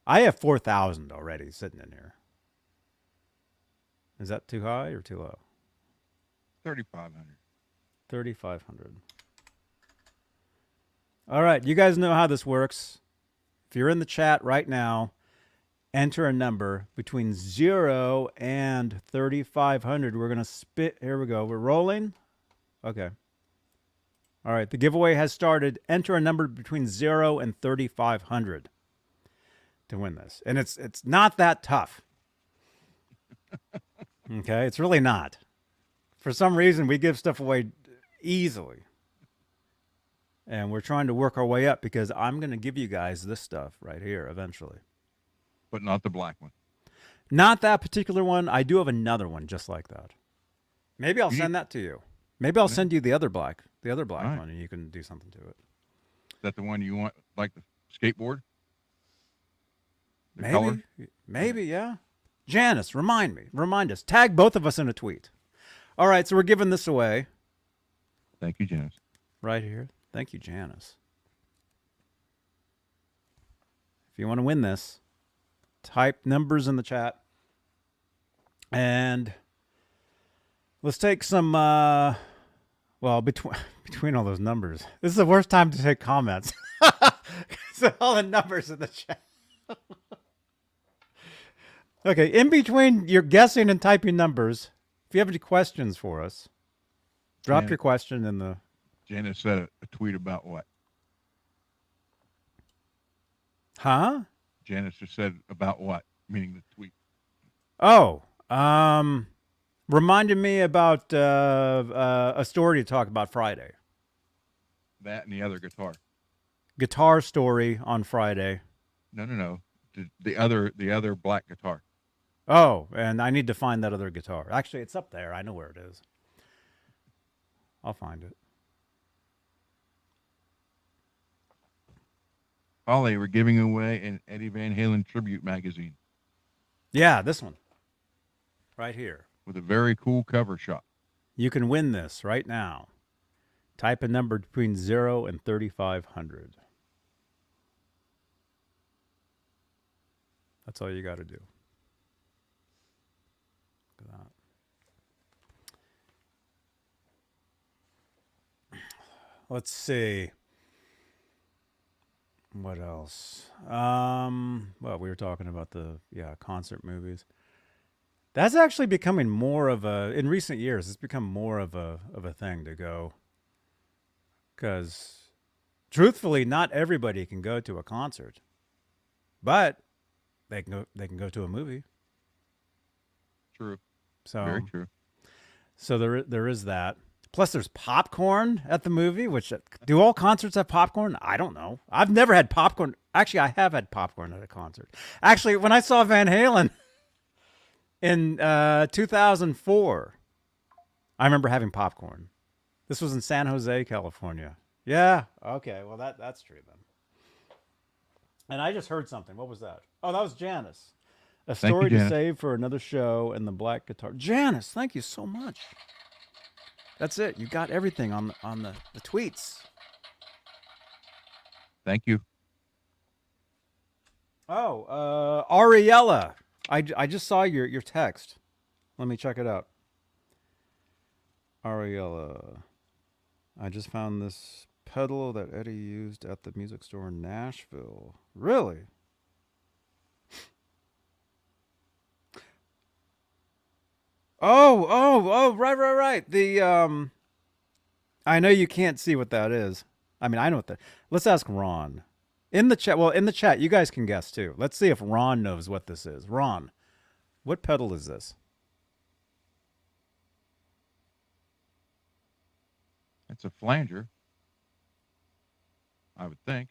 I have 4,000 already sitting in here. Is that too high or too low? 3,500. 3,500. All right, you guys know how this works. If you're in the chat right now, enter a number between 0 and 3,500. We're going to spit. Here we go. We're rolling. Okay. All right. The giveaway has started. Enter a number between 0 and 3,500 to win this. And it's not that tough. Okay. It's really not. For some reason, we give stuff away easily. And we're trying to work our way up because I'm going to give you guys this stuff right here eventually. But not the black one. Not that particular one. I do have another one just like that. Maybe I'll send that to you. Maybe I'll send you the other black right. one, and you can do something to it. Is that the one you want, like the skateboard? Maybe. Color? Maybe, yeah. Janice, remind us. Tag both of us in a tweet. All right, so we're giving this away. Thank you, Janice. Right here. Thank you, Janice. If you want to win this, type numbers in the chat. And let's take some, between all those numbers. This is the worst time to take comments. So all the numbers in the chat. Okay, in between your guessing and typing numbers, if you have any questions for us, drop your question in the... Janice said a tweet about what? Huh? Janice just said about what? Meaning the tweet. Oh, reminded me about a story to talk about Friday. That and the other guitar. Guitar story on Friday. No. The other black guitar. Oh, and I need to find that other guitar. Actually, it's up there. I know where it is. I'll find it. Holly, we're giving away an Eddie Van Halen tribute magazine. Yeah, this one. Right here. With a very cool cover shot. You can win this right now. Type a number between 0 and 3,500. That's all you got to do. Look at that. Let's see. What else? Well, we were talking about the concert movies. That's actually becoming more of in recent years, it's become more of a thing to go. Because truthfully, not everybody can go to a concert. But they can go to a movie. True. So very true. So there is that. Plus, there's popcorn at the movie. Which do all concerts have popcorn? I don't know. I've never had popcorn. Actually, I have had popcorn at a concert. Actually, when I saw Van Halen in 2004, I remember having popcorn. This was in San Jose, California. Yeah. Okay. Well, that's true then. And I just heard something. What was that? Oh, that was Janice. A story to save for another show and the black guitar. Janice, thank you so much. That's it. You got everything on the tweets. Thank you. Oh, Ariella. I just saw your text. Let me check it out. Ariella. I just found this pedal that Eddie used at the music store in Nashville. Really? Oh, right. I know you can't see what that is. I mean, I know what that. Let's ask Ron. In the chat, you guys can guess too. Let's see if Ron knows what this is. Ron, what pedal is this? It's a flanger, I would think.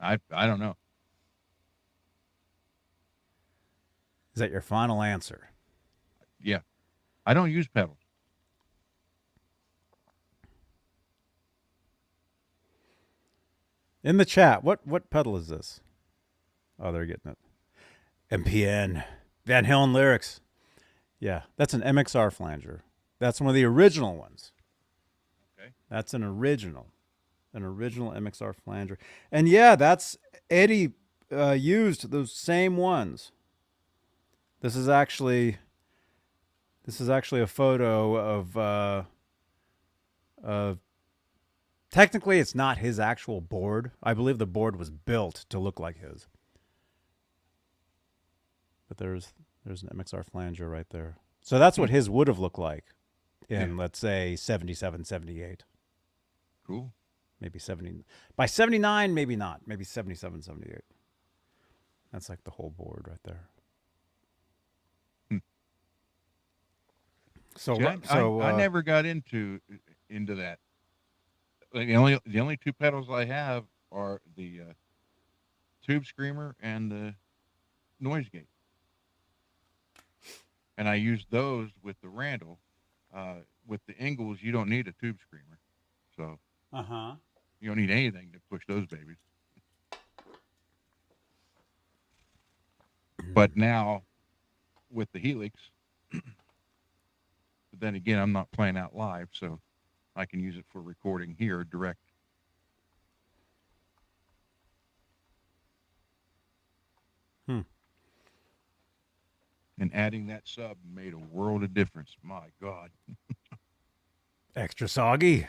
I don't know. Is that your final answer? Yeah. I don't use pedals. In the chat, what pedal is this? Oh, they're getting it. MPN. Van Halen lyrics. Yeah, that's an MXR flanger. That's one of the original ones. Okay. That's an original MXR flanger. And yeah, that's Eddie used those same ones. This is actually a photo of technically it's not his actual board. I believe the board was built to look like his. But there's an MXR flanger right there. So that's what his would have looked like in, let's say, 77, 78. Cool. Maybe 70. By 79, maybe not. Maybe 77, 78. That's like the whole board right there. So, I never got into that. Like the only two pedals I have are the tube screamer and the noise gate, and I use those with the Randall. With the Ingles, you don't need a tube screamer, so you don't need anything to push those babies. But now with the Helix. But then again, I'm not playing out live, so I can use it for recording here direct. And adding that sub made a world of difference. My God. Extra soggy.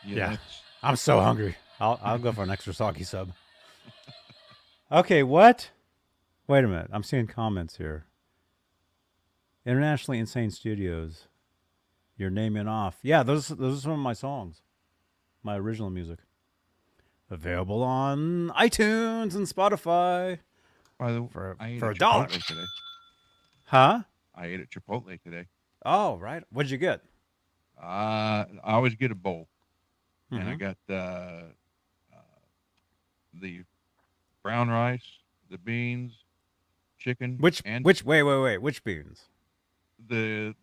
Yeah. I'm so hungry. I'll go for an extra soggy sub. Okay, what? Wait a minute. I'm seeing comments here. Internationally Insane Studios. You're naming off. Yeah, those are some of my songs. My original music. Available on iTunes and Spotify. By the way, for $1 today. Huh? I ate at Chipotle today. Oh, right. What'd you get? I always get a bowl. And I got the brown rice, the beans, chicken. Which wait, which beans? The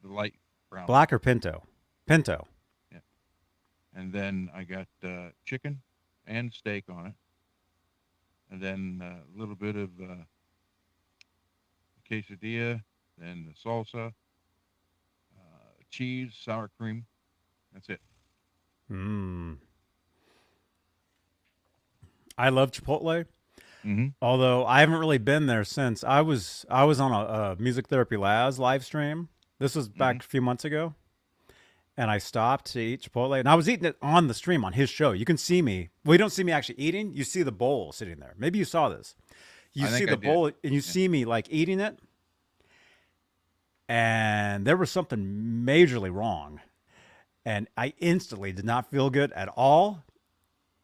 light brown. Black or pinto? Pinto. Yeah. And then I got chicken and steak on it. And then a little bit of quesadilla, then the salsa, cheese, sour cream. That's it. I love Chipotle. Although I haven't really been there since. I was on a Music Therapy Labs live stream. This was back a few months ago. And I stopped to eat Chipotle. And I was eating it on the stream on his show. You can see me. Well, you don't see me actually eating. You see the bowl sitting there. Maybe you saw this. You see the bowl and you see me like eating it. And there was something majorly wrong. And I instantly did not feel good at all.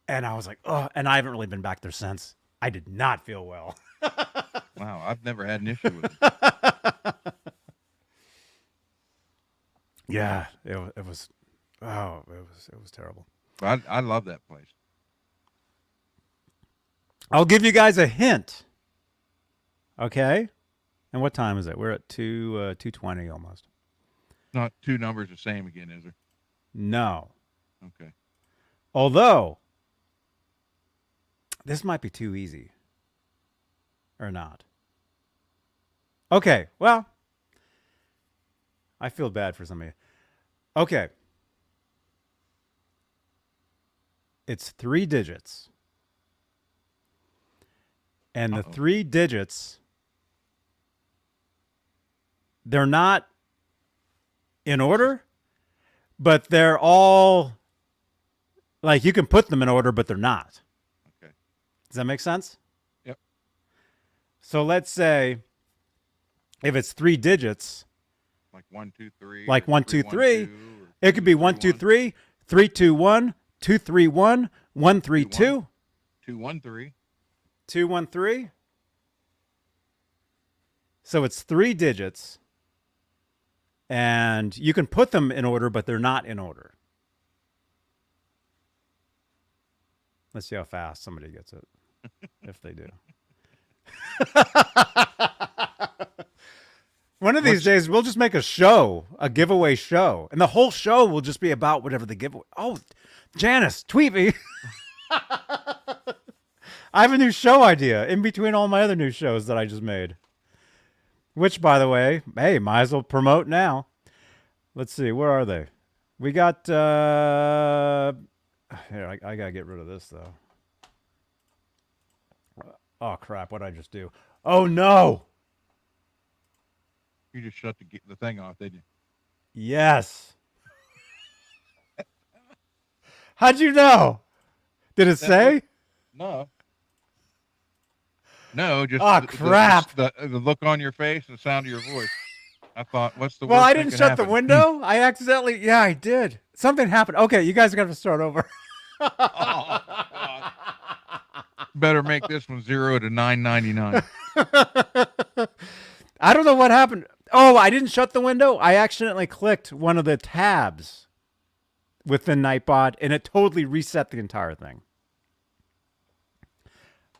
And I was like, oh, and I haven't really been back there since. I did not feel well. Wow, I've never had an issue with it. Yeah, it was terrible. But I love that place. I'll give you guys a hint. Okay? And what time is it? We're at 2:20 almost. Not two numbers the same again, is there? No. Okay. Although this might be too easy. Or not. Okay, well, I feel bad for some of you. Okay. It's 3 digits. And the 3 digits they're not in order, but they're all like you can put them in order, but they're not. Okay. Does that make sense? Yep. So let's say if it's 3 digits, like 1, 2, 3, like 1, 2, 3, 2, it could be 1, 2, 3, 3, 2, 1, 2, 3, 1, 1, 3, 2, 2, 1, 3, 2, 1, 3. So it's 3 digits, and you can put them in order, but they're not in order. Let's see how fast somebody gets it, if they do. One of these days, we'll just make a show, a giveaway show, and the whole show will just be about whatever the giveaway. Oh, Janice, tweet me. I have a new show idea in between all my other new shows that I just made. Which, by the way, hey, might as well promote now. Let's see, where are they? We got, here, I got to get rid of this, though. Oh, crap, what did I just do? Oh, no! You just shut the thing off, didn't you? Yes. How'd you know? Did it say? No. No, just crap. The look on your face and the sound of your voice. I thought, what's the Well, worst I thing didn't can shut happen? the window. I accidentally, yeah, I did. Something happened. Okay, you guys are going to start over. Better make this one 0 to 9.99. I don't know what happened. Oh, I didn't shut the window. I accidentally clicked one of the tabs within Nightbot, and it totally reset the entire thing.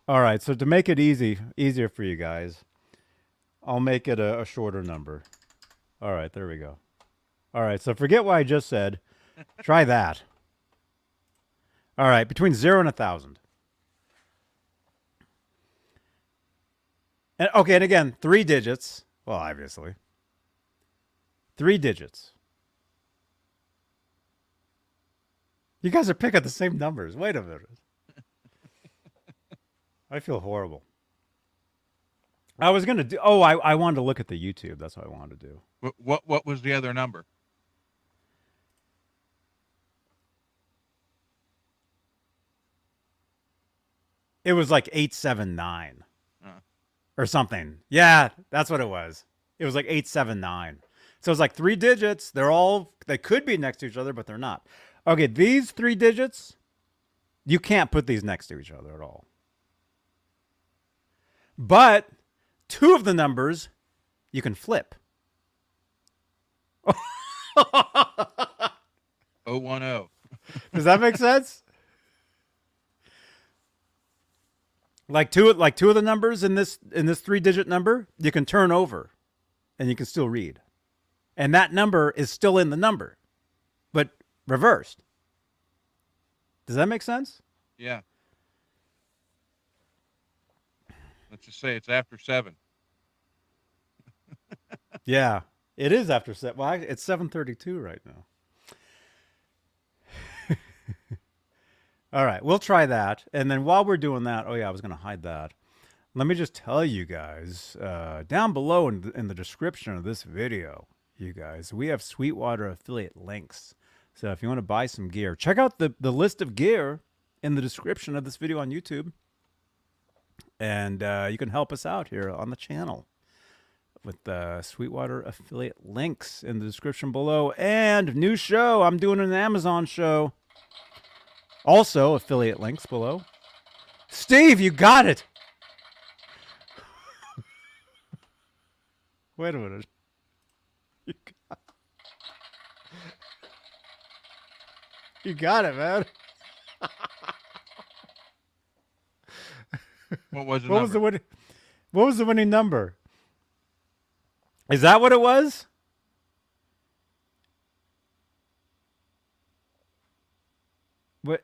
All right, so to make it easier for you guys, I'll make it a shorter number. All right, there we go. All right, so forget what I just said. Try that. All right, between 0 and 1,000. And okay, and again, 3 digits. Well, obviously. 3 digits. You guys are picking the same numbers. Wait a minute. I feel horrible. I was going to do... Oh, I wanted to look at the YouTube. That's what I wanted to do. What was the other number? It was like 879. Or something. Yeah, that's what it was. It was like 879. So it's like 3 digits. They could be next to each other, but they're not. Okay, these 3 digits, you can't put these next to each other at all. But 2 of the numbers, you can flip. 010. Does that make sense? Like two of the numbers in this 3-digit number, you can turn over and you can still read. And that number is still in the number, but reversed. Does that make sense? Yeah. Let's just say it's after 7. Yeah, it is after 7. Well, it's 7:32 right now. All right, we'll try that. And then while we're doing that, oh yeah, I was going to hide that. Let me just tell you guys, down below in the description of this video, you guys, we have Sweetwater affiliate links. So if you want to buy some gear, check out the list of gear in the description of this video on YouTube. And you can help us out here on the channel with the Sweetwater affiliate links in the description below. And new show, I'm doing an Amazon show. Also, affiliate links below. Steve, you got it. Wait a minute. You got it, man. What was the what number? What was the winning number? Is that what it was?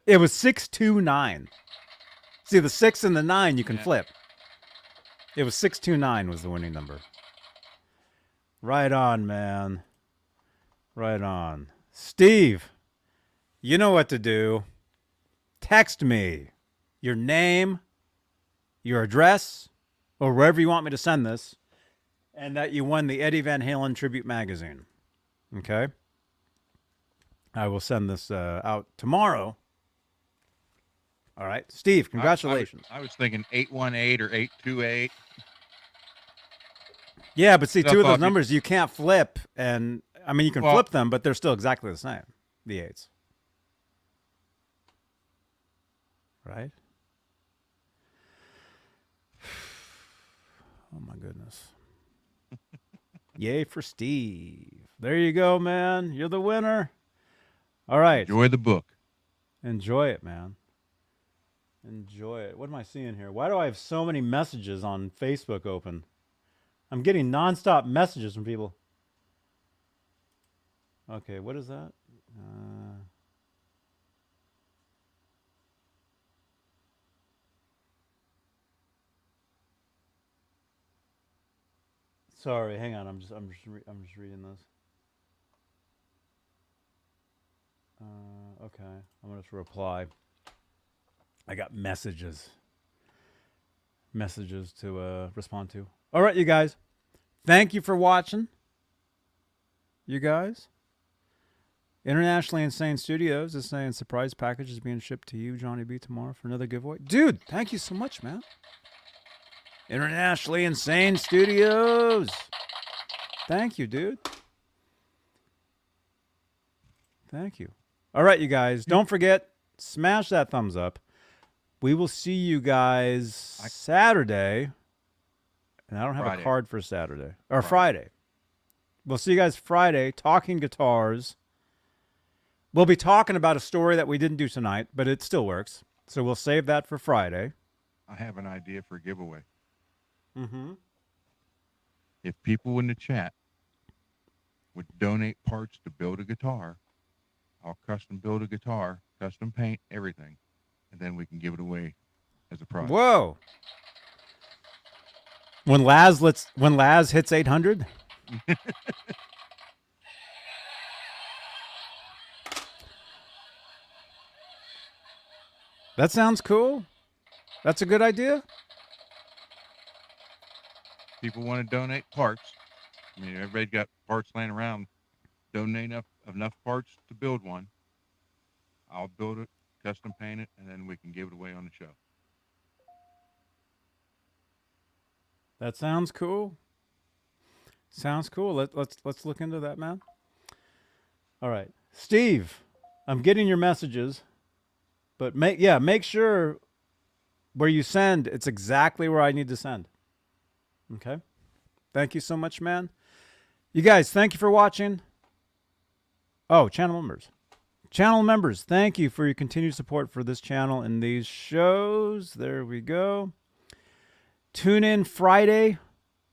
It was 629. See, the 6 and the 9 you can flip. It was 629 was the winning number. Right on, man. Right on. Steve, you know what to do. Text me your name, your address, or wherever you want me to send this. And that you won the Eddie Van Halen Tribute Magazine. Okay? I will send this out tomorrow. All right. Steve, congratulations. I was thinking 818 or 828. Yeah, but see, two of those numbers you can't flip. And, I mean, you can flip them, but they're still exactly the same, the 8s. Right? Oh, my goodness. Yay for Steve. There you go, man. You're the winner. All right. Enjoy the book. Enjoy it, man. Enjoy it. What am I seeing here? Why do I have so many messages on Facebook open? I'm getting nonstop messages from people. Okay, what is that? Sorry, hang on. I'm just reading this. Okay, I'm gonna just reply. I got messages to respond to. All right, you guys. Thank you for watching. You guys. Internationally Insane Studios is saying surprise package is being shipped to you, Johnny B, tomorrow for another giveaway. Dude, thank you so much, man. Internationally Insane Studios. Thank you, dude. Thank you. All right, you guys. Don't forget, smash that thumbs up. We will see you guys Saturday. And I don't have a card for Saturday. Or Friday. We'll see you guys Friday, talking guitars. We'll be talking about a story that we didn't do tonight, but it still works. So we'll save that for Friday. I have an idea for a giveaway. Mm-hmm. If people in the chat would donate parts to build a guitar, I'll custom build a guitar, custom paint, everything, and then we can give it away as a prize. Whoa. When Laz hits 800? That sounds cool. That's a good idea. People want to donate parts. I mean, everybody got parts laying around. Donate enough parts to build one. I'll build it, custom paint it, and then we can give it away on the show. That sounds cool. Sounds cool. Let's look into that, man. All right, Steve, I'm getting your messages, but make sure where you send, it's exactly where I need to send. Okay. Thank you so much, man. You guys, thank you for watching. Oh, channel members. Channel members, thank you for your continued support for this channel and these shows. There we go. Tune in Friday,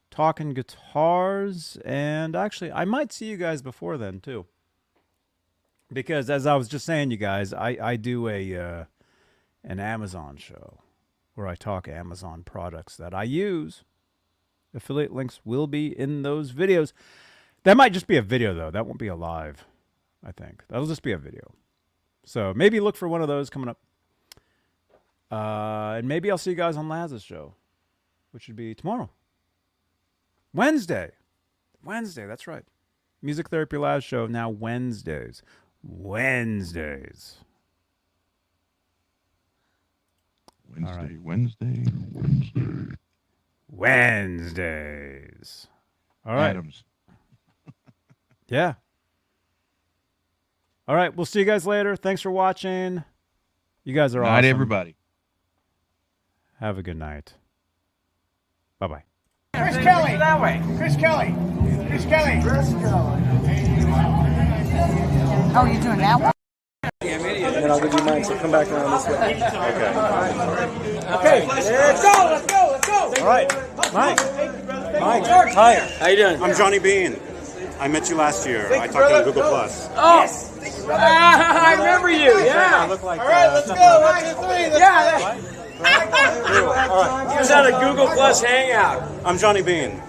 talking guitars. And actually, I might see you guys before then, too. Because as I was just saying, you guys, I do an Amazon show where I talk Amazon products that I use. Affiliate links will be in those videos. That might just be a video, though. That won't be a live, I think. That'll just be a video. So maybe look for one of those coming up. And maybe I'll see you guys on Laz's show, which would be tomorrow. Wednesday, that's right. Music Therapy Laz show now Wednesdays. Wednesdays. All right. Adams. Yeah. All right. We'll see you guys later. Thanks for watching. You guys are awesome. Night, everybody. Have a good night. Bye-bye. Chris Kelly. That way. Chris Kelly. Oh, you're doing that one? And then I'll give you mine, so come back around this way. Okay, let's go. All right, Mike. Hi. How you doing? I'm Johnny Beane. I met you last year. I talked on Google Plus. Oh, I remember you. Yeah. I look like, all right, let's go. 1, 2, 3. Yeah. All right. He was at a Google Plus hangout. I'm Johnny Beane.